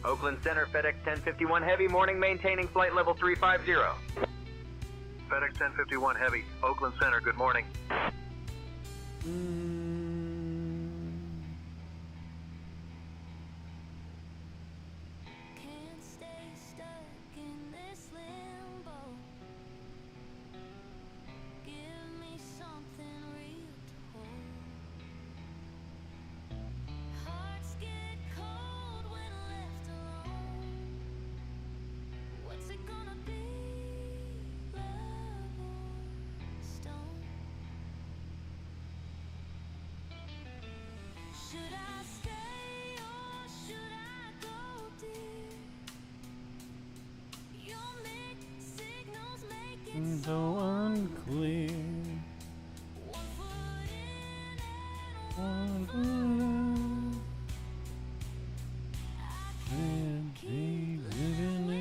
Oakland Center, FedEx 1051 Heavy, morning maintaining flight level 350. FedEx 1051 Heavy, Oakland Center, good morning. So unclear. One foot in, and keep living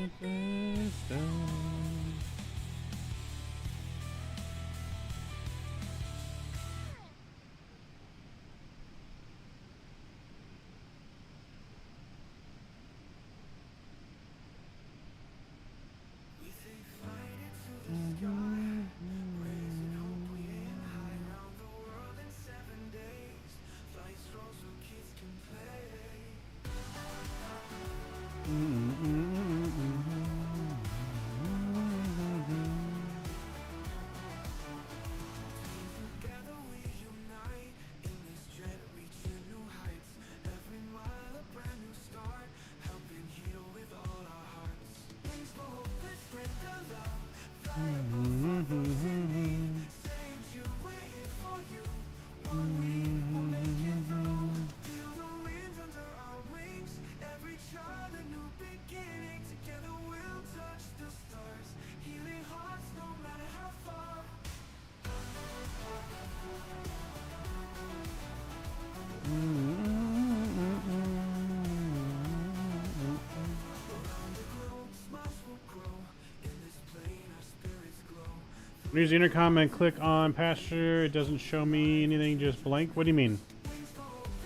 Use the intercom and click on passenger. It doesn't show me anything, just blank. What do you mean?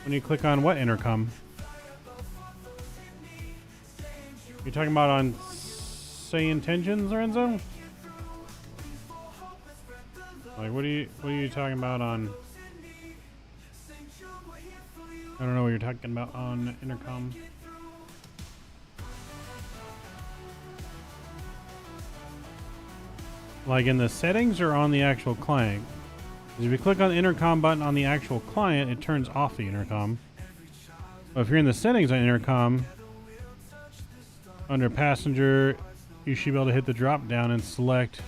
When you click on what intercom? You're talking about on Sayintentions, Lorenzo? Like, what are you talking about on? I don't know what you're talking about on intercom. Like in the settings or on the actual client? If you click on the intercom button on the actual client, it turns off the intercom. But if you're in the settings on intercom, under passenger, you should be able to hit the drop down and select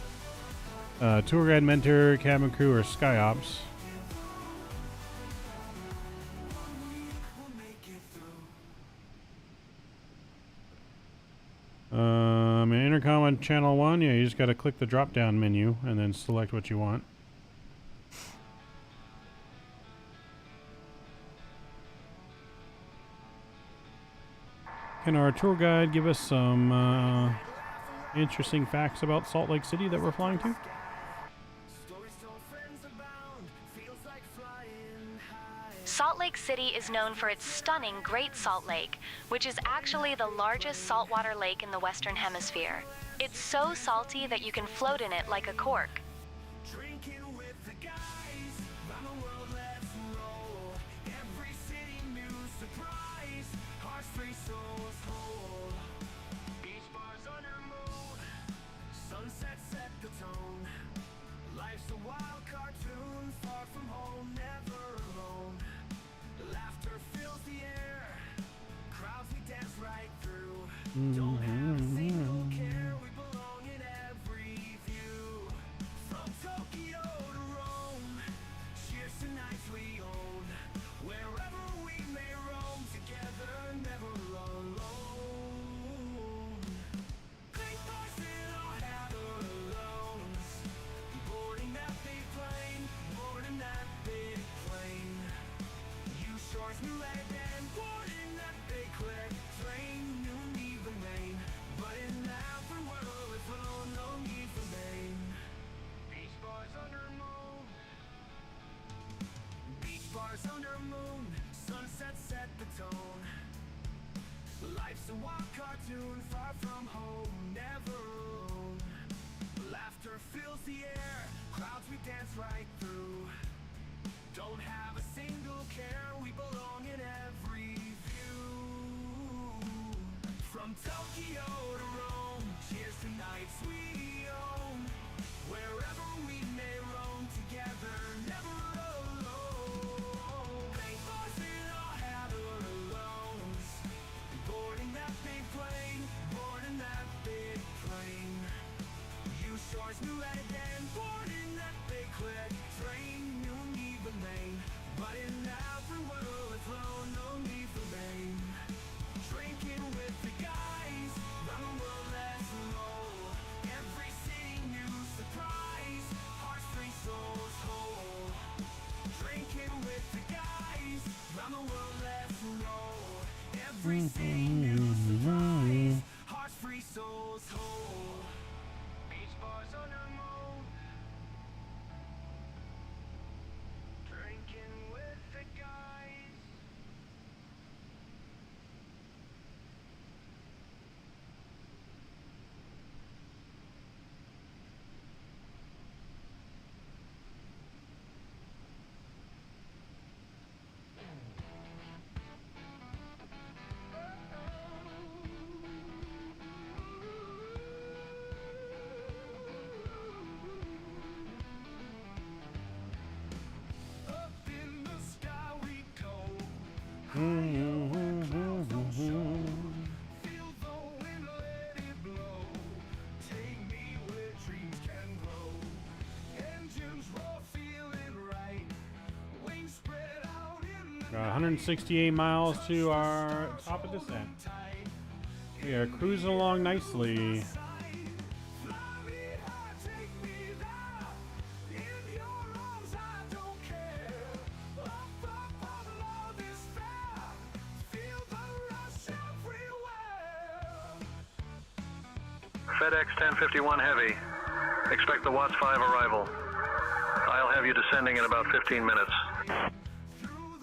tour guide, mentor, cabin crew, or sky ops. Intercom on channel 1, yeah, you just got to click the drop down menu and then select what you want. Can our tour guide give us some interesting facts about Salt Lake City that we're flying to? Salt Lake City is known for its stunning Great Salt Lake, which is actually the largest saltwater lake in the Western Hemisphere. It's so salty that you can float in it like a cork. 168 miles to our top of descent. We are cruising along nicely. FedEx 1051 Heavy. Expect the Watts 5 arrival. I'll have you descending in about 15 minutes.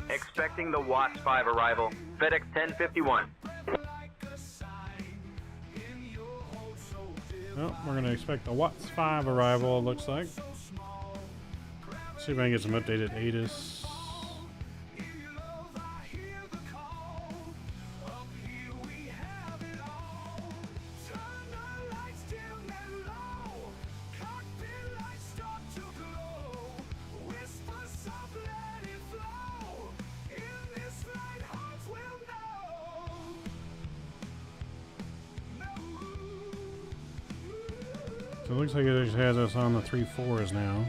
Expecting the Watts 5 arrival. FedEx 1051. Well, we're going to expect the Watts 5 arrival, it looks like. See if I can get some updated ATIS. So it looks like it just has us on the 3-4s now.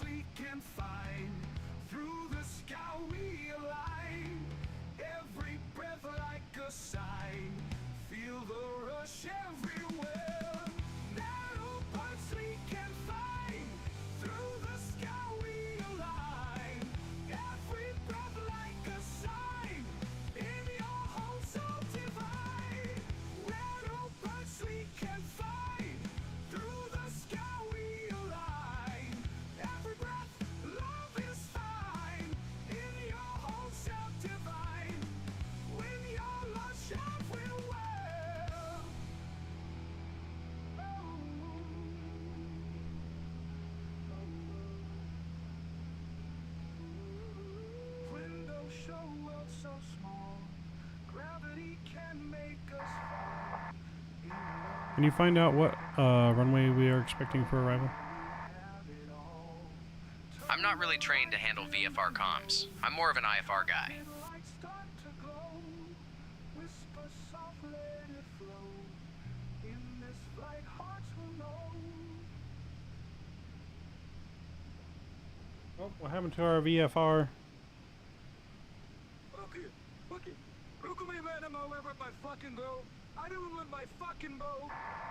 We can find through the sky we align. Every breath like a sign. Feel the rush everywhere. Narrow parts we can find through the sky we align. Every breath like a sign. In your home so divine. Narrow parts we can find through the sky we align. Every breath, love is fine. In your whole self divine. When you're lost, everywhere. Windows show world so small. Gravity can make us fall. Can you find out what runway we are expecting for arrival? I'm not really trained to handle VFR comms. I'm more of an IFR guy. Lights start to glow. Whisper soft, let it flow. In this flight, hearts will know. Oh, what happened to our VFR?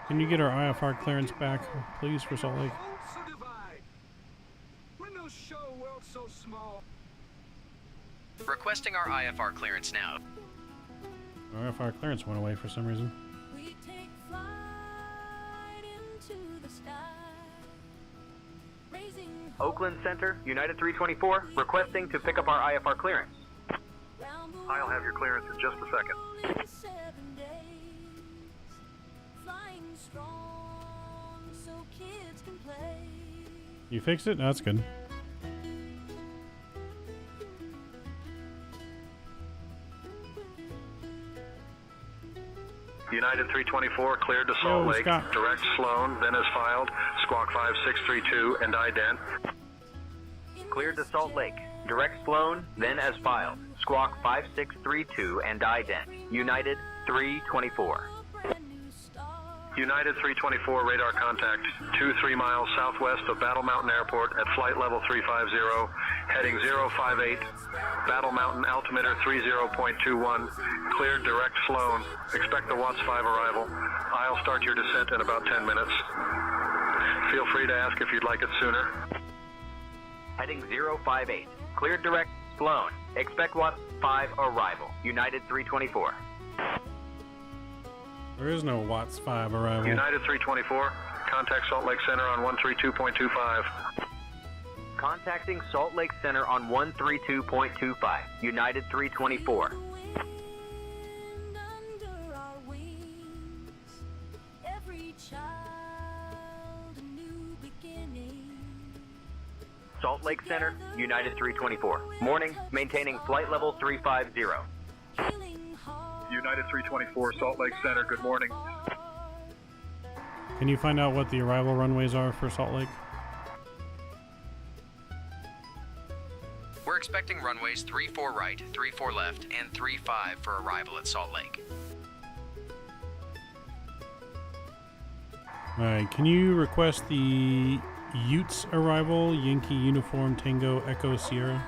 Can you get our IFR clearance back, please, for Salt Lake? Windows show world so small. Requesting our IFR clearance now. Our IFR clearance went away for some reason. We take flight into the sky, raising Oakland Center, United 324, requesting to pick up our IFR clearance. I'll have your clearance in just a second. 7 days, flying strong so kids can play. You fixed it? That's good. United 324 cleared to Salt Yo, Lake. Scott. Direct Sloan, then as filed. Squawk 5632 and ident. Cleared to Salt Lake. Direct Sloan, then as filed. Squawk 5632 and ident. United 324. United 324 radar contact 23 miles southwest of Battle Mountain Airport at flight level 350, heading 058, Battle Mountain altimeter 30.21, cleared direct Sloan. Expect the Watts 5 arrival. I'll start your descent in about 10 minutes. Feel free to ask if you'd like it sooner. Heading 058. Cleared direct Sloan. Expect Watts 5 arrival. United 324. There is no Watts 5 arrival. United 324, contact Salt Lake Center on 132.25. Contacting Salt Lake Center on 132.25. United 324. Salt Lake Center, United 324. Morning, maintaining flight level 350. United 324, Salt Lake Center, good morning. Can you find out what the arrival runways are for Salt Lake? We're expecting runways 34 right, 34 left, and 35 for arrival at Salt Lake. Alright, can you request the Utes arrival, Yankee Uniform Tango Echo Sierra?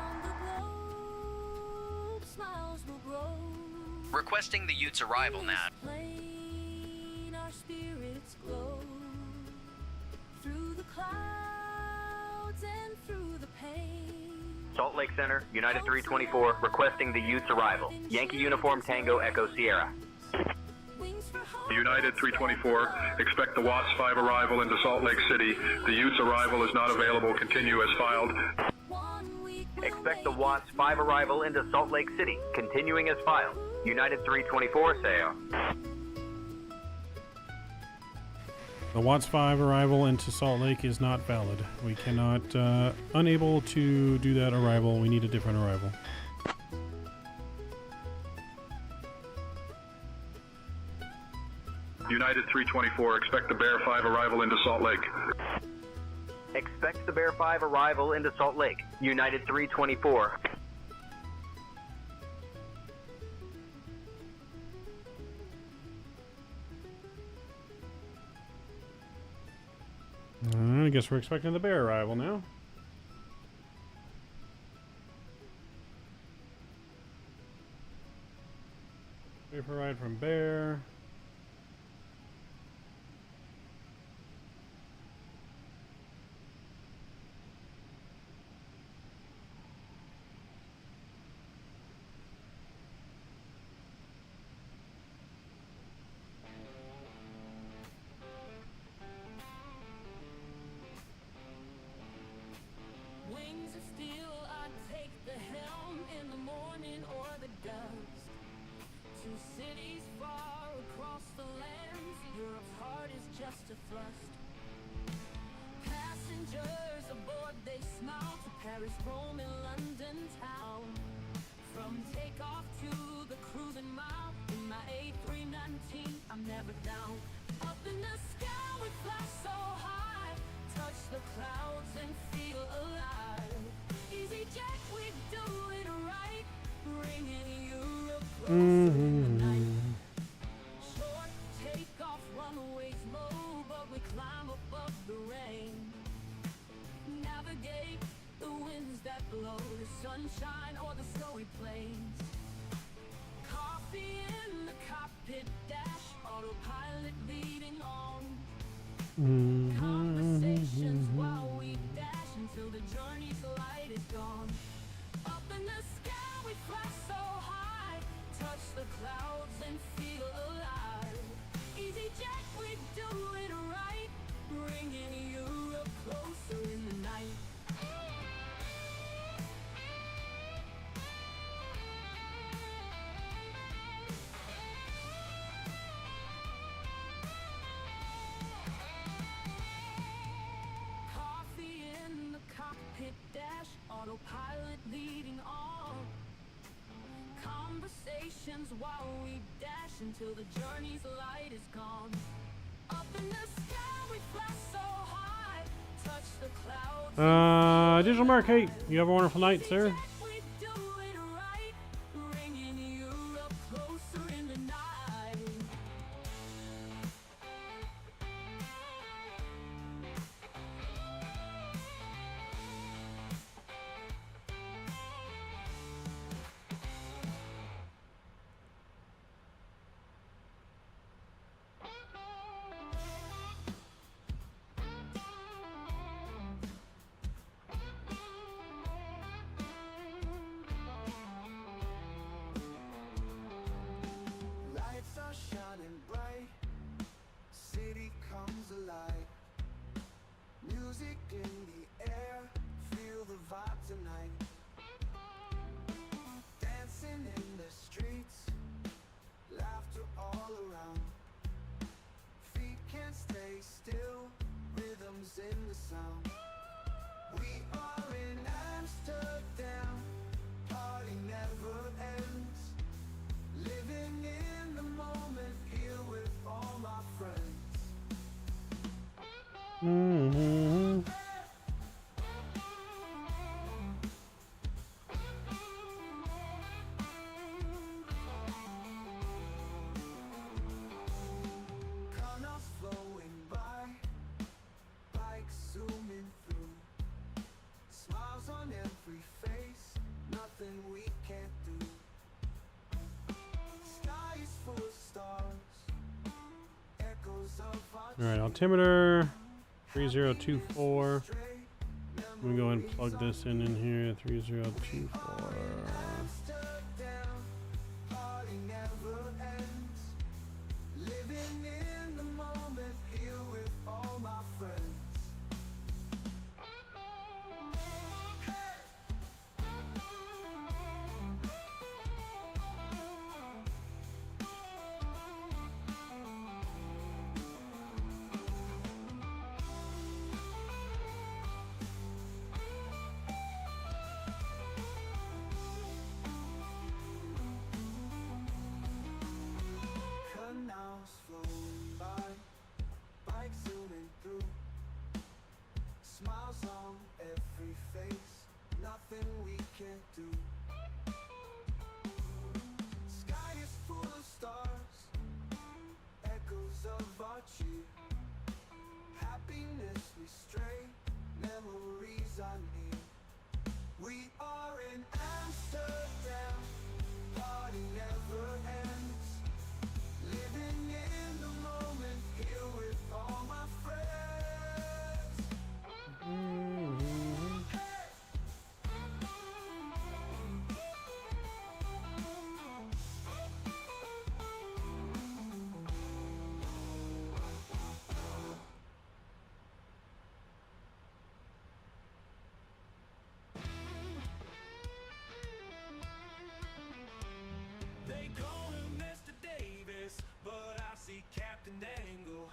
Requesting the Utes arrival now. Our spirits glow through the clouds and through the pain. Salt Lake Center, United 324, requesting the Utes arrival. Yankee Uniform Tango Echo Sierra. United 324, expect the Watts 5 arrival into Salt Lake City. The Utes arrival is not available. Continue as filed. Expect the Watts 5 arrival into Salt Lake City, continuing as filed. United 324, Sayo. The Watts 5 arrival into Salt Lake is not valid. We cannot, unable to do that arrival. We need a different arrival. United 324, expect the Bear 5 arrival into Salt Lake. Expect the Bear 5 arrival into Salt Lake. United 324. I guess we're expecting the Bear arrival now. Wait for a ride from Bear. Wings of steel, I'd take the helm in the morning or the dust. Two cities far across the land, Europe's heart is just a thrust. Passengers aboard, they smile to Paris, Rome, and London town. From takeoff to the cruising mile, in my A319, I'm never down. Up in the sky, we fly so high, touch the clouds and feel alive. Easy Jack, we do it right, bringing Europe closer in the night. Short takeoff, runways low, but we climb above the rain. Navigate the winds that blow, the sunshine or the snowy plains. Coffee in the cockpit dash, autopilot leading on. Conversations while we dash until the journey's light is gone. Up in the sky we fly so high, touch the clouds and feel alive. Easy Jack, we do it right, bringing Europe closer in the night. Coffee in the cockpit dash, autopilot leading on. Conversations while we dash until the journey's light is gone. Up in the sky we fly so high, touch the clouds. Digital Mark, hey, you have a wonderful night, sir. We do it right, bringing Europe closer in the night. Mm-hmm. Canals flowing by, bikes zooming through, smiles on every face, nothing we can't do. Sky is full of stars, echoes of our All right, altimeter 3024. I'm gonna go and plug this in here. 3024. party never ends. Living in the moment, here with all my friends. Canals flowing by, bikes zooming through, smiles on every face, nothing we can't do. Sky is full of stars, echoes of our cheer. Happiness we stray, memories are near. We are in Amsterdam, party never ends. Living in the moment, here with all my friends. They call him Mr. Davis, but I see Captain Dangle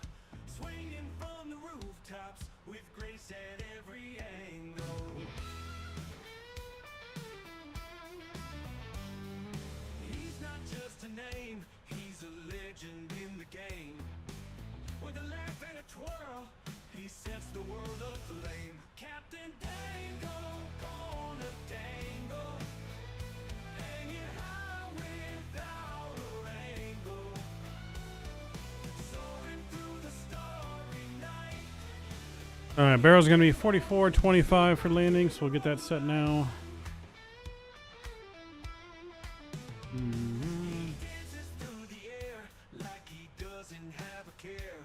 swinging from the rooftops with grace at every angle. He's not just a name, he's a legend in the game. With a laugh and a twirl, he sets the world aflame. Captain Dangle, gonna dangle, hanging high without a angle, soaring through the starry night. All right, barrel's gonna be 44.25 for landing, so we'll get that set now. He dances through the air like he doesn't have a care.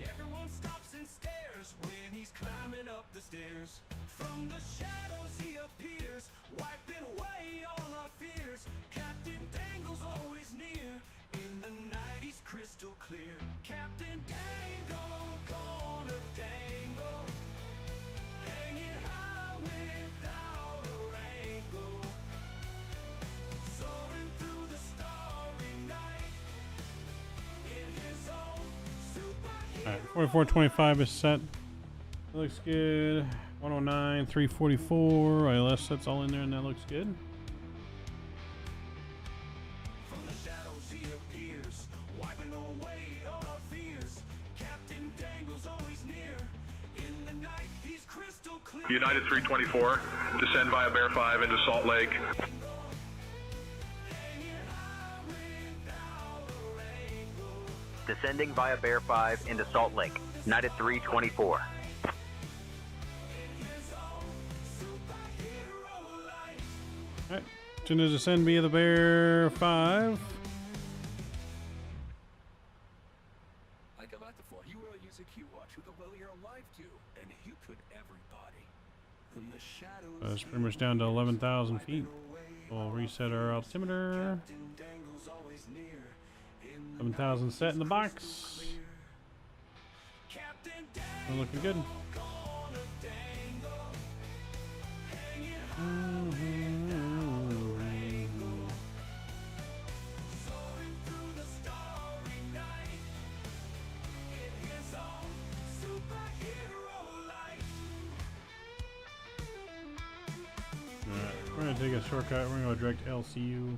Everyone stops and stares when he's climbing up the stairs. From the shadows he appears, wiping away all our fears. Captain Dangle's always near, in the night he's crystal clear. Captain Dangle, gonna dangle, hanging high without a angle, soaring through the starry night, in his own superhero. All right, 44.25 is set. That looks good. 109, 344. ILS that's all in there, and that looks good. From the shadows he appears, wiping away all our fears. Captain Dangle's always near, in the night he's crystal clear. United 324, descend via Bear 5 into Salt Lake. Descending via Bear 5 into Salt Lake. United 324. All right, soon as descend via the Bear 5. Like about the phone, you will use a Q watch with a well your life to, and you put everybody. From the shadows That's pretty much down to 11,000 feet. We'll reset our altimeter. Captain Dangle's always near, in the 11,000 set in the box. Captain We're looking good. gonna dangle, hanging soaring through the starry night, in his own superhero light. Alright, we're gonna take a shortcut. We're gonna go direct LCU.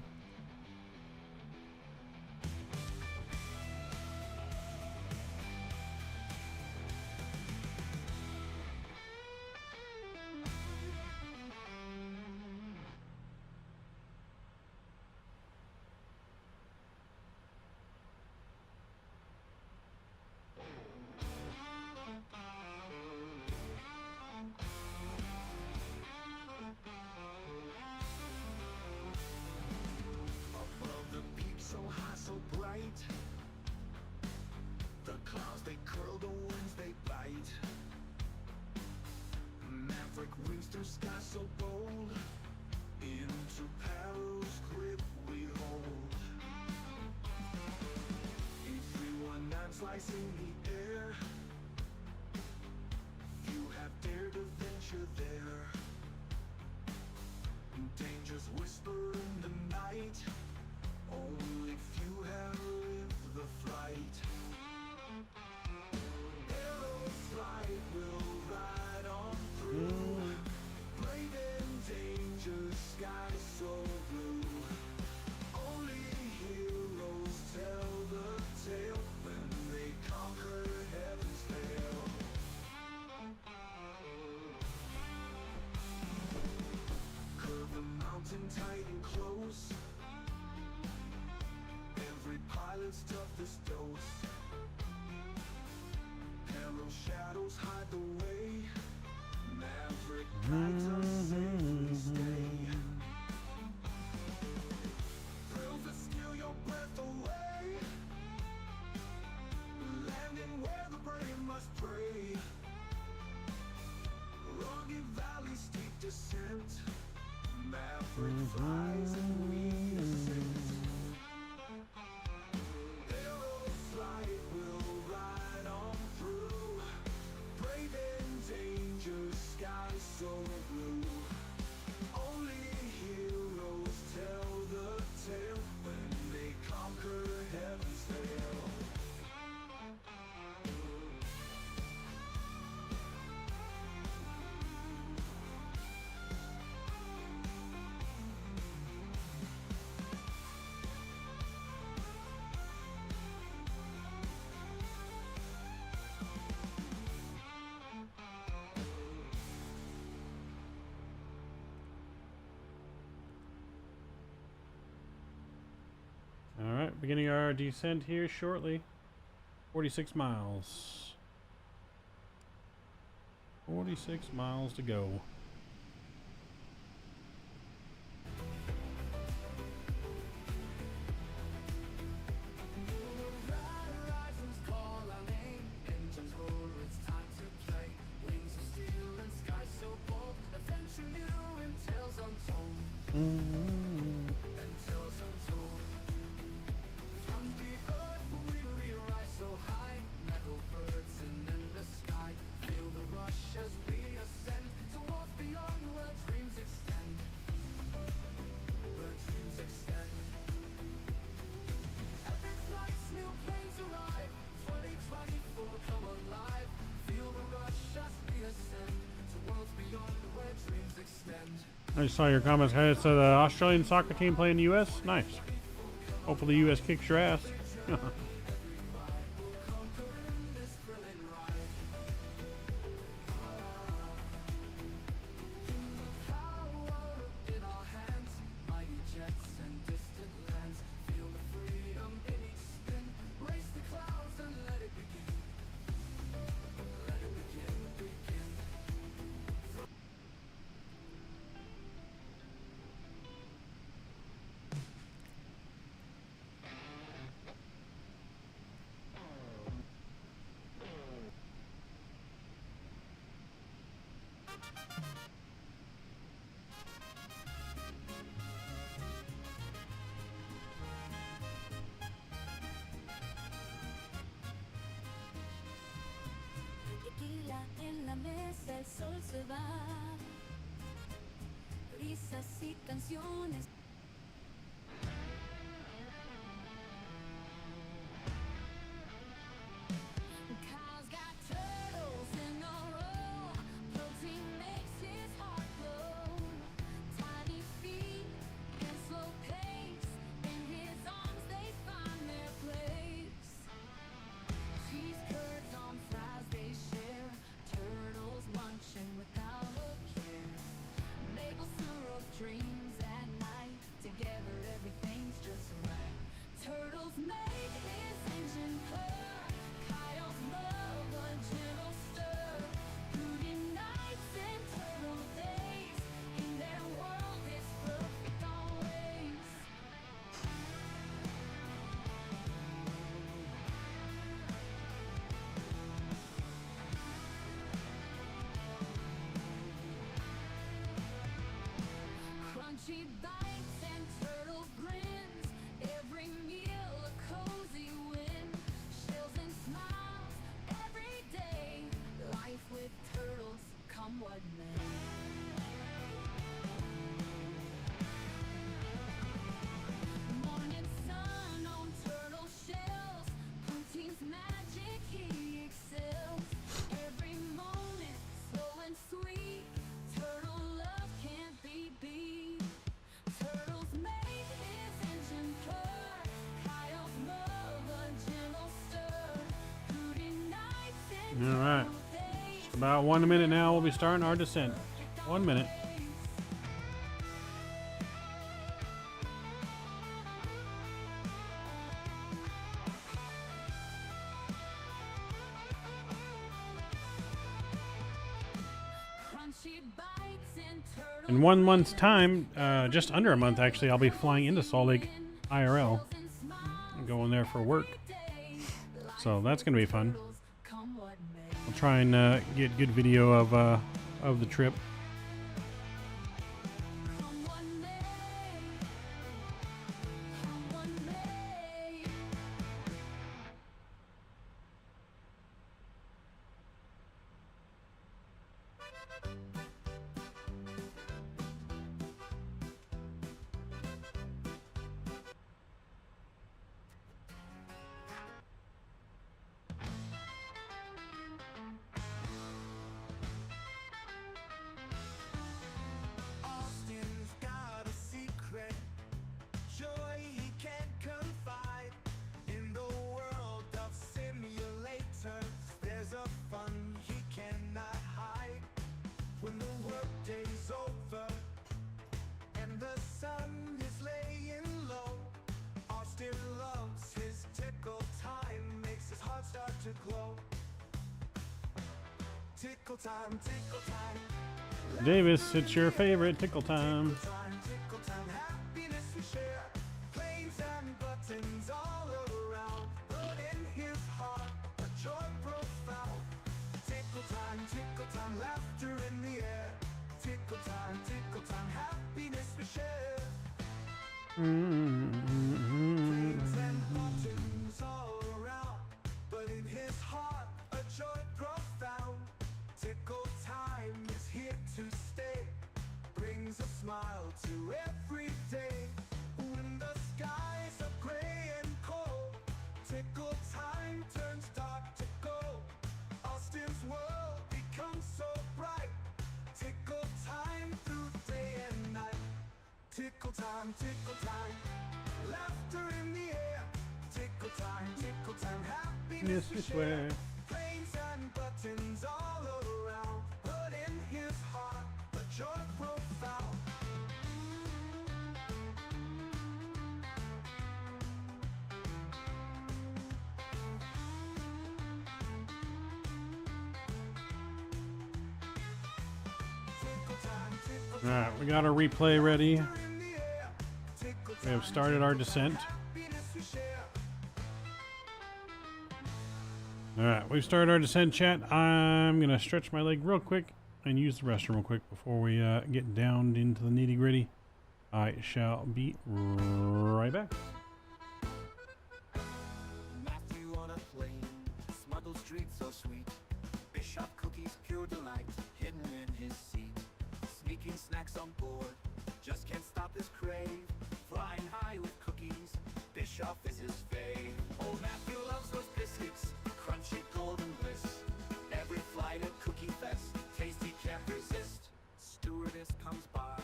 skies in the air. You have dared to venture there. Dangers whisper in the night. Only few have lived the flight. Arrows flight will ride on through. Brave in danger, sky so blue. Only heroes tell the tale when they conquer heaven's veil. Curve the mountain tight and close. Every pilot's toughest dose. Arrow shadows hide the way. Maverick guides us safely stay. Thrills that steal your breath away. Landing where the brave must pray. Rugged valley, steep descent. Maverick flies and we ascend. Arrow flight will ride on through. Brave in danger, sky so blue. Only heroes tell the tale when they conquer heaven's veil. All right, beginning our descent here shortly. 46 miles. 46 miles to go. I just saw your comments. Hey, it's the Australian soccer team playing the U.S. Nice. Hopefully, the U.S. kicks your ass. Tequila en la mesa, el sol se va. Risas y canciones. Cows got turtles in a row. Protein makes his heart glow. Tiny feet and slow pace. In his arms they find their place. Cheese curds on fries they share. Turtles munching without a care. Maple syrup dreams at night. All right. About 1 minute now, we'll be starting our descent. 1 minute. In 1 month's time, just under a month actually, I'll be flying into Salt Lake IRL. I'm going there for work. So that's going to be fun. I'll try and get good video of the trip. Tickle time, tickle time. Davis, it's your favorite tickle time. Tickle time, happiness we share. Planes and buttons all around. But in his heart, a joy profound. Tickle time, laughter in the air. Tickle time, happiness we share. Planes and buttons all around. But in his heart, a joy profound. Tickle time is here to stay. Brings a smile to every day. When the skies are gray and cold, tickle time turns dark to gold. Austin's world becomes so bright. Tickle time through day and night. Tickle time, laughter in the air. Tickle time, happiness we share. Planes and buttons all around, but in his heart, a joy profound. All right, we got our replay ready. We have started our descent. All right, we've started our descent, chat. I'm going to stretch my leg real quick and use the restroom real quick before we get down into the nitty gritty. I shall be right back. Matthew on a plane, smuggled streets so sweet. Bishop cookies, pure delight, hidden in his seat. Sneaking snacks on board, just can't stop this crave. Flying high with cookies, Bishop is his fave. Old Matthew loves those biscuits, crunchy golden bliss. Every flight a cookie fest, tasty can't resist. Stewardess comes by,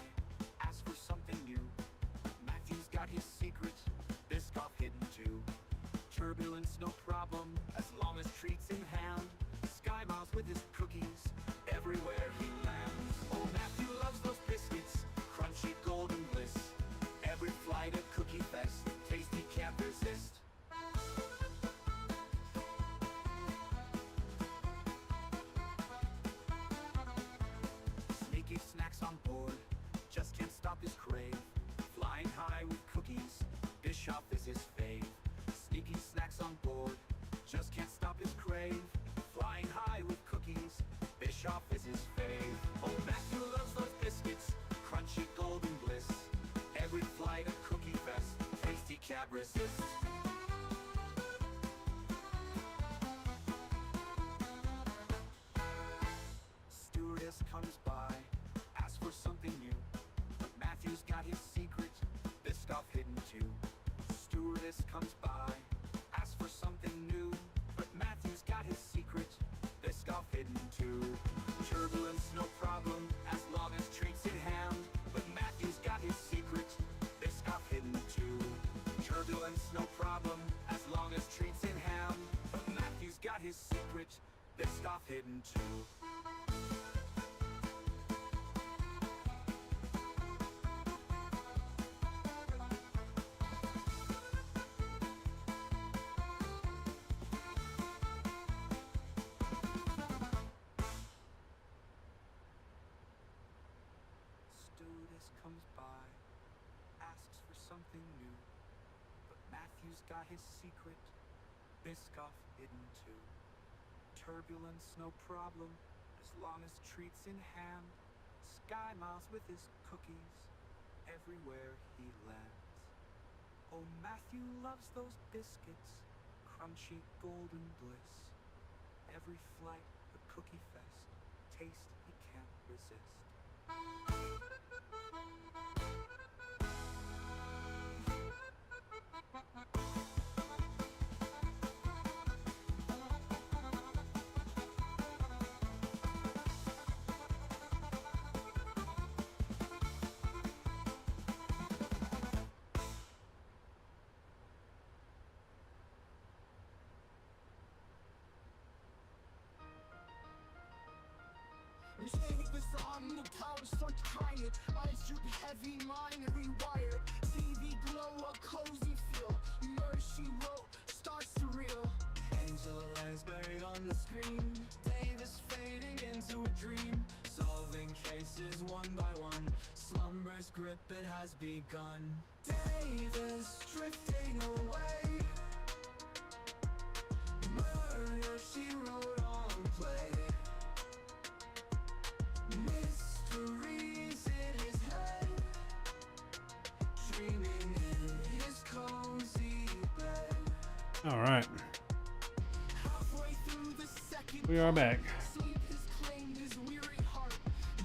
asks for something new. Matthew's got his secret, Biscoff hidden too. Turbulence no problem, as long as treats in hand. Sky miles with his cookies, everywhere he lands. Old Matthew loves those biscuits, crunchy golden bliss. Every flight a cookie fest, tasty can't resist. Sneaky snacks on board, just can't stop his crave. Flying high with cookies, Bishop is his fave. Sneaky snacks on board, just can't stop his crave. Flying high with cookies, Bishop is his fave. Old Matthew loves those biscuits, crunchy golden bliss. Every flight a cookie fest, tasty can't resist. Stewardess comes by, asks for something new. But Matthew's got his secret, Biscoff hidden too. Stewardess comes by, asks for something new. But Matthew's got his secret, Biscoff hidden too. Turbulence no problem, as long as treats in hand. But Matthew's got his secret, Biscoff hidden too. Turbulence no problem, as long as treats in hand. But Matthew's got his secret, Biscoff hidden too. Stewardess comes by, asks for something new, but Matthew's got his secret, Biscoff hidden too. Turbulence, no problem, as long as treats in hand. Sky miles with his cookies, everywhere he lands. Oh, Matthew loves those biscuits, crunchy golden bliss. Every flight, a cookie fest, taste he can't resist. Take this on, the power start crying. Eyes droop heavy, mind rewired. TV glow, a cozy feel. Murder she wrote, starts to reel. Angel eyes buried on the screen. Davis fading into a dream. Solving cases one by one. Slumber's grip, it has begun. Davis drifting away. Murder she wrote on play. Mysteries in his head, dreaming in his cozy bed. All right. Halfway through the second We are back. sleep has claimed his weary heart.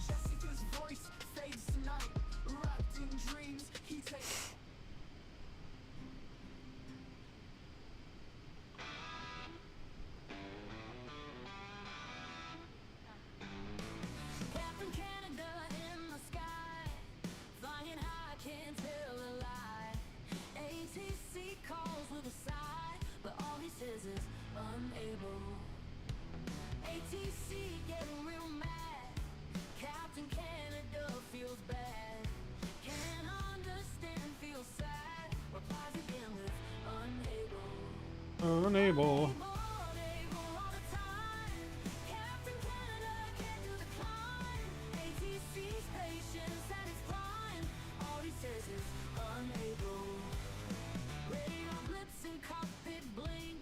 Jessica's voice fades tonight. Wrapped in dreams, he takes. Captain Canada in the sky, flying high, can't tell a lie. ATC calls with a sigh, but all he says is unable. ATC getting real mad. Captain Canada feels bad. Can't understand, feels sad. Replies again with unable. Unable. Unable all the time. Captain Canada can't do the climb. ATC's patience at its prime. All he says is unable. Radar blips and cockpit blink.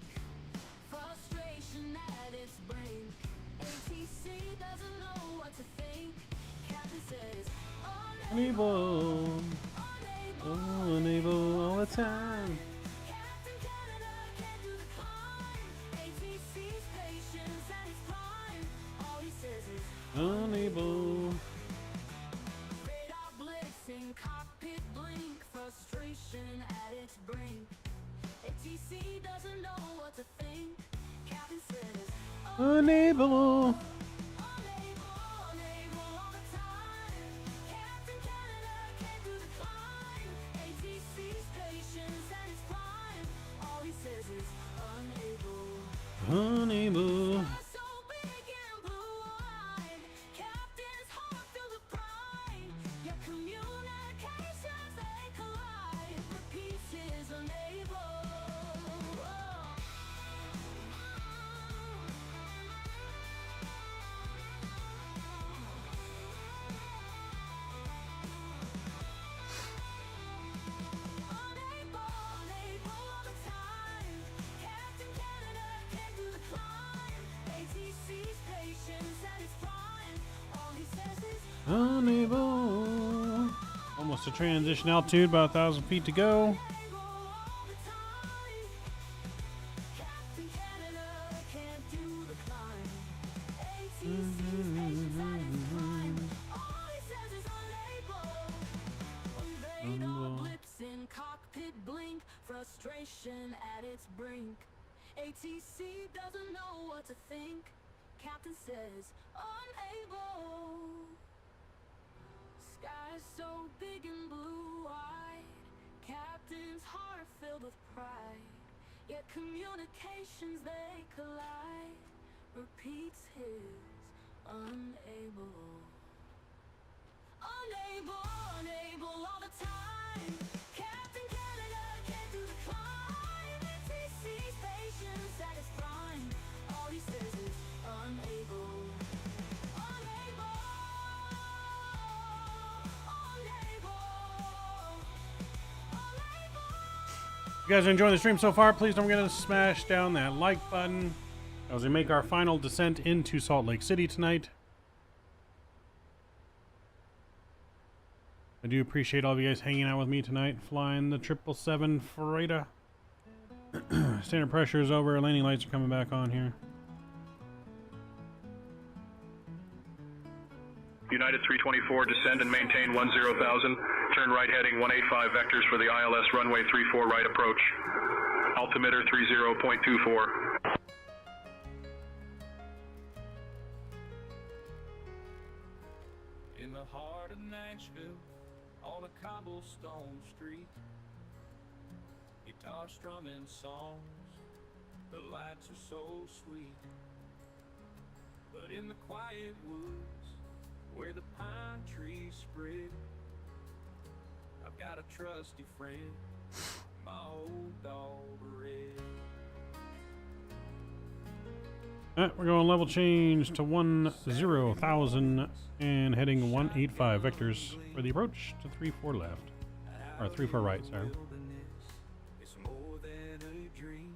Frustration at its brink. ATC doesn't know what to think. Captain says Unable. Unable all the time. Captain Canada can't do the climb. ATC's patience at its prime. All he says is Unable. radar blitz and cockpit blink. Frustration at its brink. ATC doesn't know what to think. Captain says Unable. unable all the time. Captain Canada can't do the climb. ATC's patience at its prime. All he says is unable. Unable. So big and blue-eyed, Captain's heart filled with pride. Your communications they collide. Repeats his unable. Unable all the time. Captain Canada can't do the climb. ATC's patience at its prime. All he says is Unable. Almost to transition altitude, about 1,000 feet to go. unable all the time. Captain Canada can't do the climb. ATC's patience at its prime. All he says is unable. Radar blips in cockpit blink. Frustration at its brink. ATC doesn't know what to think. Captain says unable. Sky so big and blue-eyed. Captain's heart filled with pride. Yet communications they collide. repeats his unable. Unable all the time. Captain Canada can't do the climb. TC's patience at its prime. All he says is unable. Unable. If you guys are enjoying the stream so far, please don't forget to smash down that like button as we make our final descent into Salt Lake City tonight. I do appreciate all of you guys hanging out with me tonight, flying the 777 freighter. Standard pressure is over, landing lights are coming back on here. United 324, descend and maintain 10,000. Turn right heading 185 vectors for the ILS runway 34 right approach. Altimeter 30.24. In the heart of Nashville, on a cobblestone street, guitar strumming songs, the lights are so sweet. But in the quiet woods, where the pine trees spread, I've got a trusty friend, my old dog Red. We're going level change to 10,000 and heading 185 vectors for the approach to 34 left. Or 34 right, sorry. It's more than a dream.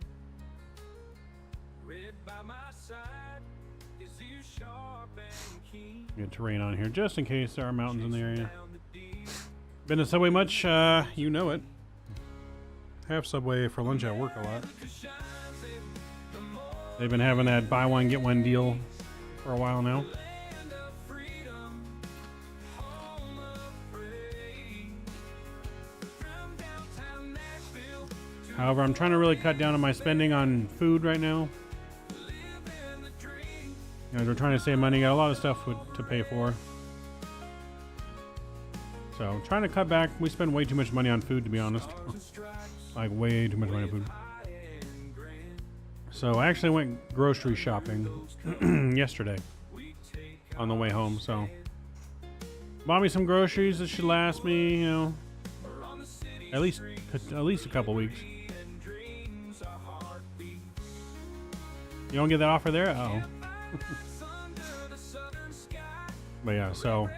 Red by my side, his ears sharp and keen. Good terrain on here, just in case there are mountains in the area. Been to Subway much? You know it. Have Subway for lunch at work a lot. They've been having that buy one get one deal for a while now. However, I'm trying to really cut down on my spending on food right now. You know, we're trying to save money. Got a lot of stuff to pay for. So, I'm trying to cut back. We spend way too much money on food, to be honest. Like, way too much money on food. So, I actually went grocery shopping yesterday on the way home. So, bought me some groceries that should last me, you know, at least a couple weeks. You don't get that offer there? Uh-oh. But yeah, so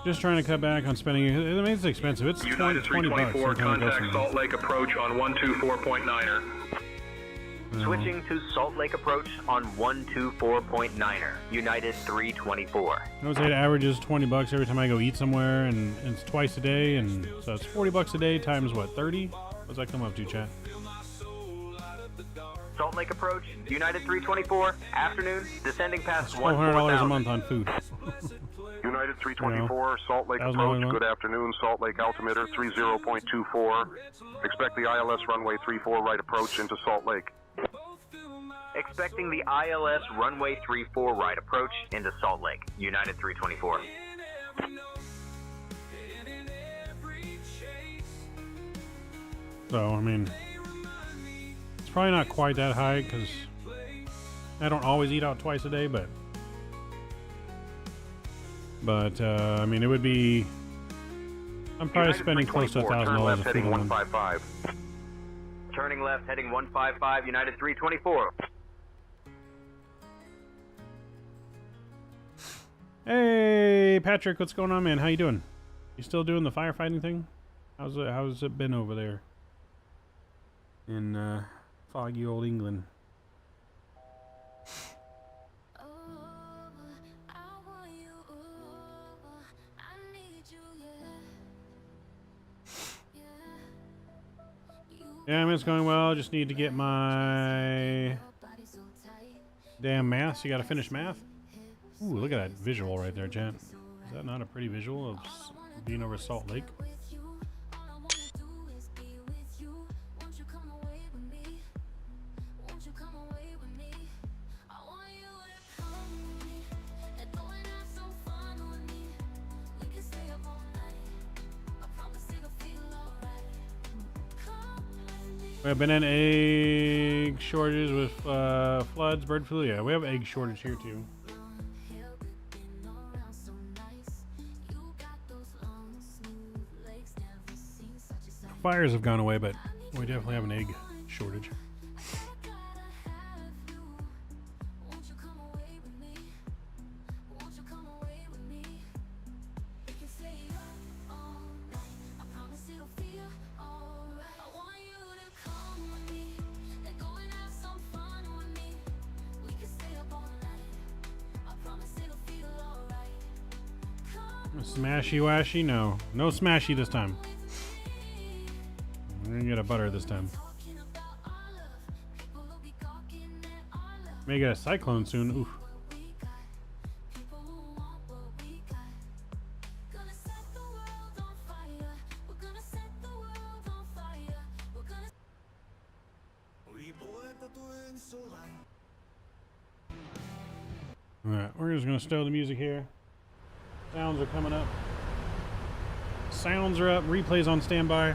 just trying to cut back on spending. I mean, it's expensive. It's United 20 bucks. 324, contact Salt Lake approach on 124.9er. Switching to Salt Lake approach on 124.9er, United 324. I would say it averages 20 bucks every time I go eat somewhere, and it's twice a day, and so it's 40 bucks a day times what, 30? What's that come up to, chat? Salt Lake approach, United 324, afternoon, descending past $1,200 a month on food. United 324, Salt Lake approach, good afternoon, Salt Lake altimeter 30.24. Expect the ILS runway 34 right approach into Salt Lake. Expecting the ILS runway 34 right approach into Salt Lake, United 324. So, I mean, it's probably not quite that high because I don't always eat out twice a day, but I mean, it would be, I'm probably spending close to $1,000 a food a month. Turning left, heading 155, United 324. Hey, Patrick, what's going on, man? How you doing? You still doing the firefighting thing? How's it been over there in foggy old England? Yeah, I mean, it's going well. Just need to get my damn math. So you got to finish math. Ooh, look at that visual right there, Jen. Is that not a pretty visual of being over Salt Lake? We have been in egg shortages with floods, bird flu. Yeah, we have egg shortage here too. Fires have gone away, but we definitely have an egg shortage. Smashy washy? No. No smashy this time. We're gonna get a butter this time. May get a cyclone soon. Oof. Alright, we're just gonna stow the music here. Sounds are coming up. Sounds are up. Replays on standby.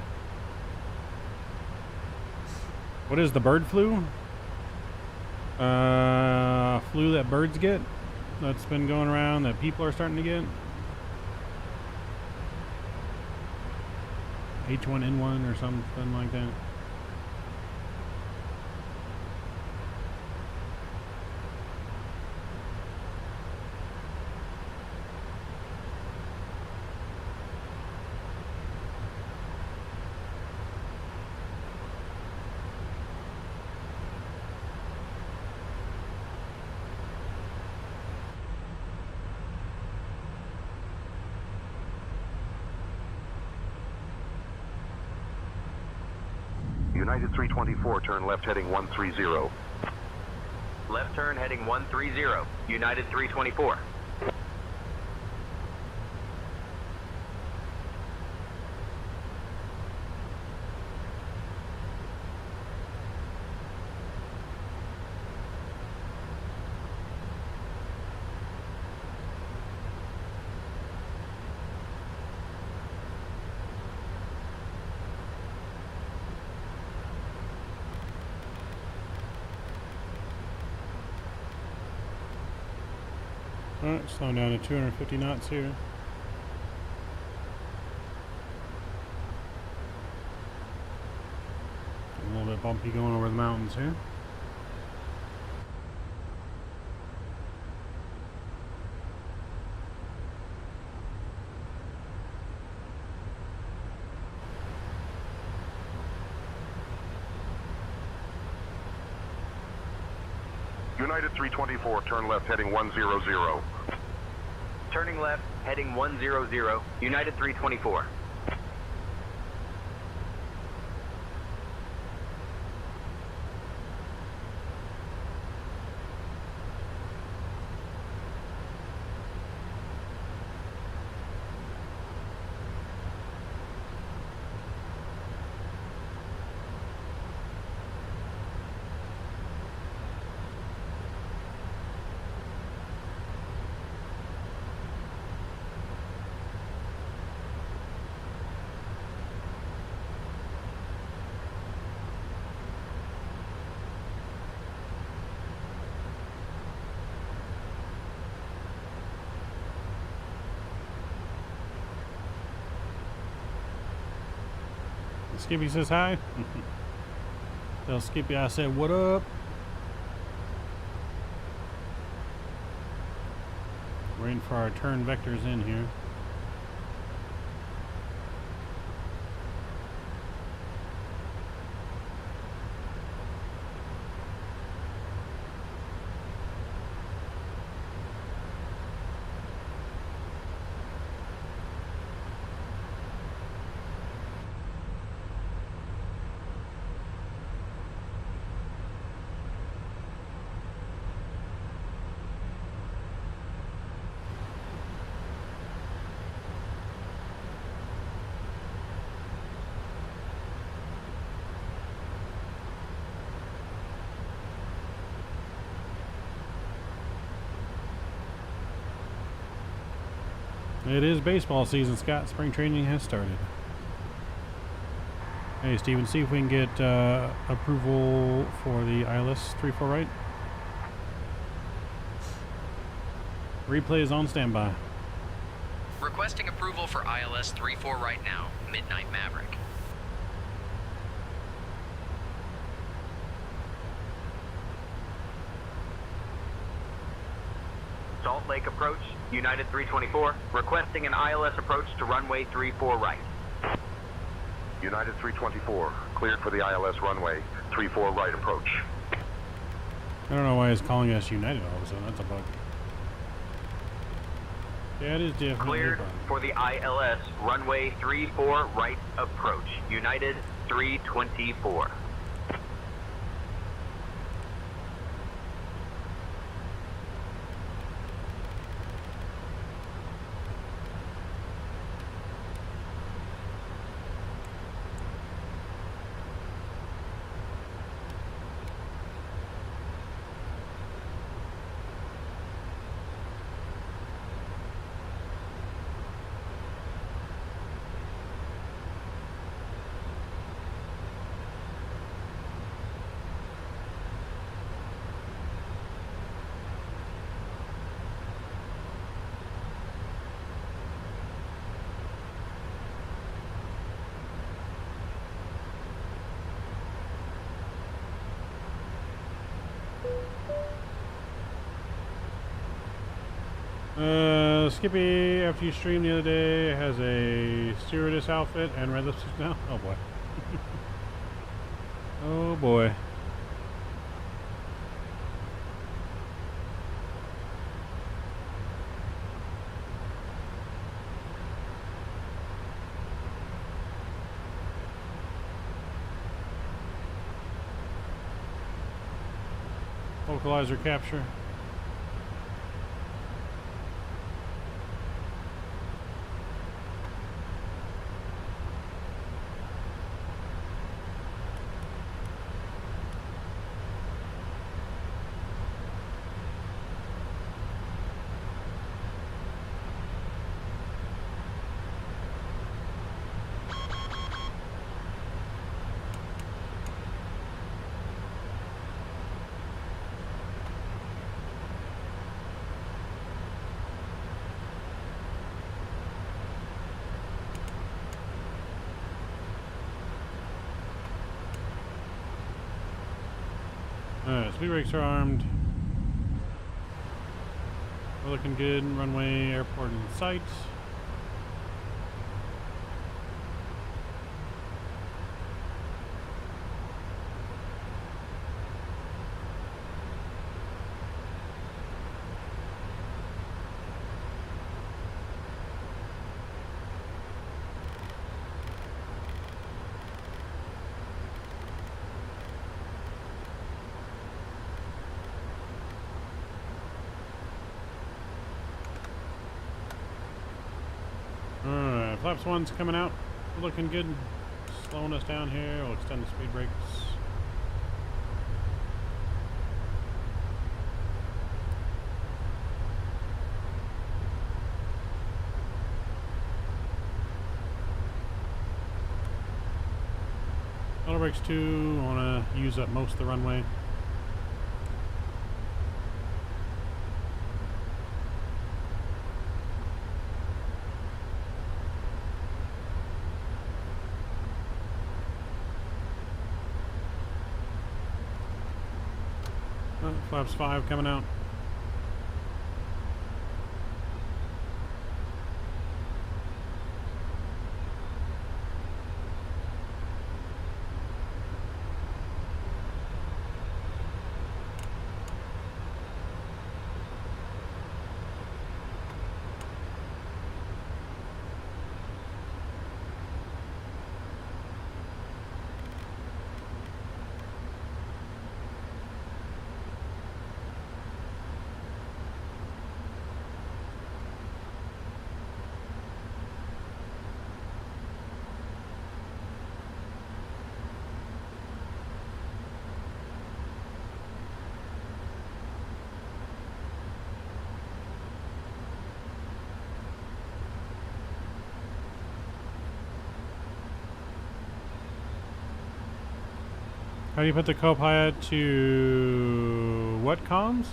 What is the bird flu? Flu that birds get? That's been going around that people are starting to get? H1N1 or something like that. United 324, turn left heading 130. Left turn heading 130. United 324. Alright, slowing down to 250 knots here. A little bit bumpy going over the mountains here. United 324, turn left heading 100. Turning left, heading 100. United 324. Skippy says hi. Tell Skippy I said what up. Waiting for our turn vectors in here. It is baseball season, Scott. Spring training has started. Hey, Steven, see if we can get approval for the ILS 34 right. Replay is on standby. Requesting approval for ILS 34 right now, Midnight Maverick. Salt Lake approach, United 324, requesting an ILS approach to runway 34 right. United 324, cleared for the ILS runway 34 right approach. I don't know why it's calling us United all of a sudden. That's a bug. That is definitely cleared for the ILS runway 34 right approach, United 324. Skippy, after you streamed the other day, has a stewardess outfit and red lipstick now. Oh boy. Oh boy. Localizer capture. Speed brakes are armed. We're looking good. Runway, airport in sight. Flaps 1's coming out. We're looking good. Slowing us down here. We'll extend the speed brakes. Orbx 2, I want to use up most of the runway. Flaps 5 coming out. How do you put the Copilot to what comms?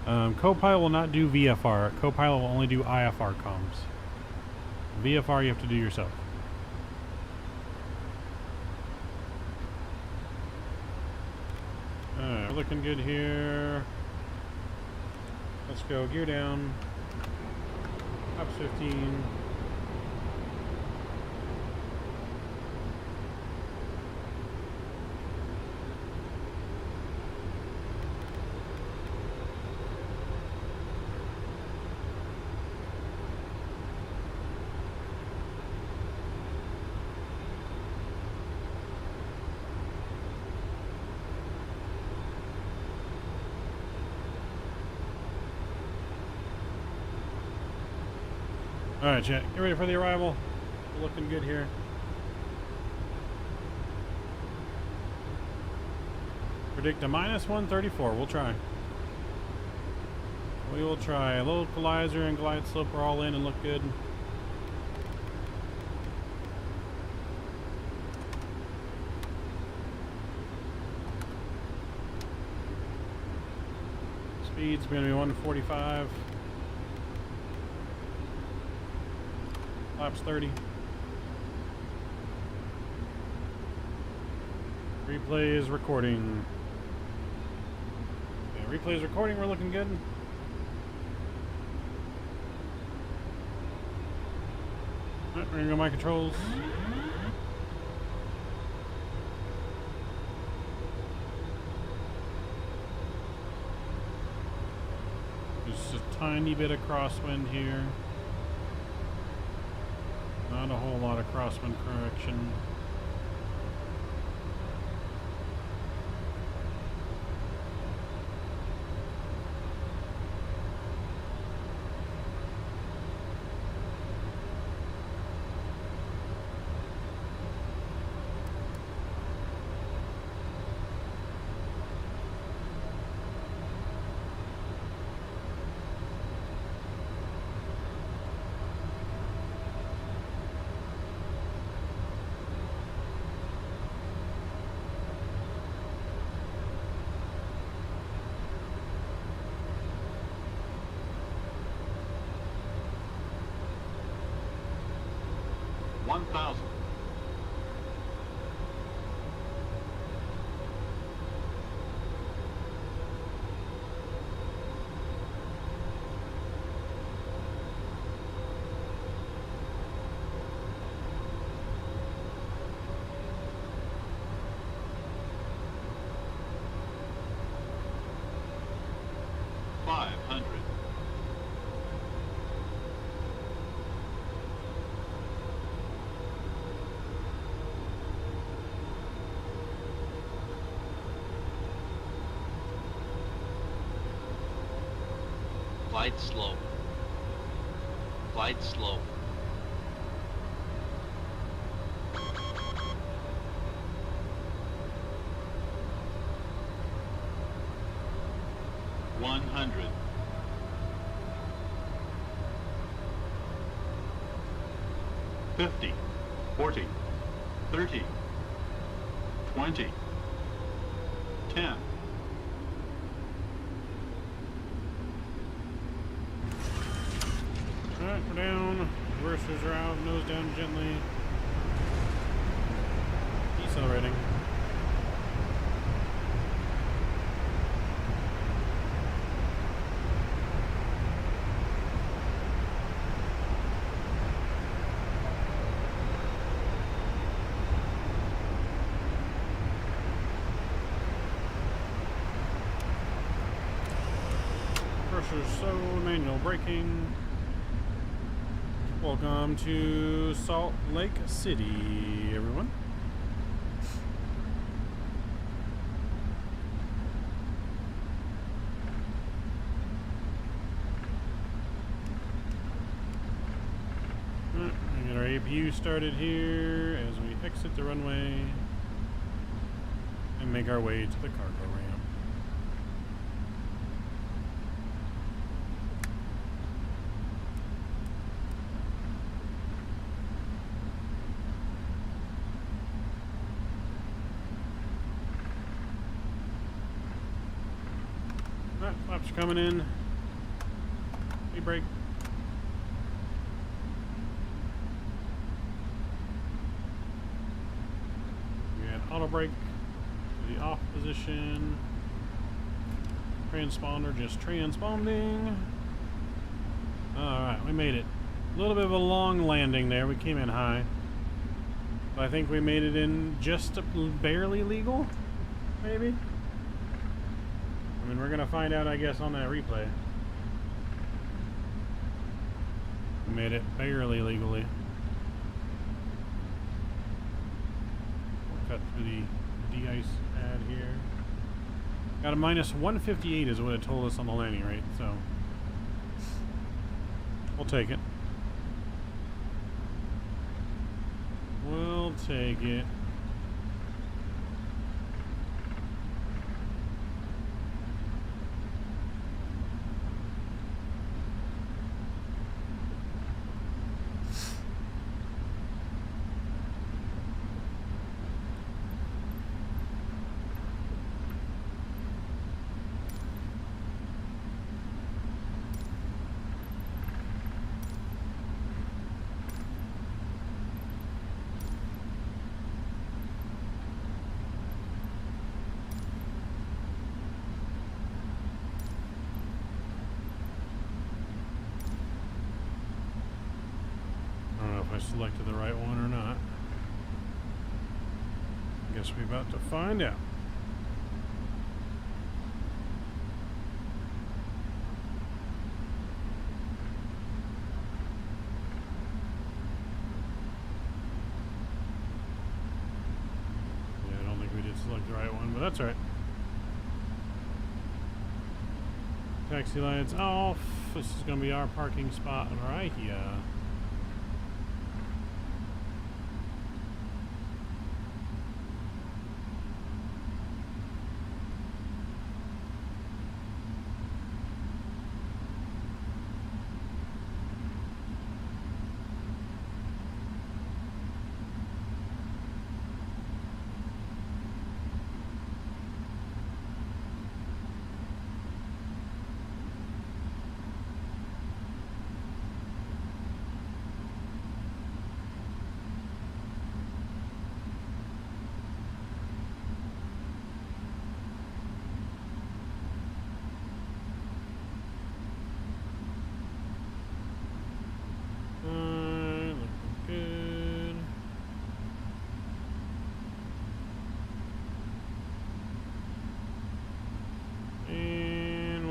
Copilot will not do VFR. Copilot will only do IFR comms. VFR you have to do yourself. Alright, we're looking good here. Let's go gear down. Up 15. Alright, chat. Get ready for the arrival. We're looking good here. Predict a -134. We'll try. We will try. Localizer and glide slope are all in and look good. Speed's going to be 145. Laps 30. Replay is recording. Yeah, replay is recording. We're looking good. Alright, we're gonna go my controls. Just a tiny bit of crosswind here. Not a whole lot of crosswind correction. Glide slope. Glide slope. $100. 50, 40, 30, 20, 10. Alright, we're down. Reversers are out. Nose down gently. Decelerating. Reversers so manual braking. Welcome to Salt Lake City, everyone. We get our APU started here as we exit the runway and make our way to the cargo ramp. Alright, flaps are coming in. Brake. We had auto brake to the off position. Transponder just transponding. Alright, we made it. A little bit of a long landing there. We came in high. But I think we made it in just barely legal, maybe? I mean, we're gonna find out, I guess, on that replay. We made it barely legally. We'll cut through the de-ice pad here. Got a minus 158 is what it told us on the landing rate, so we'll take it. We'll take it. I selected the right one or not. Guess we're about to find out. Yeah, I don't think we did select the right one, but that's all right. Taxi lights off. This is going to be our parking spot right here.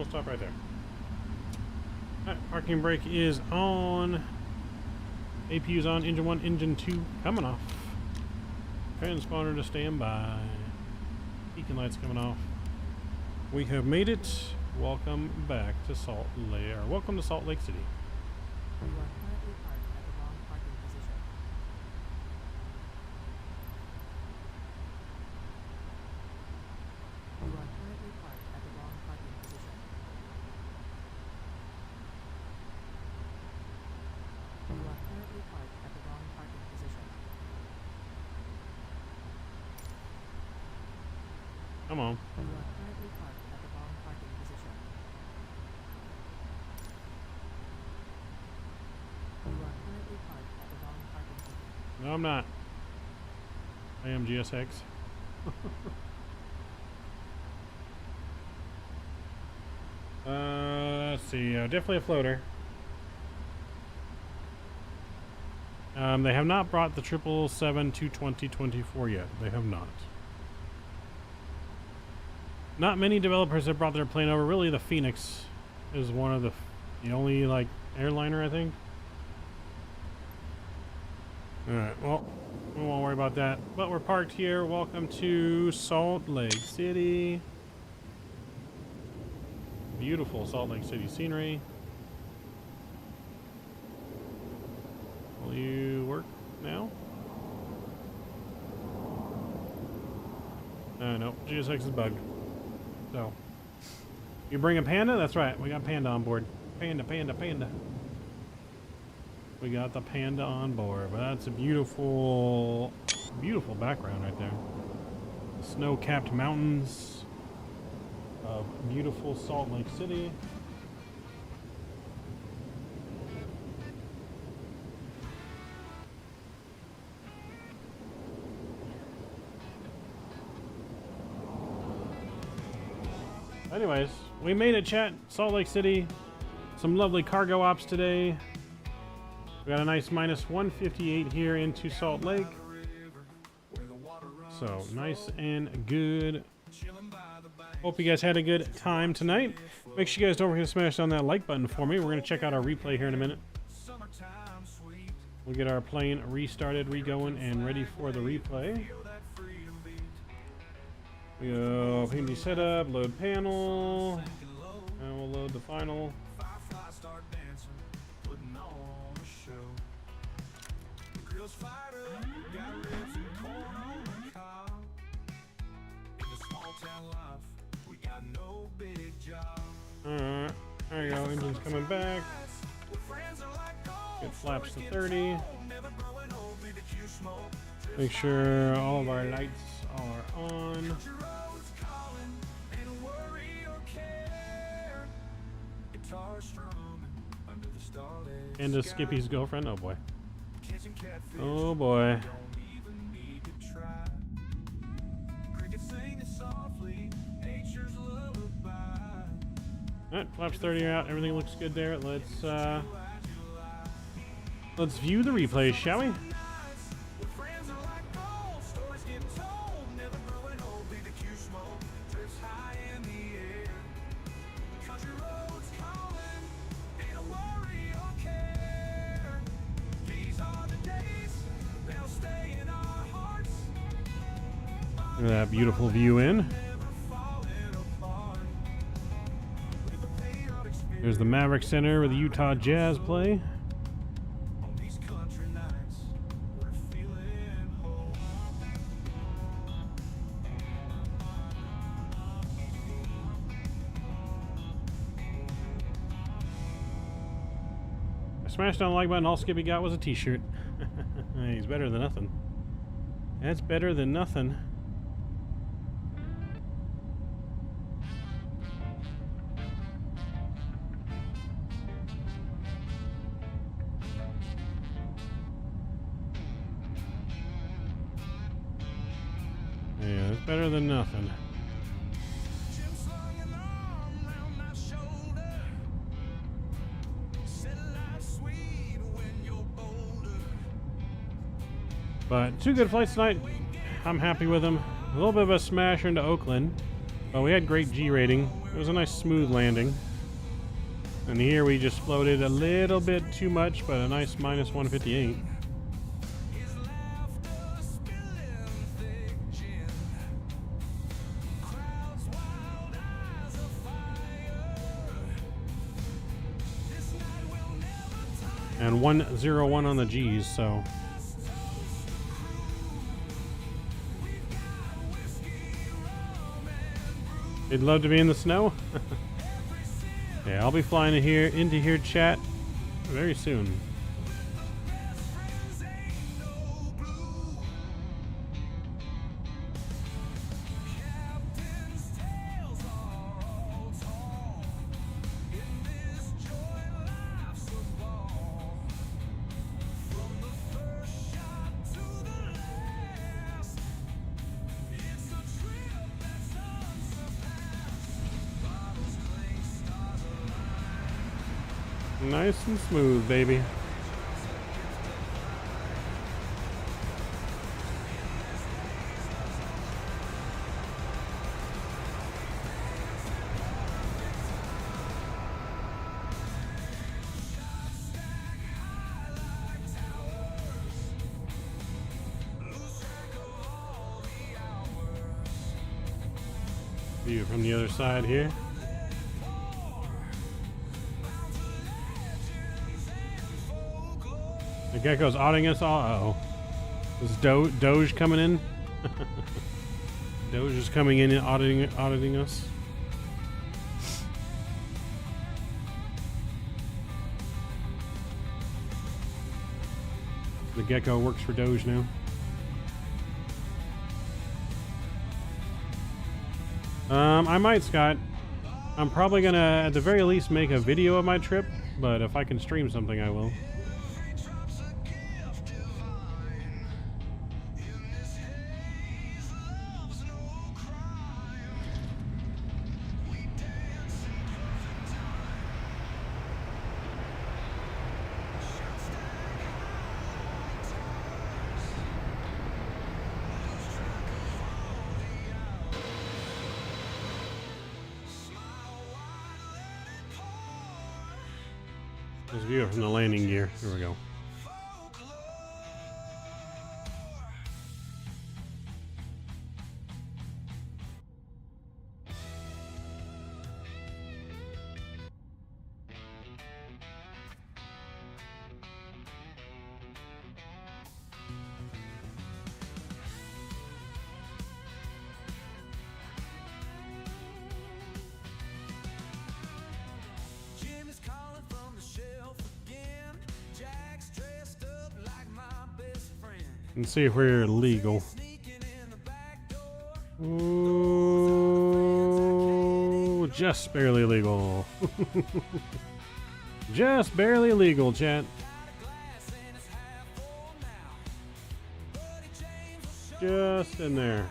Stop right there. Alright, parking brake is on. APU's on. Engine 1, Engine 2 coming off. Transponder to stand by. Beacon lights coming off. We have made it. Welcome back to Salt Lake. Welcome to Salt Lake City. You are currently parked at the wrong parking position. You are currently parked at the wrong parking position. You are currently parked at the wrong parking position. Come on. You are currently parked at the wrong parking position. You are currently parked at the wrong parking position. No, I'm not. I am GSX. Let's see. Definitely a floater. They have not brought the 777-220-24 yet. They have not. Not many developers have brought their plane over. Really, the Phoenix is one of the only like airliner, I think. All right. Well, we won't worry about that. But we're parked here. Welcome to Salt Lake City. Beautiful Salt Lake City scenery. Will you work now? No, GSX is bugged. So, you bring a Panda? That's right, we got Panda on board. Panda. We got the Panda on board, but that's a beautiful, beautiful background right there. Snow-capped mountains. of beautiful Salt Lake City. Anyways, we made it, chat. Salt Lake City. Some lovely cargo ops today. We got a nice minus 158 here into Salt Lake. So nice and good. Hope you guys had a good time tonight. Make sure you guys don't forget to smash down that like button for me. We're going to check out our replay here in a minute. We'll get our plane restarted, re-going, and ready for the replay. We go PMDG setup, load panel, and we'll load the final. Alright, there you go, engine's coming back. Get flaps to 30. Make sure all of our lights are on. And to Skippy's girlfriend, oh boy. Oh boy. Alright, flaps 30 are out, everything looks good there. Let's view the replays, shall we? Look at that beautiful view in. There's the Maverick Center where the Utah Jazz play. I smashed on the like button. All Skippy got was a t-shirt. He's better than nothing. That's better than nothing. Yeah, that's better than nothing. But 2 good flights tonight. I'm happy with them. A little bit of a smasher into Oakland, but we had great G rating. It was a nice smooth landing. And here we just floated a little bit too much, but a nice minus 158. And 101 on the G's, so you'd love to be in the snow. Yeah, I'll be flying into here, chat, very soon. Nice and smooth, baby. View from the other side here. The gecko's auditing us. Uh-oh. Is Doge coming in? Doge is coming in and auditing us. The gecko works for Doge now. I might, Scott. I'm probably gonna, at the very least, make a video of my trip, but if I can stream something, I will. Let's view it from the landing gear. Here we go. And see if we're legal. Ooh, just barely legal. Just barely legal, chat. Just in there.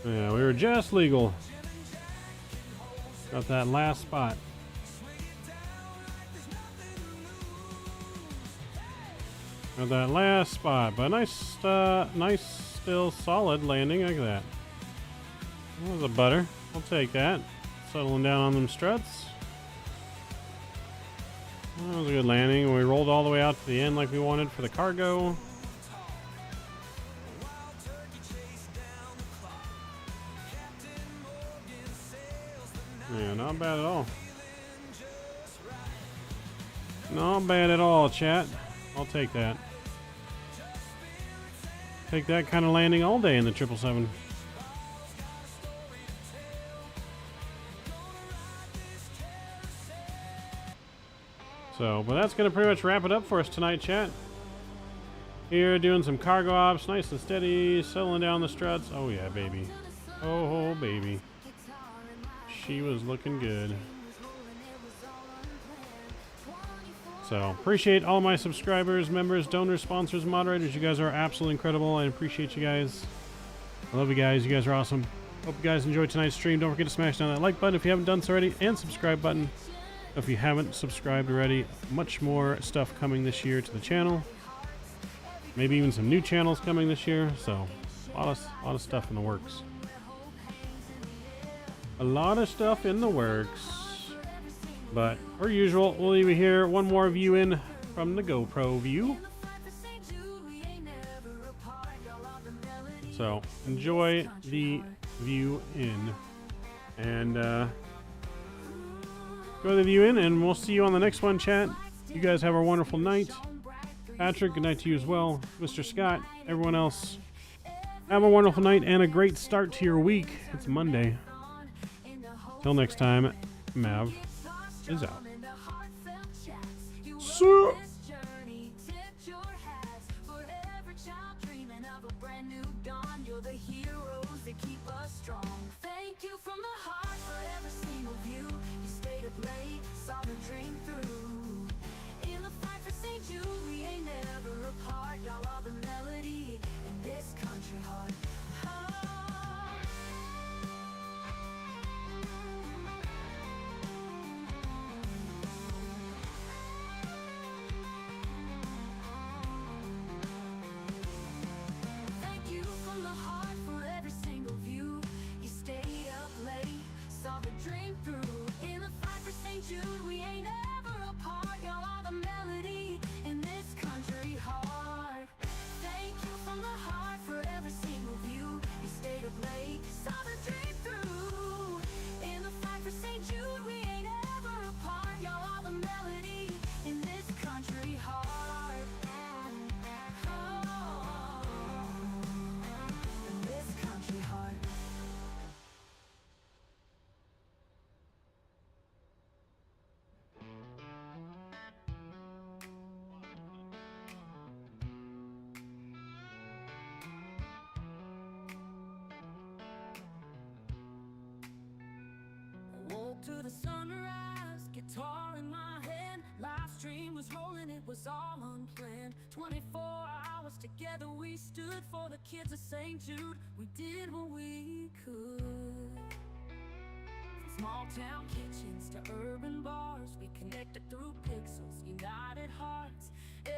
Yeah, we were just legal. Got that last spot. Got that last spot, but nice, nice, still solid landing like that. That was a butter. I'll take that. Settling down on them struts. That was a good landing. We rolled all the way out to the end like we wanted for the cargo. Yeah, not bad at all. Not bad at all, chat. I'll take that. Take that kind of landing all day in the 777. So, but that's going to pretty much wrap it up for us tonight, chat. Here, doing some cargo ops, nice and steady, settling down the struts. Oh yeah, baby. Oh, baby. She was looking good. So, appreciate all my subscribers, members, donors, sponsors, moderators. You guys are absolutely incredible. I appreciate you guys. I love you guys. You guys are awesome. Hope you guys enjoyed tonight's stream. Don't forget to smash down that like button if you haven't done so already, and subscribe button if you haven't subscribed already. Much more stuff coming this year to the channel. Maybe even some new channels coming this year. So, a lot of stuff in the works. A lot of stuff in the works. But, per usual, we'll leave you here. One more view in from the GoPro view. So, enjoy the view in. And, enjoy the view in, and we'll see you on the next one, chat. You guys have a wonderful night. Patrick, good night to you as well. Mr. Scott, everyone else, have a wonderful night and a great start to your week. It's Monday. Till next time, Mav is out. So to the sunrise, guitar in my hand. Live stream was rolling, it was all unplanned. 24 hours together we stood for the kids of St. Jude. We did what we could. From small town kitchens to urban bars, we connected through pixels, united hearts.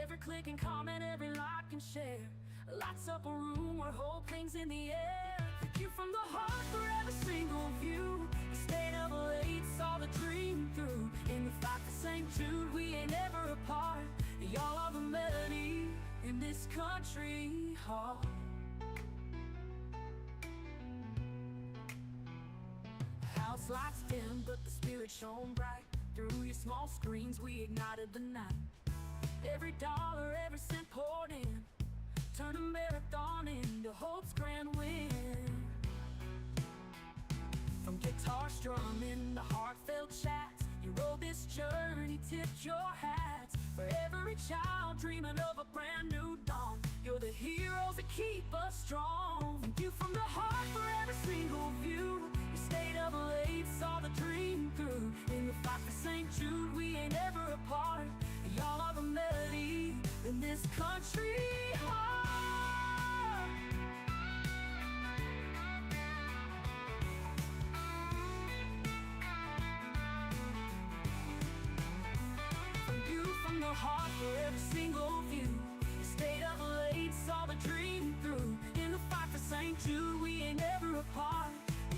Every click and comment, every like and share lights up a room where hope hangs in the air. Thank you from the heart for every single view. We stayed up late, saw the dream through. In the fight for St. Jude, we ain't ever apart. Y'all are the melody in this country heart. House lights dim, but the spirit shone bright. Through your small screens, we ignited the night. Every dollar, every cent poured in, turn a marathon into hope's grand win. From guitar strumming to heartfelt chats, you rode this journey, tipped your hats. For every child dreaming of a brand new dawn, you're the heroes that keep us strong. Thank you from the heart for every single view. You stayed up late, saw the dream through. In the fight for St. Jude, we ain't ever apart. Y'all are the melody in this country heart. Thank you from the heart for every single view. You stayed up late, saw the dream through. In the fight for St. Jude, we ain't ever apart.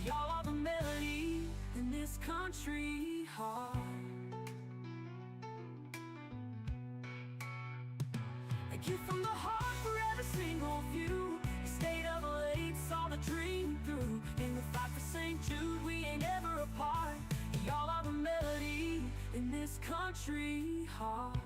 Y'all are the melody in this country heart. Thank you from the heart for every single view. You stayed up late, saw the dream through. In the fight for St. Jude, we ain't ever apart. Y'all are the melody in this country heart.